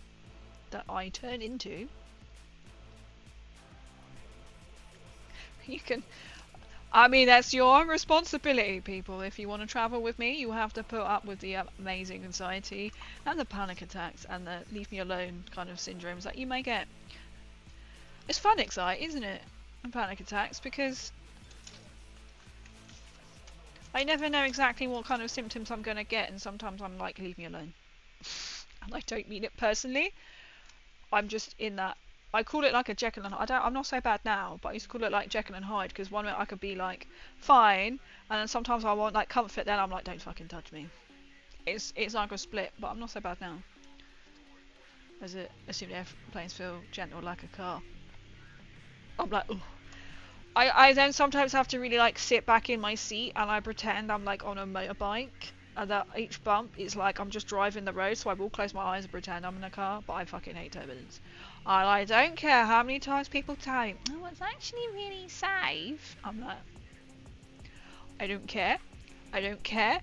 that I turn into, you can. I mean, that's your responsibility, people. If you want to travel with me, you have to put up with the amazing anxiety and the panic attacks and the leave me alone kind of syndromes that you may get. It's fun anxiety, isn't it? And panic attacks, because I never know exactly what kind of symptoms I'm going to get, and sometimes I'm like, leave me alone. And I don't mean it personally. I'm just in that. I call it like a Jekyll and Hyde. I'm not so bad now, but I used to call it like Jekyll and Hyde, because one minute I could be like fine, and then sometimes I want like comfort. Then I'm like, don't fucking touch me. It's like a split, but I'm not so bad now. As it assumed airplanes feel gentle like a car. I'm like, oh. I then sometimes have to really like sit back in my seat and I pretend I'm like on a motorbike and that each bump is like I'm just driving the road, so I will close my eyes and pretend I'm in a car, but I fucking hate turbulence. And I don't care how many times people tell me, oh, it's actually really safe. I'm like, I don't care. I don't care.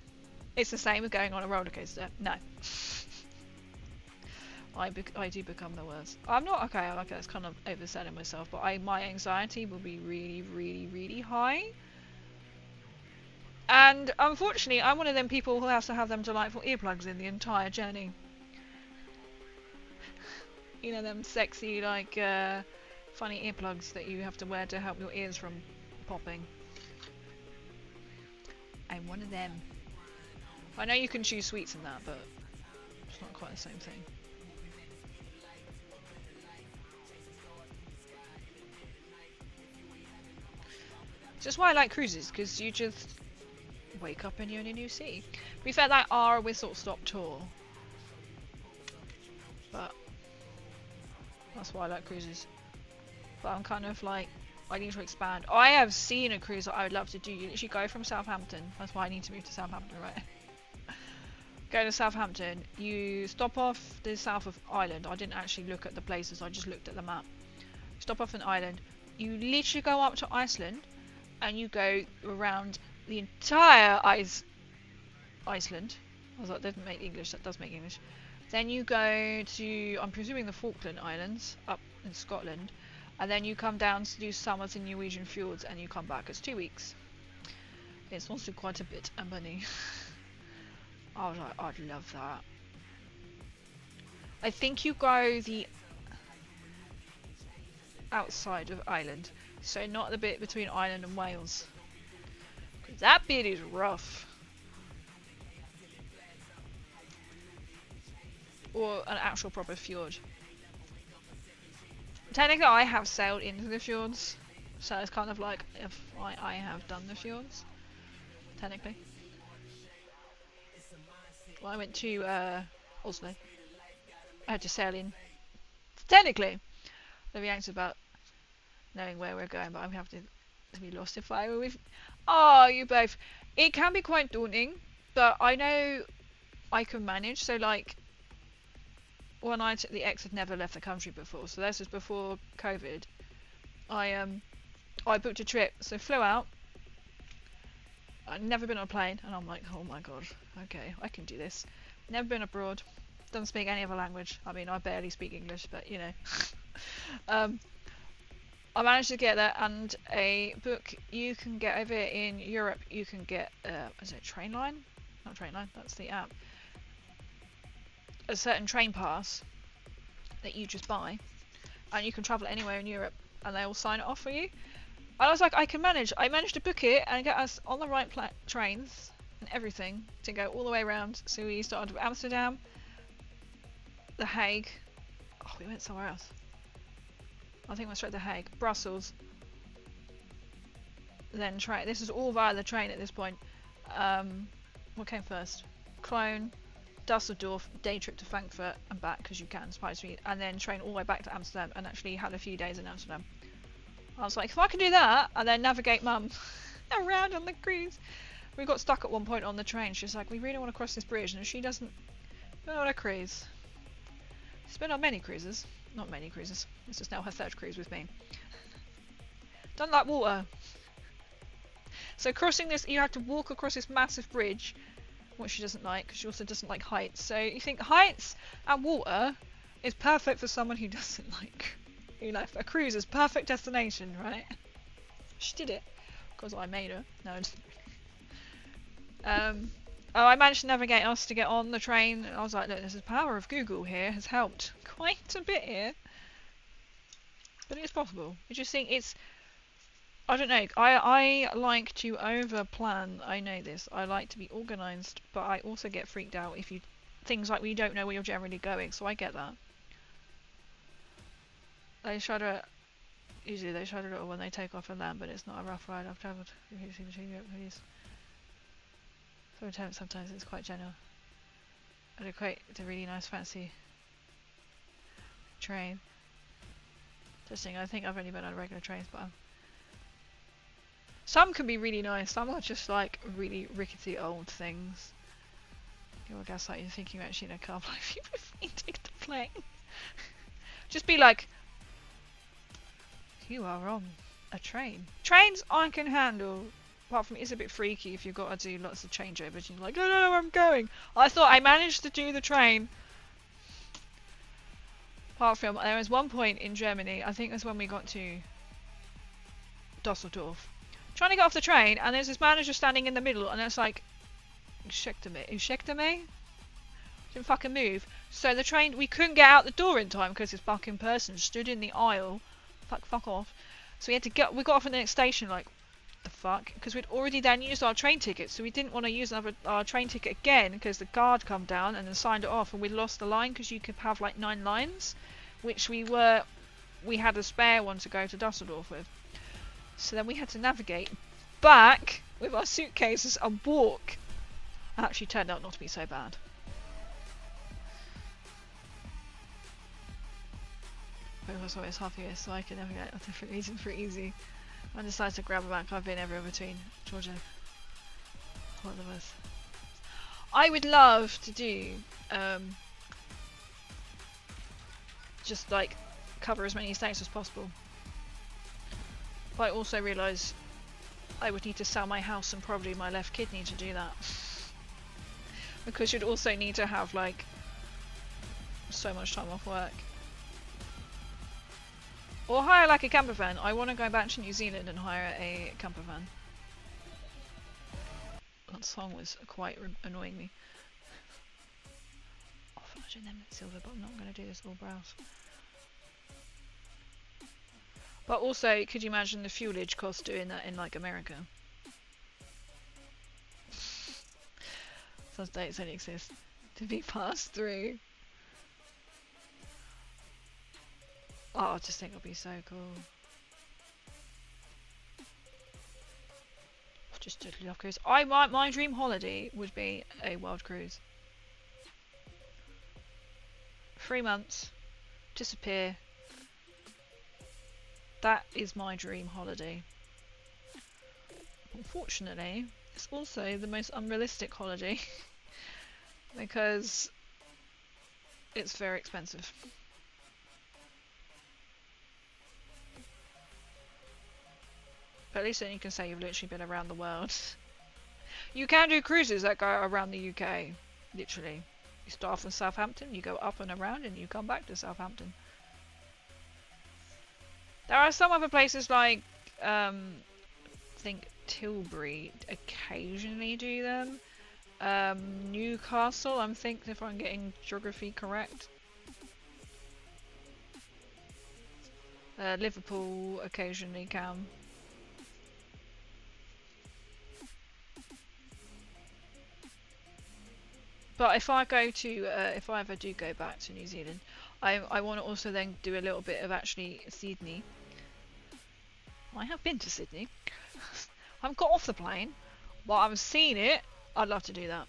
It's the same as going on a roller coaster. No. I do become the worst. I'm not okay. Okay, that's kind of overselling myself, but my anxiety will be really, really, really high. And unfortunately, I'm one of them people who has to have them delightful earplugs in the entire journey. You know, them sexy, like, funny earplugs that you have to wear to help your ears from popping. I'm one of them. I know you can choose sweets in that, but it's not quite the same thing. Just why I like cruises, because you just wake up and you're in a new city. To be fair, that are a whistle-stop tour, but that's why I like cruises. But I'm kind of like, I need to expand. I have seen a cruise that I would love to do. You literally go from Southampton. That's why I need to move to Southampton, right? Go to Southampton. You stop off the south of Ireland. I didn't actually look at the places. I just looked at the map. Stop off an island. You literally go up to Iceland, and you go around the entire Iceland. I was like, that doesn't make English. That does make English. Then you go to, I'm presuming, the Falkland Islands up in Scotland, and then you come down to do summers in Norwegian fjords, and you come back. It's 2 weeks. It's also quite a bit of money. I was like, I'd love that. I think you go the outside of Ireland, so not the bit between Ireland and Wales, because that bit is rough. Or an actual proper fjord. Technically, I have sailed into the fjords, so it's kind of like if I have done the fjords. Technically. Well, I went to Oslo. I had to sail in. Technically, I'd be anxious about knowing where we're going, but I'm happy to be lost if I were with. Oh, you both. It can be quite daunting, but I know I can manage. So, like, when I took the ex had never left the country before, so this was before COVID. I booked a trip, so flew out. I'd never been on a plane, and I'm like, oh my god, okay, I can do this. Never been abroad, don't speak any other language. I mean, I barely speak English, but you know. I managed to get there, and a book you can get over in Europe. You can get, is it Trainline? Not Trainline, that's the app. A certain train pass that you just buy, and you can travel anywhere in Europe, and they will sign it off for you. And I was like, I can manage. I managed to book it and get us on the right trains and everything to go all the way around. So we started with Amsterdam, The Hague. Oh, we went somewhere else. I think we went straight to The Hague, Brussels. Then train. This is all via the train at this point. What came first? Cologne, Dusseldorf, day trip to Frankfurt and back because you can, surprisingly, and then train all the way back to Amsterdam, and actually had a few days in Amsterdam. I was like, if I can do that and then navigate mum around on the cruise. We got stuck at one point on the train. She's like, we really want to cross this bridge, and she doesn't know what a cruise. She's been on many cruises. Not many cruises. This is now her third cruise with me. Don't like water. So crossing this, you have to walk across this massive bridge, which she doesn't like, because she also doesn't like heights. So you think heights and water is perfect for someone who doesn't like, you know, a cruise is perfect destination, right? She did it, because I made her. No, oh, I managed to navigate us to get on the train. I was like, look, the power of Google here has helped quite a bit here. But it's possible. You just think it's, I don't know, I like to over-plan. I know this. I like to be organised, but I also get freaked out if you, things like we don't know where you're generally going, so I get that. They shudder, usually they shudder a little when they take off and land, but it's not a rough ride. I've travelled between Europe and Greece. Sometimes it's quite general. I'd equate to really nice fancy. train. Interesting, I think I've only been on regular trains, but some can be really nice, some are just like really rickety old things. I guess like you're thinking about actually in a car life, you would take the plane. Just be like, you are on a train. Trains I can handle. Apart from it's a bit freaky if you've got to do lots of changeovers. You're like, I don't know where I'm going. I thought I managed to do the train. Apart from, there was one point in Germany, I think that's when we got to Dusseldorf. Trying to get off the train, and there's this manager standing in the middle, and it's like, Uschekte me? Didn't fucking move. So the train, we couldn't get out the door in time because this fucking person stood in the aisle. Fuck off. So we got off at the next station like, the fuck? Because we'd already then used our train ticket, so we didn't want to use our train ticket again because the guard come down and then signed it off, and we lost the line because you could have like 9 lines, which we had a spare one to go to Dusseldorf with. So then we had to navigate back with our suitcases and walk. Actually turned out not to be so bad. But it was always half a year, so I can navigate a different region pretty easy. I decided to grab a bank. I've been everywhere between Georgia. What of us? I would love to do just like cover as many states as possible. But I also realise I would need to sell my house and probably my left kidney to do that. Because you'd also need to have like so much time off work. Or hire like a camper van. I want to go back to New Zealand and hire a camper van. That song was quite annoying me. Oh, imagine them in silver, but I'm not going to do this all browse. But also, could you imagine the fuelage cost doing that in like America? Some states only exist to be passed through. Oh, I just think it'll be so cool. Just totally love cruise. My dream holiday would be a world cruise. 3 months, disappear. That is my dream holiday. Unfortunately, it's also the most unrealistic holiday because it's very expensive. But at least then you can say you've literally been around the world. You can do cruises that go around the UK, literally. You start from Southampton, you go up and around, and you come back to Southampton. There are some other places like, I think Tilbury occasionally do them. Newcastle, I'm thinking if I'm getting geography correct. Liverpool occasionally can. But if I go to, if I ever do go back to New Zealand, I want to also then do a little bit of actually Sydney. I have been to Sydney. I haven't got off the plane, but I've seen it. I'd love to do that.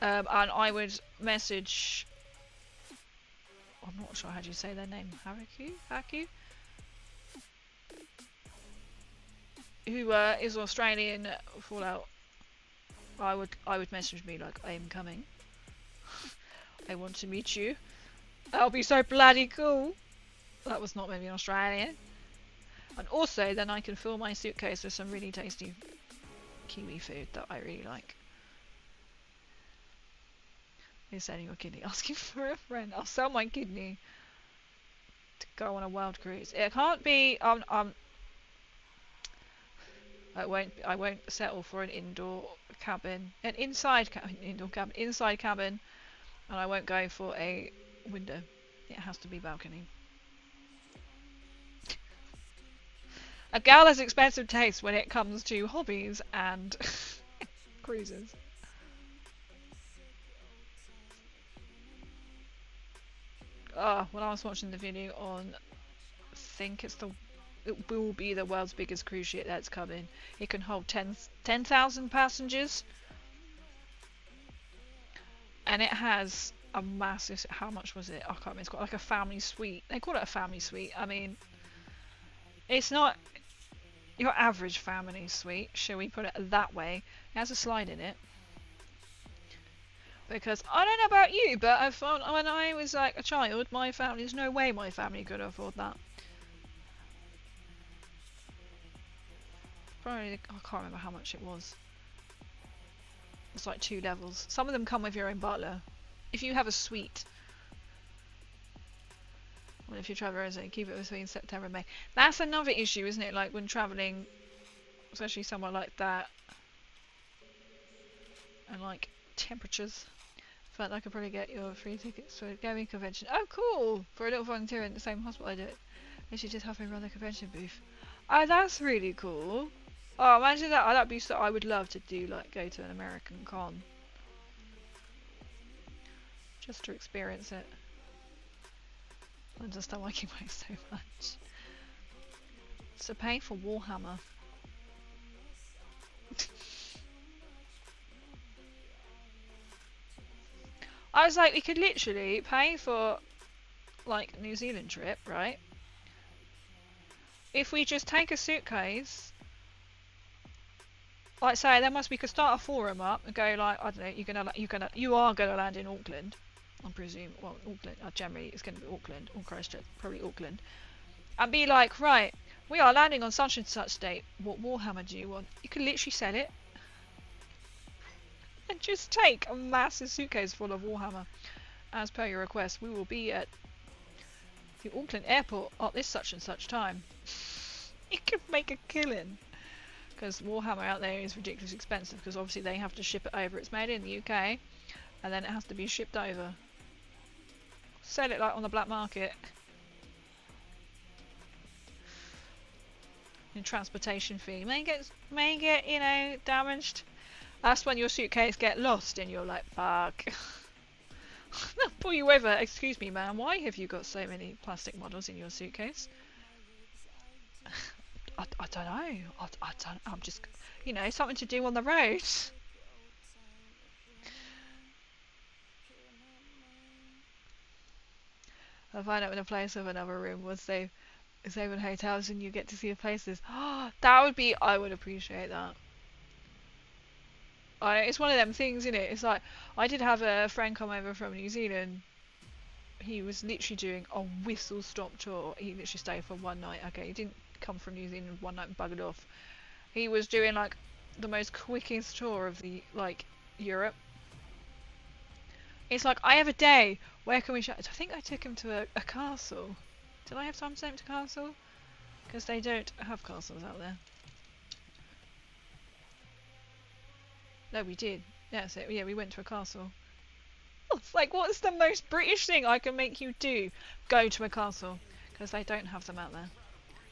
And I would message. I'm not sure how do you say their name. Haku? Who is Australian Fallout. I would message me like, I am coming. I want to meet you. That'll be so bloody cool. That was not maybe Australian. And also then I can fill my suitcase with some really tasty Kiwi food that I really like. You're selling your kidney, asking for a friend. I'll sell my kidney to go on a world cruise. It can't be I won't settle for an indoor cabin, inside cabin, and I won't go for a window. It has to be balcony. A gal has expensive taste when it comes to hobbies and cruises. When I was watching the video on, I think it will be the world's biggest cruise ship that's coming. It can hold 10,000 passengers. And it has a massive. How much was it? I can't remember. It's got like a family suite. They call it a family suite. I mean, it's not your average family suite. Shall we put it that way? It has a slide in it. Because I don't know about you, but I found when I was like a child, my family, there's no way my family could afford that. Probably, I can't remember how much it was. It's like 2 levels. Some of them come with your own butler. If you have a suite. Well, if you travel as a keep it between September and May. That's another issue, isn't it? Like when travelling, especially somewhere like that. And like temperatures. Felt like I could probably get your free tickets for a gaming convention. Oh, cool! For a little volunteer in the same hospital I do it. They should just halfway run the convention booth. Oh, that's really cool. Oh, imagine that. Oh, that'd be so. I would love to do like go to an American con. Just to experience it. I just don't like it so much. So pay for Warhammer. I was like, we could literally pay for like New Zealand trip, right? If we just take a suitcase, like say, we could start a forum up and go like, I don't know, you are gonna land in Auckland, I presume. Well, Auckland. Generally, it's gonna be Auckland or Christchurch, probably Auckland, and be like, right, we are landing on such and such date. What Warhammer do you want? You could literally sell it. And just take a massive suitcase full of Warhammer. As per your request, we will be at the Auckland airport at this such and such time. You could make a killing. Because Warhammer out there is ridiculously expensive, because obviously they have to ship it over. It's made in the UK, and then it has to be shipped over. Sell it like on the black market. And transportation fee may get you know, damaged. That's when your suitcase get lost and you're like, fuck. They'll pull you over. Excuse me, ma'am, why have you got so many plastic models in your suitcase? I don't know. I'm just, you know, something to do on the road. I find out when a place with another room was they in hotels and you get to see the places. That would be, I would appreciate that. It's one of them things, isn't it? It's like, I did have a friend come over from New Zealand. He was literally doing a whistle-stop tour. He literally stayed for one night. Okay, he didn't come from New Zealand one night and buggered off. He was doing like the most quickest tour of the like Europe. It's like, I have a day. Where can we I think I took him to a castle. Did I have time to take him to a castle? Because they don't have castles out there. No, we did. That's it. Yeah, we went to a castle. It's like, what's the most British thing I can make you do? Go to a castle. Because they don't have them out there.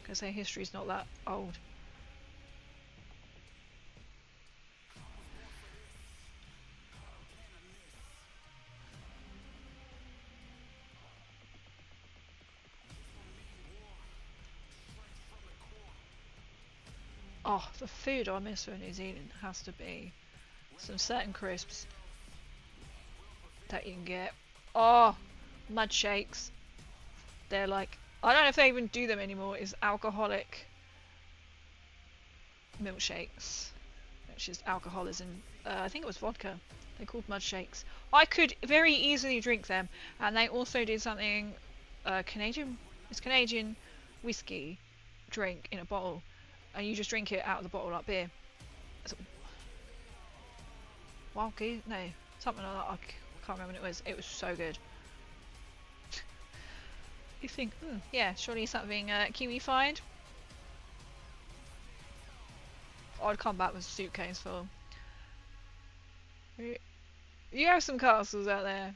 Because their history's not that old. Oh, the food I miss from New Zealand has to be some certain crisps that you can get. Oh, mud shakes. They're like, I don't know if they even do them anymore. It's alcoholic milkshakes, which is alcoholism. I think it was vodka. They're called mud shakes. I could very easily drink them, and they also did something Canadian. It's Canadian whiskey drink in a bottle, and you just drink it out of the bottle like beer. Wild Goose? No, something like that. I can't remember what it was. It was so good. You think, yeah, surely something Kiwi-fied. I'd come back with a suitcase full. You have some castles out there.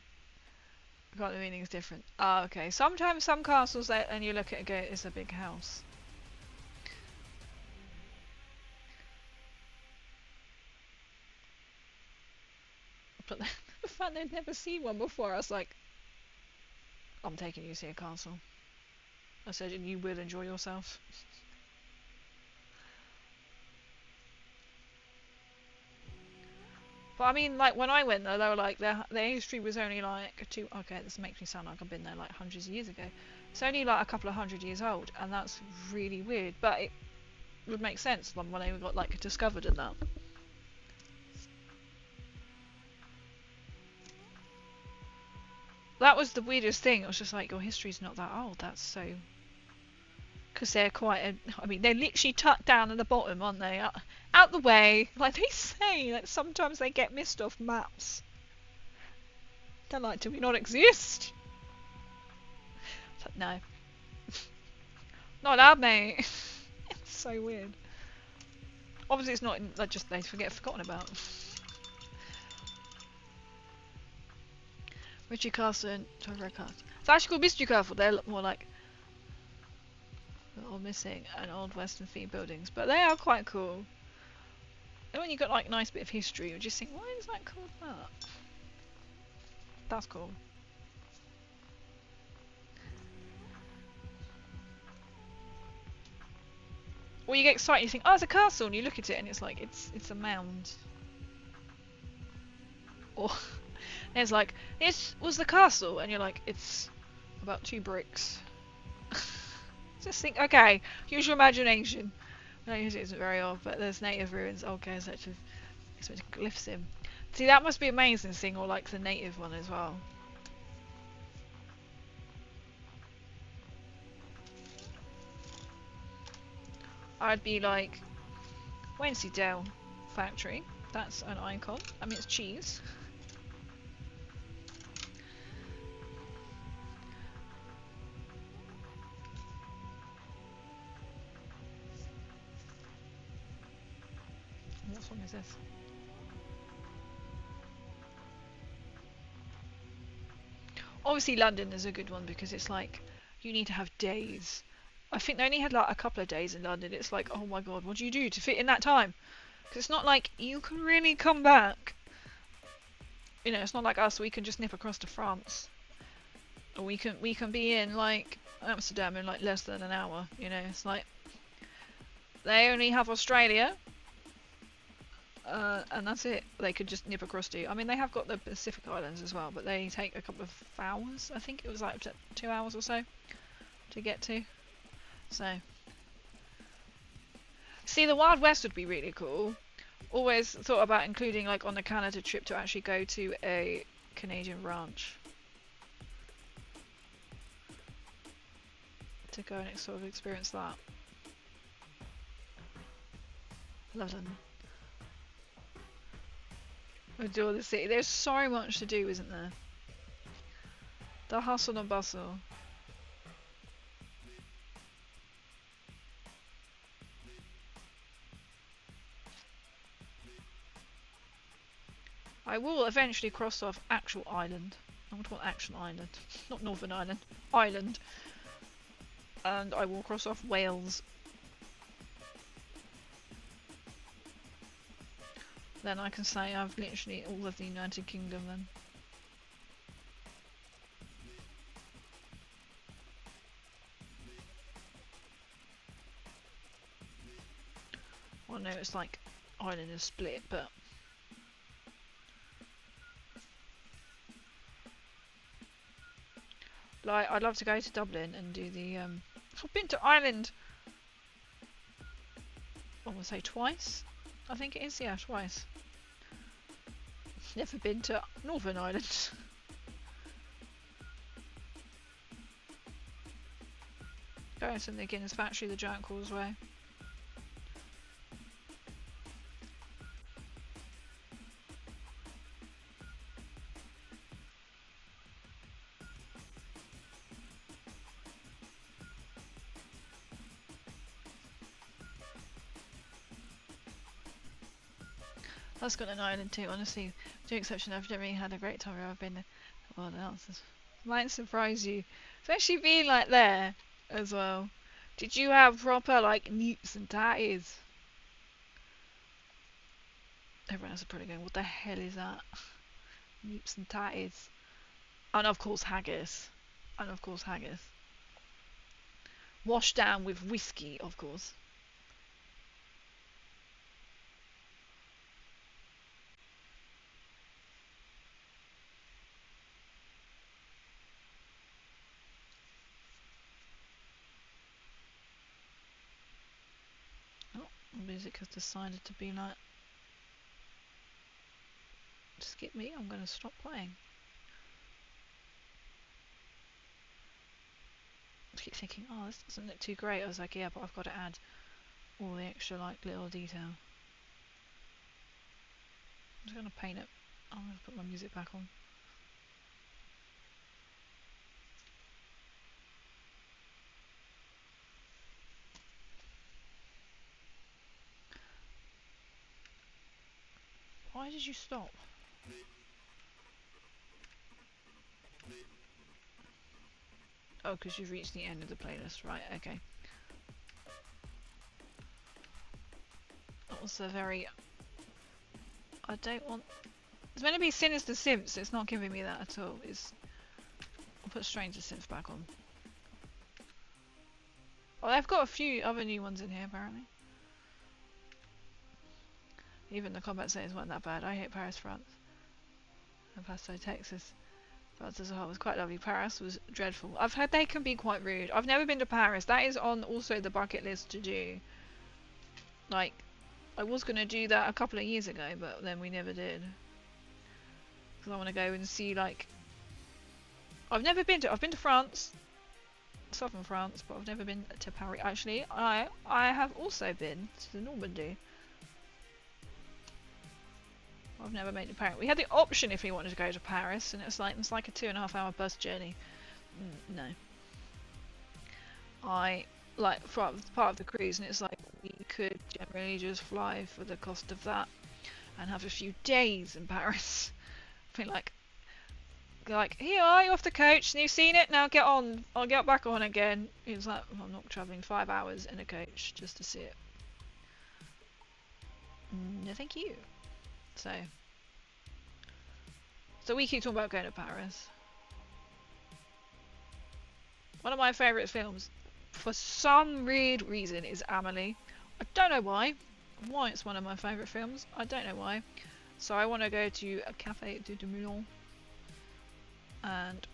I got the meaning's different. Ah, okay. Sometimes some castles that, and you look at it, go, it's a big house. But the fact they'd never seen one before, I was like, I'm taking you to see a castle. I said, and you will enjoy yourself. But I mean, like when I went there, they were like their history was only like two. Okay, this makes me sound like I've been there like hundreds of years ago. It's only like a couple of 100 years old, and that's really weird. But it would make sense when they got like discovered and that. That was the weirdest thing. It was just like your history's not that old. That's so. Because they're quite. I mean, they're literally tucked down at the bottom, aren't they? Out the way, like they say. Like sometimes they get missed off maps. They're like, do we not exist? It's like, no. Not allowed, mate. It's so weird. Obviously, it's not like just they get forgotten about. Richie Castle and Torre Castle. It's actually called Mystery Castle. They look more like all missing and old Western themed buildings, but they are quite cool. And when you got like a nice bit of history, you just think, why is that called that? That's cool. Or you get excited, you think, oh, it's a castle, and you look at it, and it's like it's a mound. Or there's like, this was the castle, and you're like, it's about 2 bricks. Just think, okay, use your imagination. No, it isn't very old, but there's native ruins. Okay, such as glyphs in. See, that must be amazing seeing all like the native one as well. I'd be like, Wensleydale factory. That's an icon. I mean, it's cheese. What song is this? Obviously London is a good one because it's like you need to have days. I think they only had like a couple of days in London. It's like, oh my god, what do you do to fit in that time? Because it's not like you can really come back. You know, it's not like us. We can just nip across to France, or we can be in like Amsterdam in like less than an hour. You know, it's like they only have Australia. And that's it. They could just nip across to. I mean, they have got the Pacific Islands as well, but they take a couple of hours. I think it was like 2 hours or so to get to. So, see, the Wild West would be really cool. Always thought about including like on the Canada trip to actually go to a Canadian ranch to go and sort of experience that. London. Adore the city. There's so much to do, isn't there? The hustle and bustle. I will eventually cross off actual island. I would want actual island. Not Northern Ireland. Island. And I will cross off Wales. Then I can say I've literally all of the United Kingdom then. Well, no, it's like Ireland is split, but like I'd love to go to Dublin and do the I've been to Ireland I want to say twice. I think it is, yeah, twice. Never been to Northern Ireland. Going to the Guinness Factory, the Giant Causeway. That's Scotland Island too, honestly. With no exception, I've never really had a great time where I've been there. Well, the answers might surprise you. Especially being like there as well. Did you have proper like newts and tatties? Everyone else is probably going, what the hell is that? Newts and tatties. And of course haggis. And of course haggis. Washed down with whiskey, of course. music has decided to be like, skip me, I'm going to stop playing. I keep thinking, oh, this doesn't look too great. I was like, yeah, but I've got to add all the extra like little detail. I'm just going to paint it. I'm going to put my music back on. Why did you stop? Oh, because you've reached the end of the playlist, right, okay. That was a very... I don't want... It's meant to be Sinister Synths, it's not giving me that at all. I'll put Stranger Synths back on. Oh, they've got a few other new ones in here, apparently. Even the combat settings weren't that bad. I hate Paris, France. And Paso, Texas. France as a whole was quite lovely. Paris was dreadful. I've heard they can be quite rude. I've never been to Paris. That is on also the bucket list to do. Like, I was going to do that a couple of years ago, but then we never did. Because I want to go and see, like... I've been to France. Southern France, but I've never been to Paris. Actually, I have also been to Normandy. I've never made it to Paris. We had the option if we wanted to go to Paris, and it's like a 2.5 hour bus journey. No. I like part of the cruise, and it's like we could generally just fly for the cost of that and have a few days in Paris. I mean, like here are you off the coach, and you've seen it, now get on. I'll get back on again. It's like, I'm not travelling 5 hours in a coach just to see it. No, thank you. So we keep talking about going to Paris. One of my favourite films, for some weird reason, is Amélie. I don't know why. Why it's one of my favourite films, I don't know why. So I want to go to a Café du Moulin. And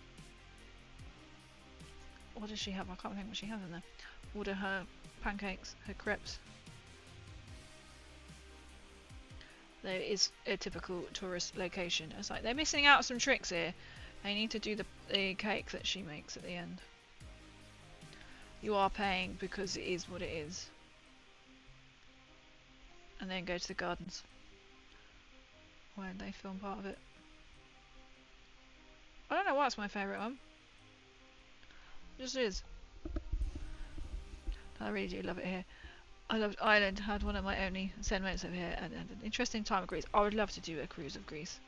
what does she have? I can't think what she has in there. Order her pancakes, her crepes. There is a typical tourist location. It's like they're missing out some tricks here. They need to do the cake that she makes at the end. You are paying because it is what it is. And then go to the gardens when they film part of it. I don't know why it's my favourite one. It just is. I really do love it here. I loved Ireland, had one of my only sentiments over here, and an interesting time of Greece. I would love to do a cruise of Greece.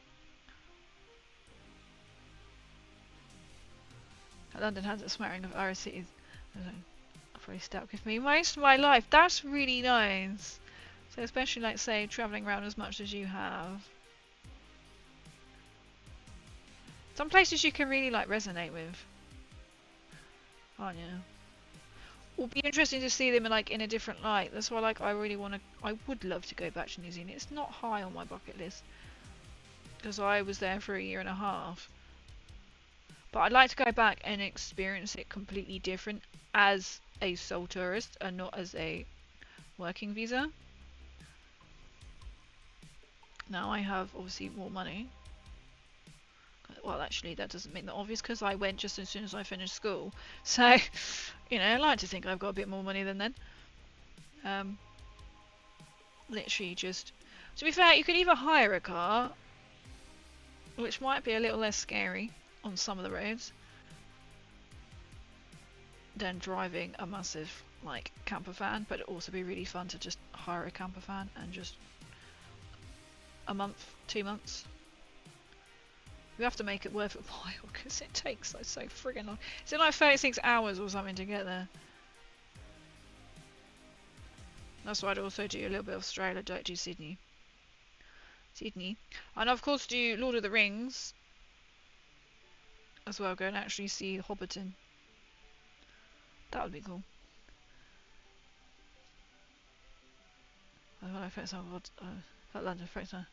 London has a smattering of Irish cities. I've probably stuck with me most of my life. That's really nice. So especially like say travelling around as much as you have. Some places you can really like resonate with. Aren't you? Will be interesting to see them in a different light. That's why I would love to go back to New Zealand. It's not high on my bucket list because I was there for 1.5 years. But I'd like to go back and experience it completely different as a sole tourist and not as a working visa. Now I have obviously more money. Well, actually, that doesn't make that obvious because I went just as soon as I finished school. So, you know, I like to think I've got a bit more money than then. Literally just... To be fair, you could either hire a car, which might be a little less scary on some of the roads, than driving a massive, camper van, but it'd also be really fun to just hire a camper van and just... a month, 2 months. We have to make it worth a while because it takes so friggin' long. Is it like 36 hours or something to get there? That's why I'd also do a little bit of Australia, don't do Sydney. And of course do Lord of the Rings as well, go and actually see Hobbiton. That would be cool. London, for example.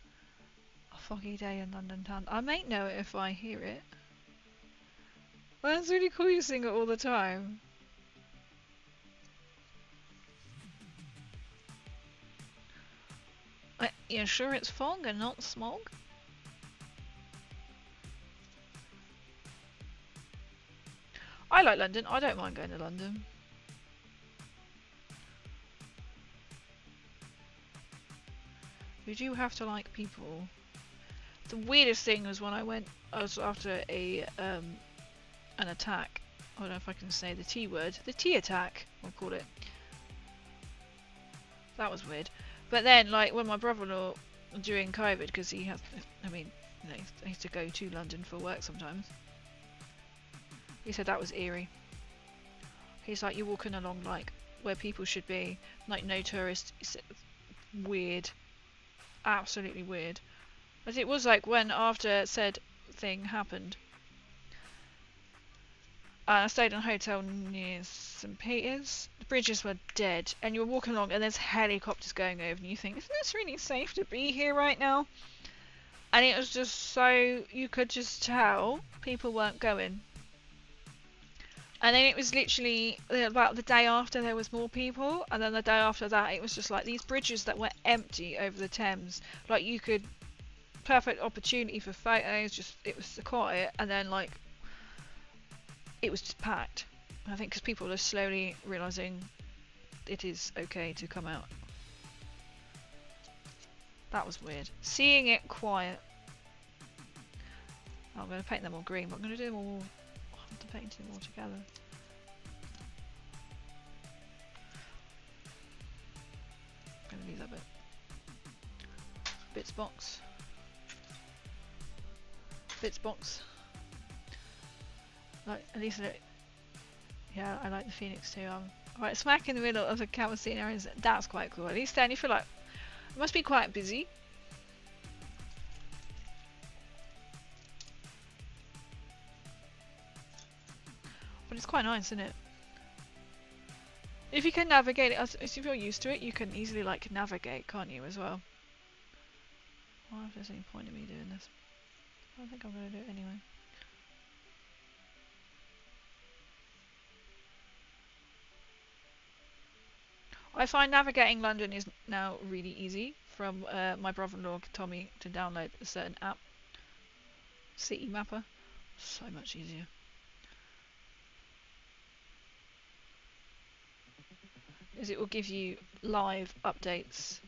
A foggy day in London town. I may know it if I hear it. Well, that's really cool you sing it all the time. You sure it's fog and not smog? I like London. I don't mind going to London. You do have to like people. The weirdest thing was when I was after an attack. I don't know if I can say the T word. The T attack, we'll call it. That was weird. But then, like, when my brother-in-law, during COVID, because he has, I mean, you know, he has to go to London for work sometimes. He said that was eerie. He's like, you're walking along, like, where people should be, like, no tourists. Weird. Absolutely weird. As it was like when after said thing happened, I stayed in a hotel near St. Peter's. The bridges were dead, and you were walking along, and there's helicopters going over, and you think, isn't this really safe to be here right now? And it was just so, you could just tell people weren't going. And then it was literally about the day after there was more people, and then the day after that it was just like these bridges that were empty over the Thames. Like you could, perfect opportunity for photos, just it was quiet, and then like it was just packed. I think because people are slowly realising it is okay to come out. That was weird. Seeing it quiet. Oh, I'm going to paint them all green, but I'm going to do them all. I have to paint them all together. I'm going to leave that bit. Bits box. Bits box. Like at least yeah, I like the Phoenix too. Right, smack in the middle of the Calvacine areas. That's quite cool. At least then you feel like it must be quite busy. But it's quite nice, isn't it? If you can navigate it, if you're used to it, you can easily like navigate, can't you, as well? I wonder if there's any point in me doing this. I think I'm going to do it anyway. I find navigating London is now really easy. From my brother-in-law told me to download a certain app, City Mapper. So much easier. As it will give you live updates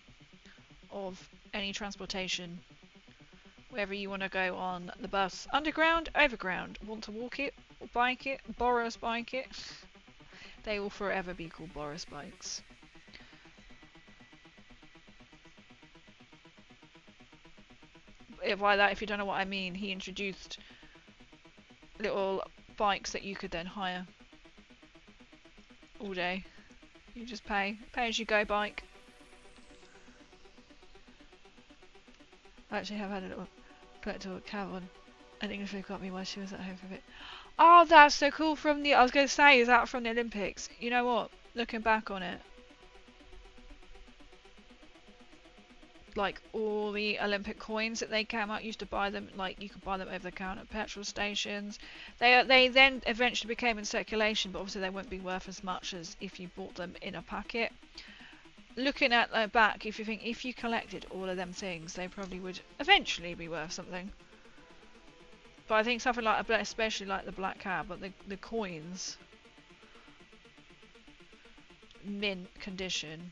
of any transportation, wherever you want to go on the bus, underground, overground, want to walk it, or bike it, Boris bike it. They will forever be called Boris bikes. By that, if you don't know what I mean, he introduced little bikes that you could then hire all day. You just pay as you go bike. I actually have had a little collectible Cav on an English got me while she was at home for a bit. Oh, that's so cool from the, I was going to say, is that from the Olympics? You know what? Looking back on it, like all the Olympic coins that they came out, used to buy them, like you could buy them over the counter at petrol stations. They then eventually became in circulation, but obviously they wouldn't be worth as much as if you bought them in a packet. Looking at back, if you think if you collected all of them things, they probably would eventually be worth something. But I think something like, especially like the black cab, but the coins, mint condition.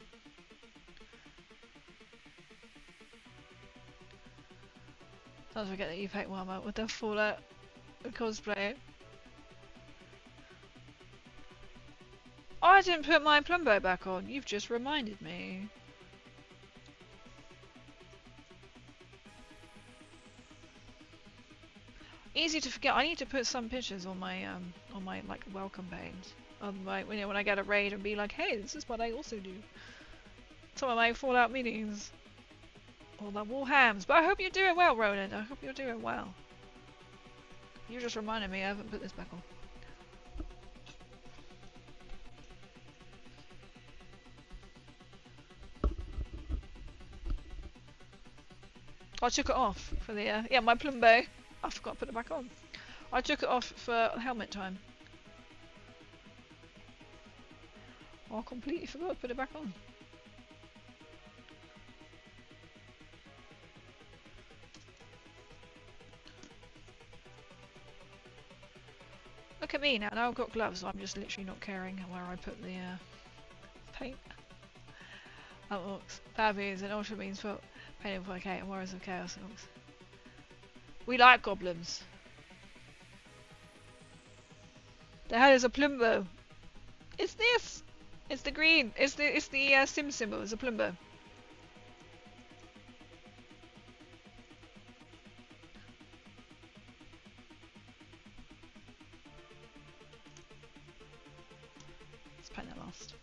Don't forget that you packed one out with the Fallout cosplay. Oh, I didn't put my Plumbo back on. You've just reminded me. Easy to forget. I need to put some pictures on my like welcome page. On my, you know, when I get a raid and be like, hey, this is what I also do. Some of my Fallout meetings. All the Warhams. But I hope you're doing well, Roland. I hope you're doing well. You just reminded me I haven't put this back on. I took it off for the, yeah, my Plumbo. I forgot to put it back on. I took it off for helmet time. I completely forgot to put it back on. at me now. Now I've got gloves, so I'm just literally not caring where I put the paint. That looks bad beans and ultra beans for painting for and Warriors of Chaos. We like goblins. The hell is a Plumbo? It's this! It's the green. It's the sim symbol. It's a Plumbo. Let's paint that last.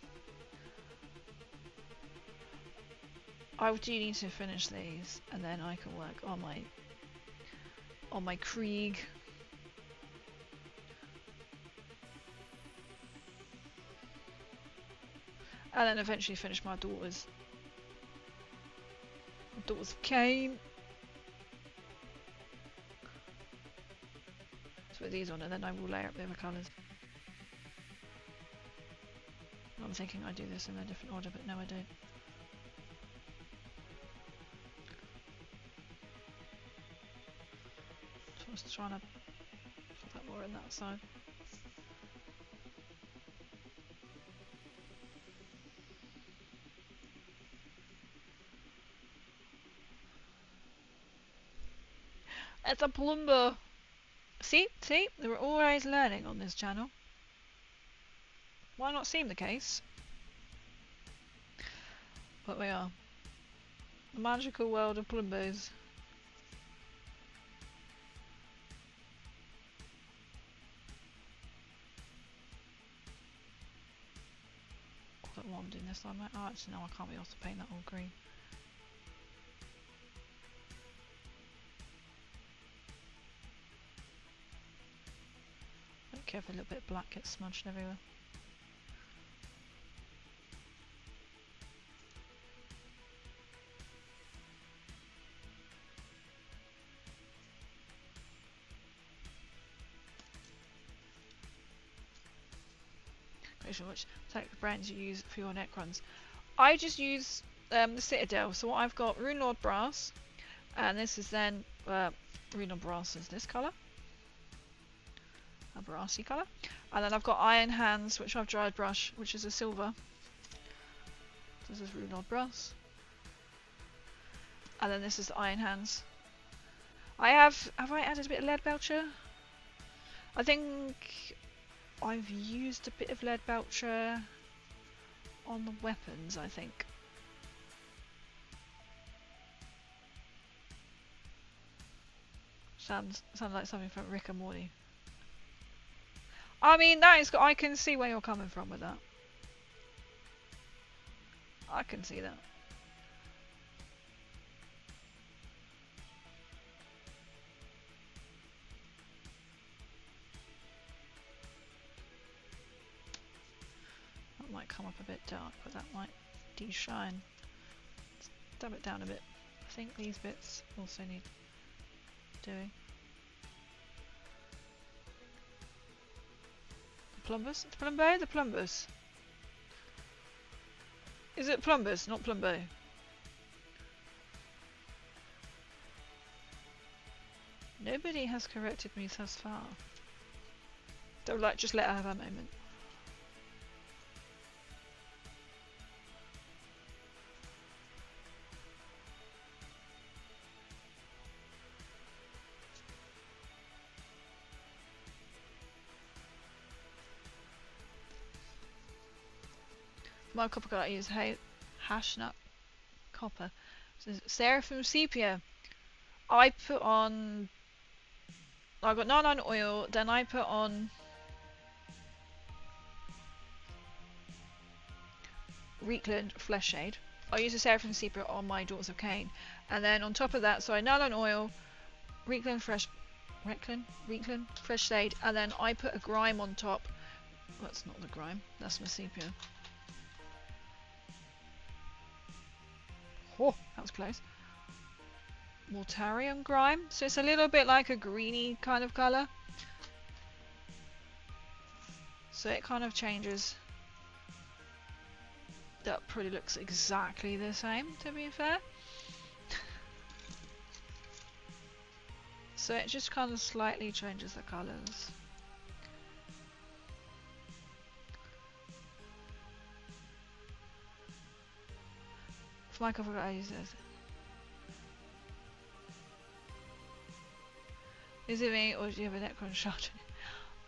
I do need to finish these, and then I can work on my Krieg. And then eventually finish my daughters. Daughters of Cain. Let's put these on, and then I will layer up the other colours. I'm thinking I do this in a different order, but no I don't. So I was trying to put that more in that side. It's a Plumbo! See? We're always learning on this channel. Why not seem the case? But we are. The magical world of Plumbos. What I'm doing this time. Oh, actually no, I can't be asked to paint that all green. Don't care if a little bit of black gets smudged everywhere. Which tactic brands you use for your Necrons? I just use the Citadel. So what I've got, Runelord Brass, and this is then Runelord Brass is this colour, a brassy colour, and then I've got Iron Hands, which I've dried brush, which is a silver. This is Runelord Brass, and then this is the Iron Hands. Have I added a bit of Lead Belcher? I think I've used a bit of Lead Belcher on the weapons, I think. Sounds like something from Rick and Morty. I mean, that is, I can see where you're coming from with that. I can see that. That might come up a bit dark, but that might de-shine. Let's dab it down a bit. I think these bits also need doing. The Plumbus? The Plumbo? The Plumbus. Is it Plumbus, not Plumbo? Nobody has corrected me thus far. Don't like, just let her have a moment. My copper color I use Hashnut copper. So Seraphim Sepia. I put on. I got 99 oil. Then I put on Reekland Flesh Shade. I use a Seraphim Sepia on my Daughters of Cain, and then on top of that, so I 99 oil, Reekland Fresh Shade, and then I put a grime on top. That's not the grime. That's my sepia. Oh, that was close. Mortarium grime, so it's a little bit like a greeny kind of colour. So it kind of changes. That probably looks exactly the same, to be fair. So it just kind of slightly changes the colours. Michael forgot how he says. Is it me, or do you have a Necron shard?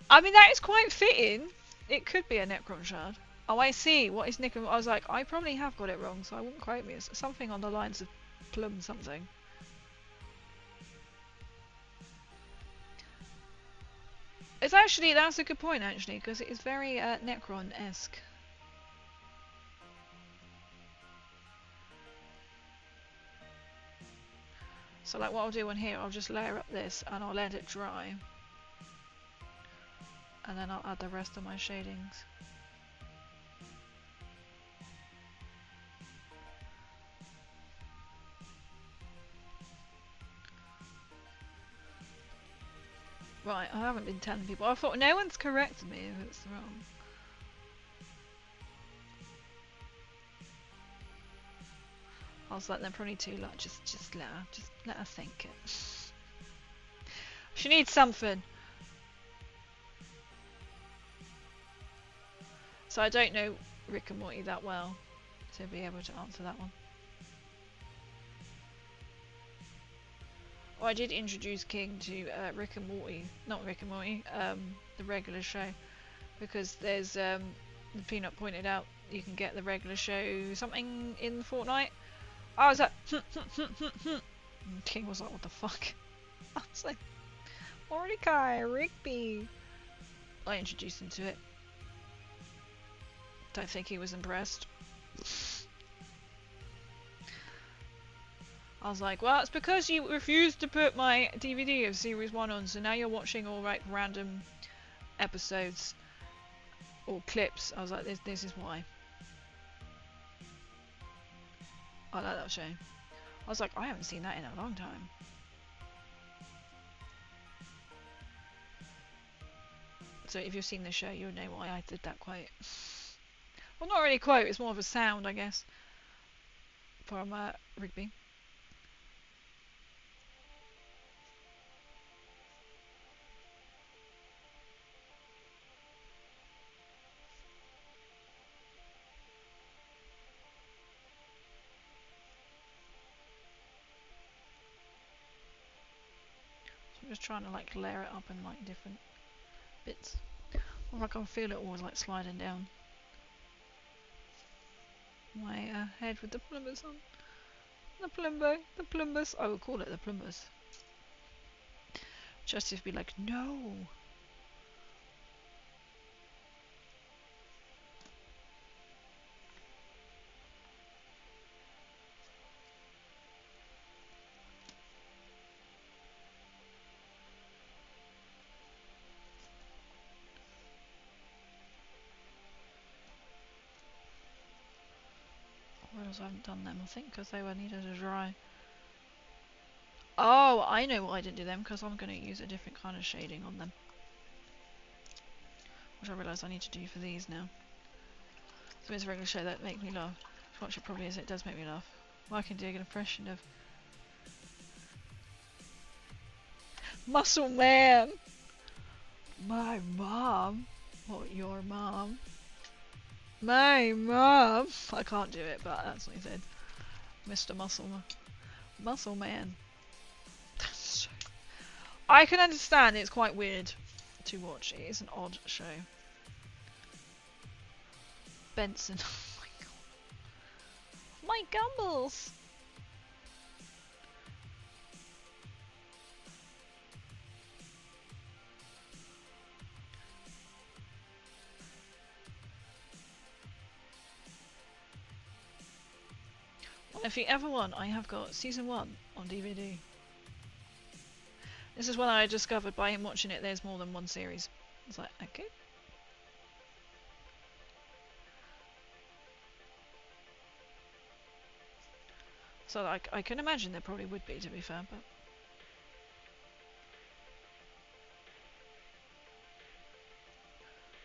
I mean, that is quite fitting. It could be a Necron shard. Oh, I see. What is Necron? I was like, I probably have got it wrong, so I wouldn't quote me. It's something on the lines of plum something. It's actually, that's a good point actually, because it is very Necron-esque. So like what I'll do on here, I'll just layer up this and I'll let it dry. And then I'll add the rest of my shadings. Right, I haven't been telling people. I thought no one's corrected me if it's wrong. I was like, they're probably too like just let her think it. She needs something. So I don't know Rick and Morty that well to be able to answer that one. Oh, I did introduce King to Rick and Morty, not Rick and Morty, the regular show, because there's the Peanut pointed out you can get the regular show something in Fortnite. I was like, and King was like, what the fuck? I was like, Mordecai, Rigby. I introduced him to it. Don't think he was impressed. I was like, well, it's because you refused to put my DVD of Series 1 on, so now you're watching all like random episodes or clips. I was like, this is why. I like that show. I was like, I haven't seen that in a long time. So if you've seen the show, you'll know why I did that quote. Well, not really a quote, it's more of a sound, I guess, from Rigby. So I'm just trying to like layer it up in like different bits. Or I can feel it always like sliding down my head with the plumbers on. The plumbers. I will call it the plumbers. Justice be like, no. Whereas I haven't done them, I think, because they were needed to dry. Oh, I know why I didn't do them, because I'm going to use a different kind of shading on them. Which I realise I need to do for these now. So it's a regular show that makes me laugh. What it probably is, it does make me laugh. Well, I can do an impression of Muscle Man! My mom? What, your mom? My mom! I can't do it, but that's what he said. Mr. Muscle Man. I can understand it's quite weird to watch. It is an odd show. Benson. Oh my god. My gumballs! Well, if you ever want, I have got season 1 on DVD. This is when I discovered by him watching it there's more than one series. I was like, okay. So I can imagine there probably would be, to be fair, but...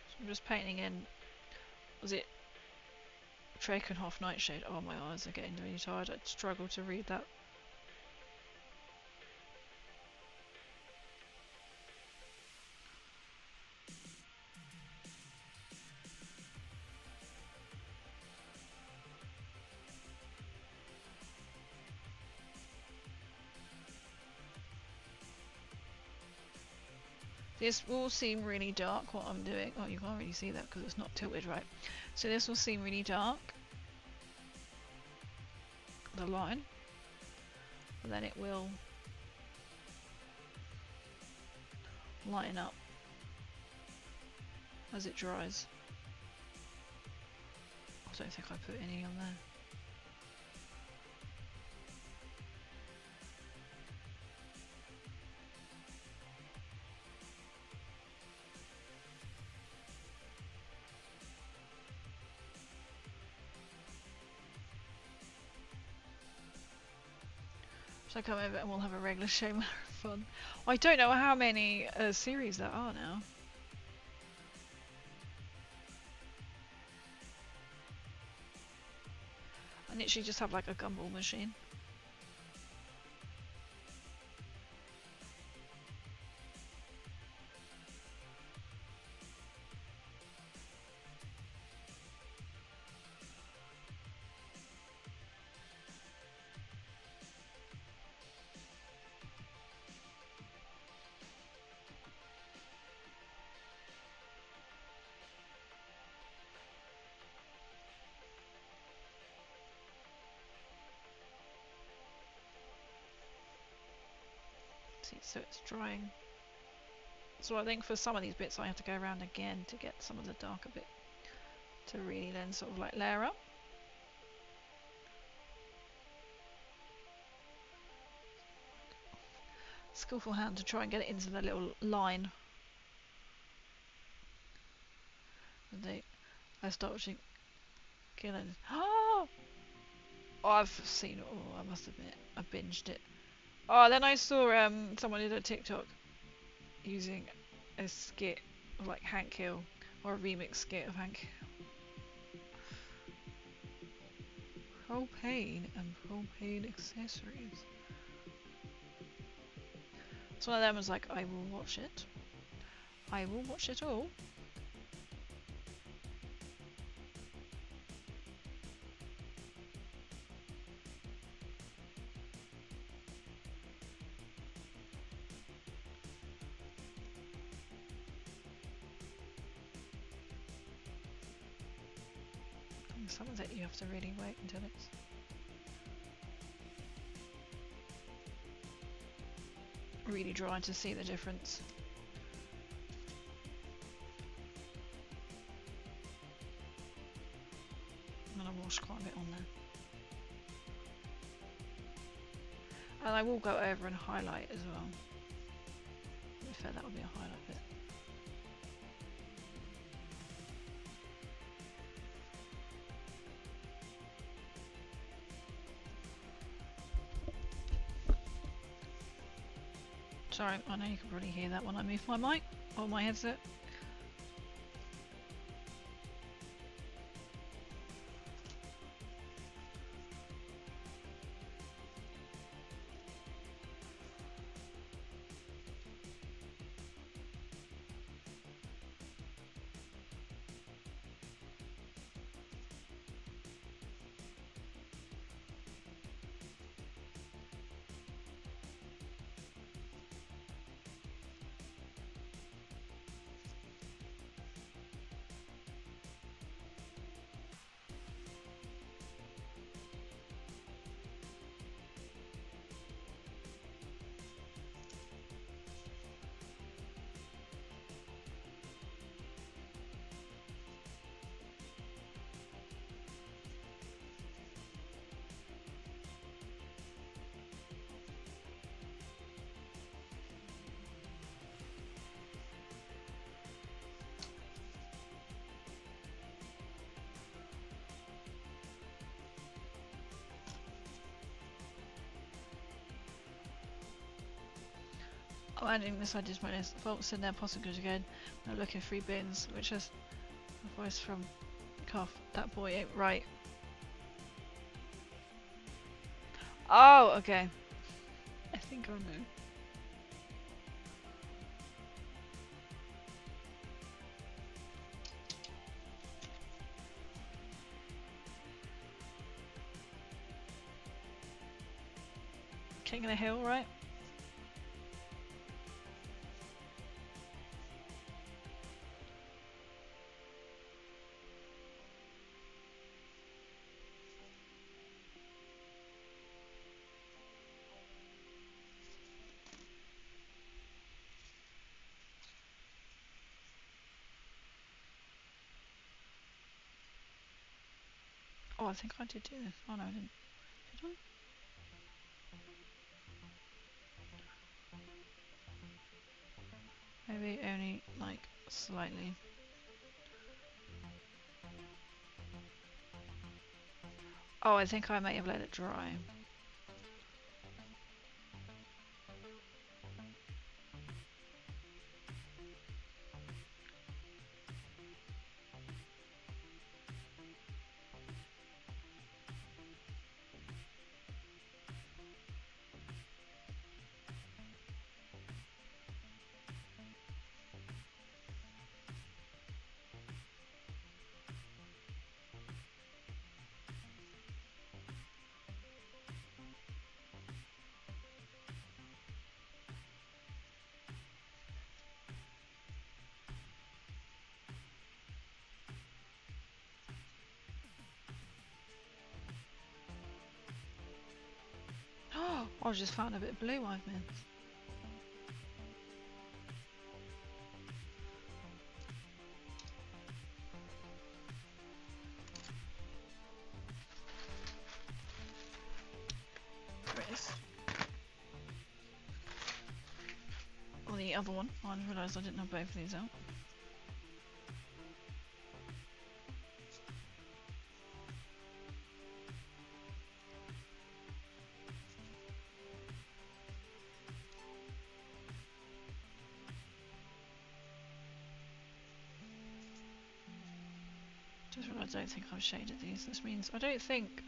So I'm just painting in... Was it... Drakenhof Nightshade? Oh, my eyes are getting really tired. I'd struggle to read that. This will seem really dark what I'm doing. Oh, you can't really see that because it's not tilted right. So this will seem really dark, the line, but then it will lighten up as it dries. I don't think I put any on there. So I come over and we'll have a regular show marathon. I don't know how many series there are now. I literally just have like a gumball machine. See, so it's drying. So I think for some of these bits I have to go around again to get some of the darker bit to really then sort of like layer up. Skillful hand to try and get it into the little line. And I start watching Gillen. Oh! I've seen it all, I must admit. I binged it. Oh, then I saw someone did a TikTok using a skit of like Hank Hill, or a remix skit of Hank Hill. Propane and propane accessories. So one of them was like, I will watch it. I will watch it all. Some of it you have to really wait until it's really dry to see the difference. I'm going to wash quite a bit on there. And I will go over and highlight as well. To be fair, that will be a highlight bit. Sorry, I know you can probably hear that when I move my mic or my headset. Oh, adding this I did my list. Vaults in there, possible good again. Now look at 3 bins, which has a voice from Cuff. That boy ain't right. Oh, okay. I think I know. King of the Hill, right? Oh, I think I did do this. Oh no, I didn't. Did I? Maybe only like slightly. Oh, I think I may have let it dry. Oh, I just found a bit of blue I've missed. There it is. Or the other one. I realised I didn't have both of these out. Just realised I don't think I've shaded these. This means I don't think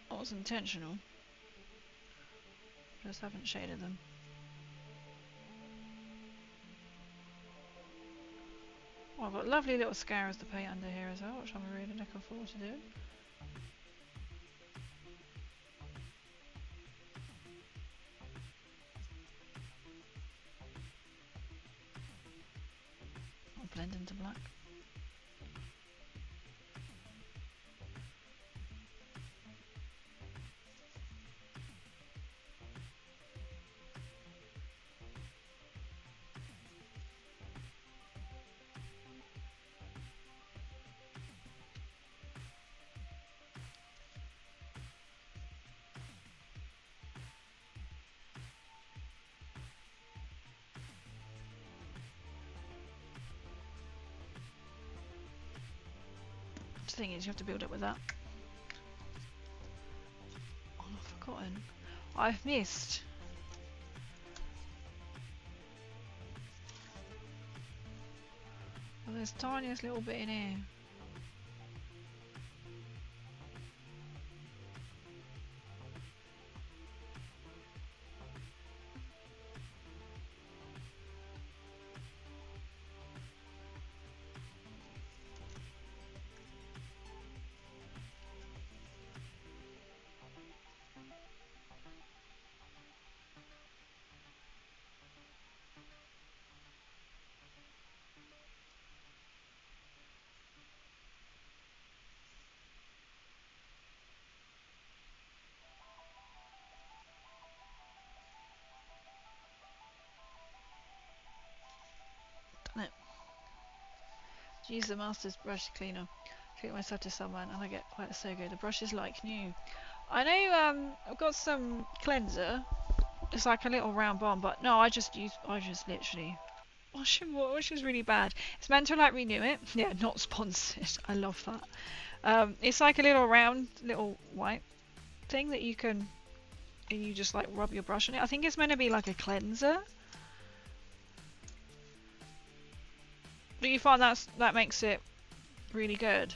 that was intentional. Just haven't shaded them. Oh, I've got lovely little scarabs to paint under here as well, which I'm really looking forward to doing. I'll blend into black. The thing is, you have to build up with that. Oh, I've forgotten. I've missed. Well, there's tiniest little bit in here. Done it. Use the master's brush cleaner. Treat myself to someone and I get quite so good. The brush is like new. I know I've got some cleanser. It's like a little round bomb, but no, I just literally wash and water, which is really bad. It's meant to like renew it. Yeah, not sponsored. I love that. It's like a little round, little white thing that you can, and you just like rub your brush on it. I think it's meant to be like a cleanser. Do you find that makes it really good?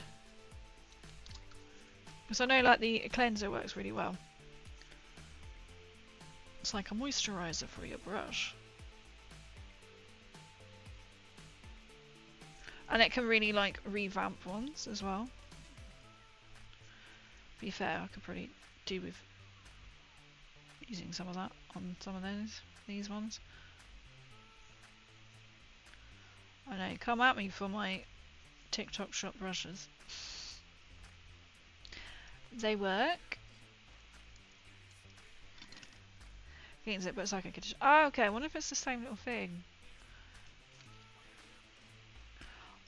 Because I know like the cleanser works really well. It's like a moisturizer for your brush. And it can really like revamp ones as well. To be fair, I could probably do with using some of that on some of these ones. I know, come at me for my TikTok shop brushes. They work. Cleans it, but it's like a oh, okay, I wonder if it's the same little thing.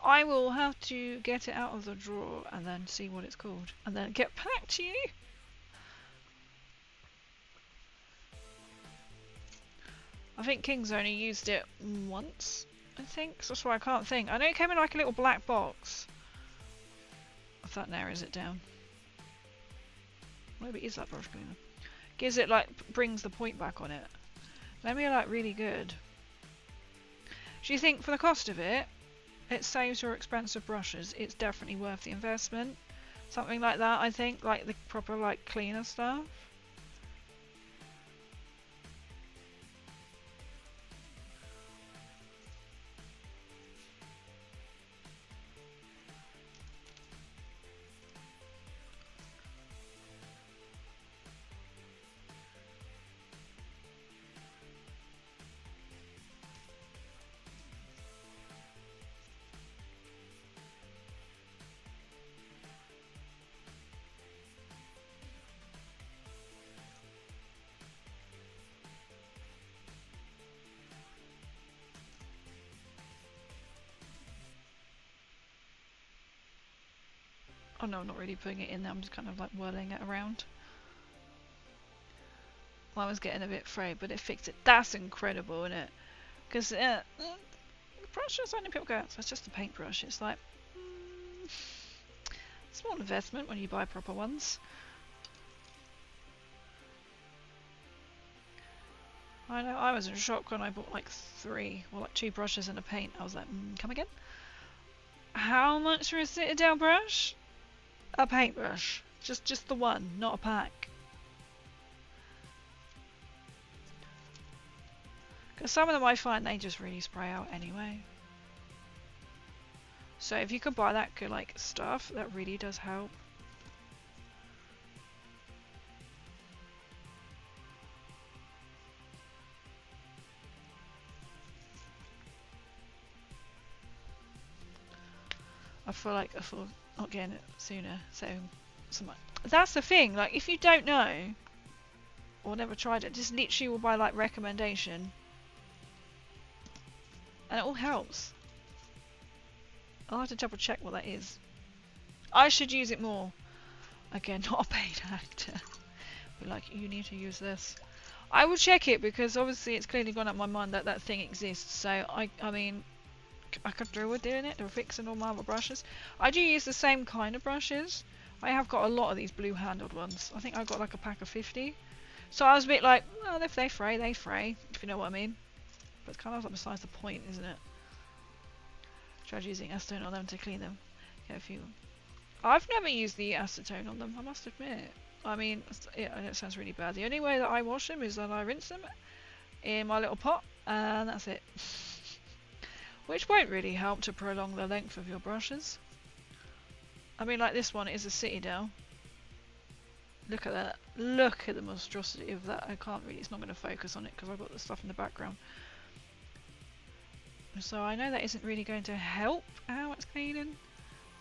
I will have to get it out of the drawer and then see what it's called, and then get back to you. I think King's only used it once, I think, so that's why I can't think. I know it came in like a little black box. If that narrows it down. Maybe it is that brush cleaner. Gives it like, brings the point back on it. Maybe I like really good. Do you think for the cost of it, it saves your expensive brushes? It's definitely worth the investment. Something like that, I think, like the proper like cleaner stuff. Oh no, I'm not really putting it in there, I'm just kind of like whirling it around. Well, I was getting a bit frayed, but it fixed it. That's incredible, isn't it? Because the brushes only people go, so it's just a paintbrush. It's like, small investment when you buy proper ones. I know, I was in shock when I bought like 3, or like 2 brushes and a paint. I was like, come again? How much for a Citadel brush? A paintbrush. Just the one, not a pack. Because some of them I find they just really spray out anyway. So if you could buy that good like stuff, that really does help. I feel like I feel not getting it sooner. So that's the thing. Like if you don't know or never tried it, just literally will buy like recommendation, and it all helps. I'll have to double check what that is. I should use it more. Again, not a paid actor. But like, you need to use this. I will check it because obviously it's clearly gone up my mind that that thing exists. So I mean, I could do with doing it or fixing all my other brushes. I do use the same kind of brushes. I have got a lot of these blue handled ones. I think I've got like a pack of 50. So I was a bit like, well, if they fray, they fray, if you know what I mean. But it's kind of like besides the point, isn't it? Tried using acetone on them to clean them. Get a few. I've never used the acetone on them, I must admit. I mean, yeah, I know it sounds really bad. The only way that I wash them is that I rinse them in my little pot, and that's it. Which won't really help to prolong the length of your brushes. I mean, like this one is a Citadel. Look at that. Look at the monstrosity of that. I can't really, it's not going to focus on it because I've got the stuff in the background. So I know that isn't really going to help how it's cleaning.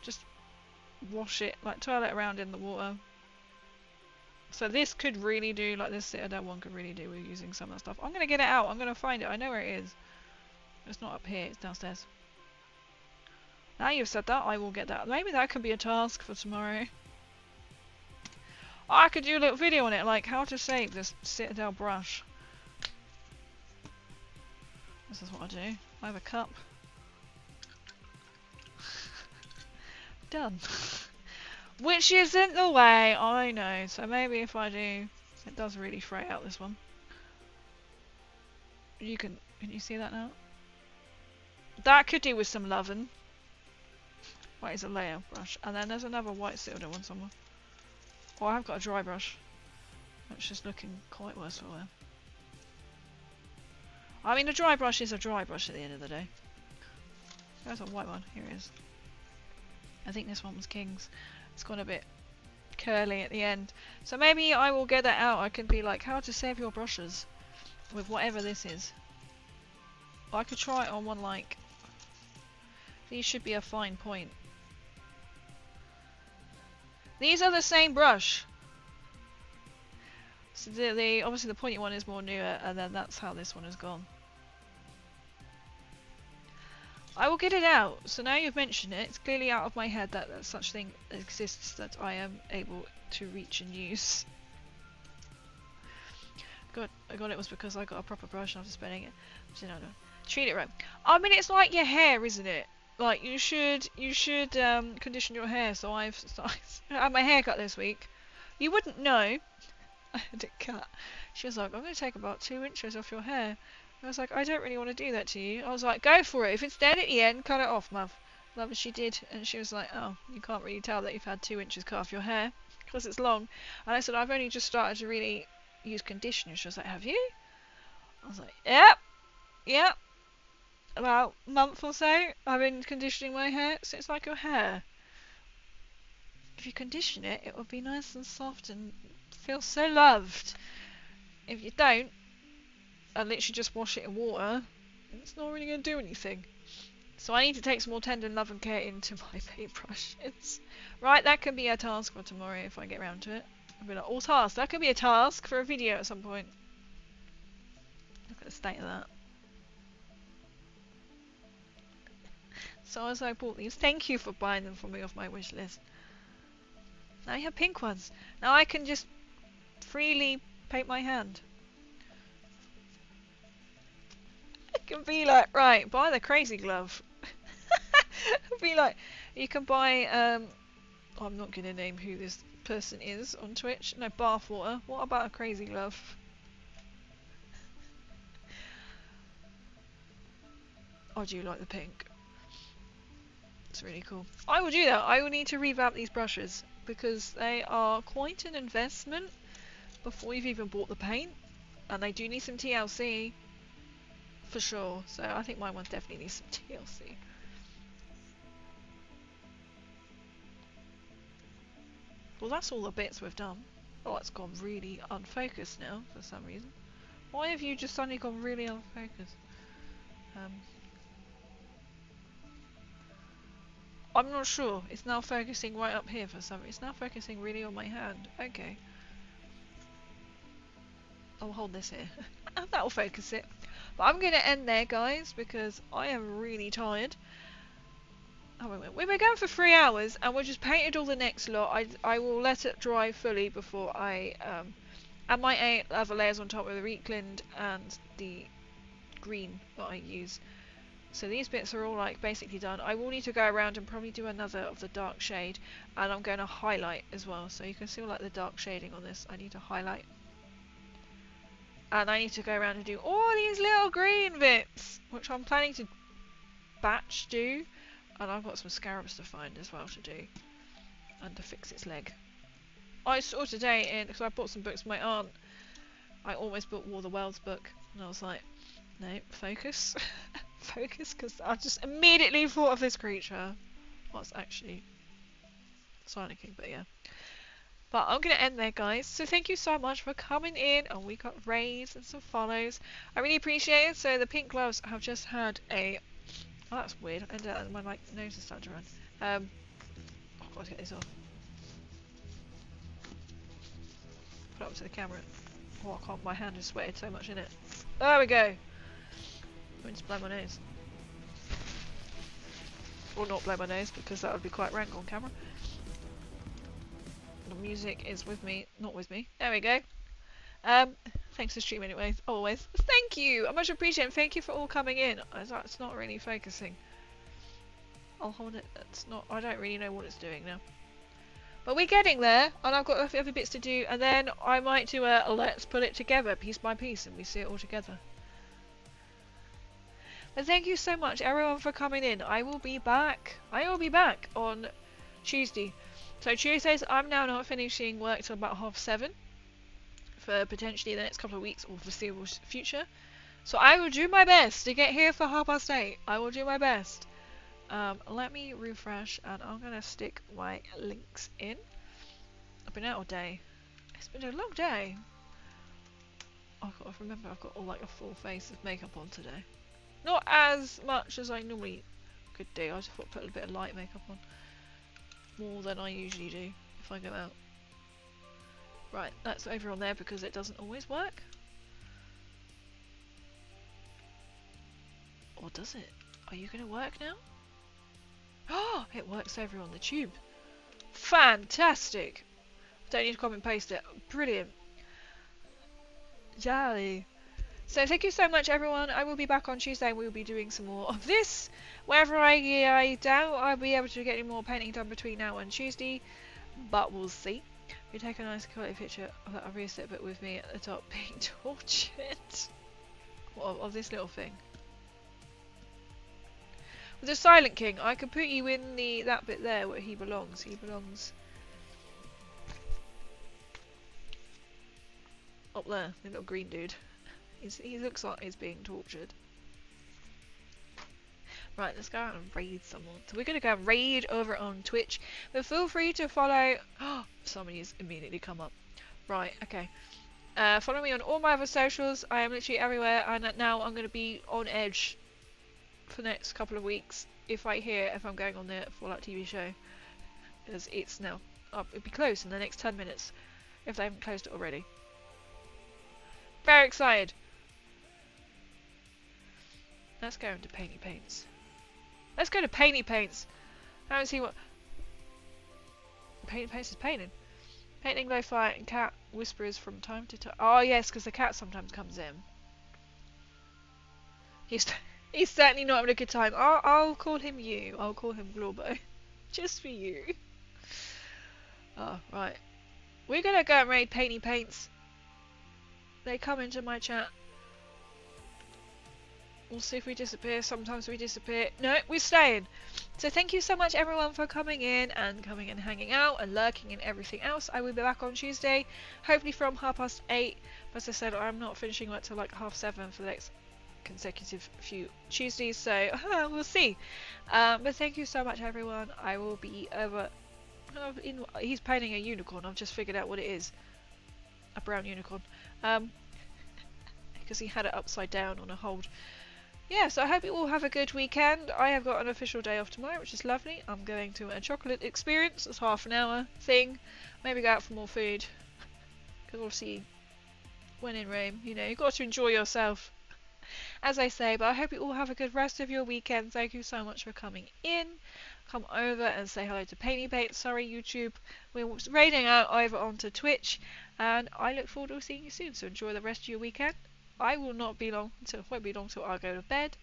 Just wash it, like twirl it around in the water. So this could really do, like this Citadel one could really do with using some of that stuff. I'm going to get it out. I'm going to find it. I know where it is. It's not up here. It's downstairs. Now you've said that, I will get that. Maybe that could be a task for tomorrow. I could do a little video on it, like how to save this Citadel brush. This is what I do. I have a cup. Done. Which isn't the way, I know. So maybe if I do, it does really fray out this one. Can you see that now? That could do with some loving. Right, it's a layer brush. And then there's another white Citadel one somewhere. Oh, I have got a dry brush. Which is looking quite worse for wear. I mean, a dry brush is a dry brush at the end of the day. There's a white one. Here it is. I think this one was King's. It's gone a bit curly at the end. So maybe I will get that out. I can be like, how to save your brushes with whatever this is. I could try it on one like... These should be a fine point. These are the same brush. So obviously the pointy one is more newer, and then that's how this one has gone. I will get it out. So now you've mentioned it, it's clearly out of my head that such thing exists that I am able to reach and use. Good. I got it was because I got a proper brush after spinning it. So no. Treat it right. I mean, it's like your hair, isn't it? Like you should condition your hair. So I had my hair cut this week. You wouldn't know. I had it cut. She was like, I'm going to take about 2 inches off your hair. I was like, I don't really want to do that to you. I was like, go for it. If it's dead at the end, cut it off, Muv. Love, she did. And she was like, oh, you can't really tell that you've had 2 inches cut off your hair because it's long. And I said, I've only just started to really use conditioner. She was like, have you? I was like, yep. About a month or so, I've been conditioning my hair. So it's like your hair. If you condition it, it will be nice and soft and feel so loved. If you don't, and literally just wash it in water, it's not really going to do anything. So I need to take some more tender love and care into my paintbrushes. Right, that can be a task for tomorrow if I get around to it. I'll be like, all tasks. That could be a task for a video at some point. Look at the state of that. So as I bought these, thank you for buying them for me off my wish list. Now you have pink ones. Now I can just freely paint my hand. It can be like, right, buy the crazy glove. Be like, you can buy, I'm not going to name who this person is on Twitch. No, bathwater. What about a crazy glove? I do like the pink. It's really cool. I will do that. I will need to revamp these brushes because they are quite an investment before you've even bought the paint, and they do need some TLC for sure. So I think my one definitely needs some TLC. Well, that's all the bits we've done. Oh, it's gone really unfocused now for some reason. Why have you just suddenly gone really unfocused? I'm not sure. It's now focusing right up here for some reason. It's now focusing really on my hand. Okay. I'll hold this here. That'll focus it. But I'm going to end there, guys, because I am really tired. Oh, wait. We were going for 3 hours, and we just painted all the next lot. I will let it dry fully before I add my 8 other layers on top with the Reekland and the green that I use. So these bits are all like basically done. I will need to go around and probably do another of the dark shade, and I'm going to highlight as well. So you can see all like the dark shading on this. I need to highlight. And I need to go around and do all these little green bits, which I'm planning to batch do. And I've got some scarabs to find as well to do. And to fix its leg. I saw today, because I bought some books for my aunt, I almost bought War of the Worlds book. And I was like, no, focus. Focus, because I just immediately thought of this creature. Well, it's actually Silent King, but yeah. But I'm going to end there, guys. So thank you so much for coming in. And we got raids and some follows. I really appreciate it. So the pink gloves have just had a... Oh, that's weird. And my nose is starting to run. I've got to get this off. Put it up to the camera. Oh, I can't. My hand has sweated so much in it. There we go. I'm going to blow my nose. Or not blow my nose, because that would be quite rank on camera. The music is with me, not with me. There we go. Thanks for stream anyways, always. Thank you! I much appreciate it. Thank you for all coming in. It's not really focusing. I'll hold it. It's not. I don't really know what it's doing now. But we're getting there, and I've got a few other bits to do, and then I might do a let's put it together piece by piece, and we see it all together. But thank you so much, everyone, for coming in. I will be back. I will be back on Tuesday. So Tuesdays, I'm now not finishing work till about 7:30 for potentially the next couple of weeks or foreseeable future. So I will do my best to get here for 8:30. I will do my best. Let me refresh, and I'm gonna stick my links in. I've been out all day. It's been a long day. I've got to remember I've got all like a full face of makeup on today. Not as much as I normally could do. I just thought I'd put a bit of light makeup on. More than I usually do if I go out. Right, that's over on there because it doesn't always work. Or does it? Are you going to work now? Oh, it works over on the tube. Fantastic. Don't need to copy and paste it. Brilliant. Jolly. So thank you so much, everyone. I will be back on Tuesday and we will be doing some more of this. Wherever I doubt I'll be able to get any more painting done between now and Tuesday, but we'll see. We take a nice quality picture of that obvious bit with me at the top being tortured. Of this little thing. With the Silent King, I could put you in that bit there where he belongs. He belongs up there, the little green dude. He looks like he's being tortured. Right, let's go out and raid someone. So we're going to go and raid over on Twitch. But feel free to follow... Oh, somebody's immediately come up. Right, okay. Follow me on all my other socials. I am literally everywhere. And now I'm going to be on edge for the next couple of weeks. If I'm going on the Fallout TV show. Because it's now up. It'll be closed in the next 10 minutes. If they haven't closed it already. Very excited. Let's go into Painty Paints. Let's go to Painty Paints. I don't see what... Painty Paints is painting. Painting lo-fi and cat whispers from time to time. Oh yes, because the cat sometimes comes in. He's certainly not having a good time. I'll call him you. I'll call him Glorbo. Just for you. Oh, right. We're going to go and raid Painty Paints. They come into my chat. We'll see if we disappear. Sometimes we disappear. No, we're staying. So thank you so much everyone for coming in and hanging out and lurking and everything else. I will be back on Tuesday, hopefully from 8:30. As I said, I'm not finishing work till like 7:30 for the next consecutive few Tuesdays, so we'll see. But thank you so much everyone. I will be over... he's painting a unicorn. I've just figured out what it is. A brown unicorn. Because he had it upside down on a hold. Yeah, so I hope you all have a good weekend. I have got an official day off tomorrow, which is lovely. I'm going to a chocolate experience. It's half an hour thing. Maybe go out for more food. Because obviously, when in Rome, you know, you've got to enjoy yourself. As I say, but I hope you all have a good rest of your weekend. Thank you so much for coming in. Come over and say hello to Painty Paint. Sorry, YouTube. We're raiding out over onto Twitch. And I look forward to seeing you soon. So enjoy the rest of your weekend. I will not be long won't be long till I go to bed.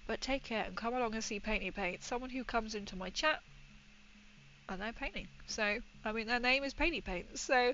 But take care and come along and see Painty Paint. Someone who comes into my chat and they're painting. So, I mean, their name is Painty Paint. So,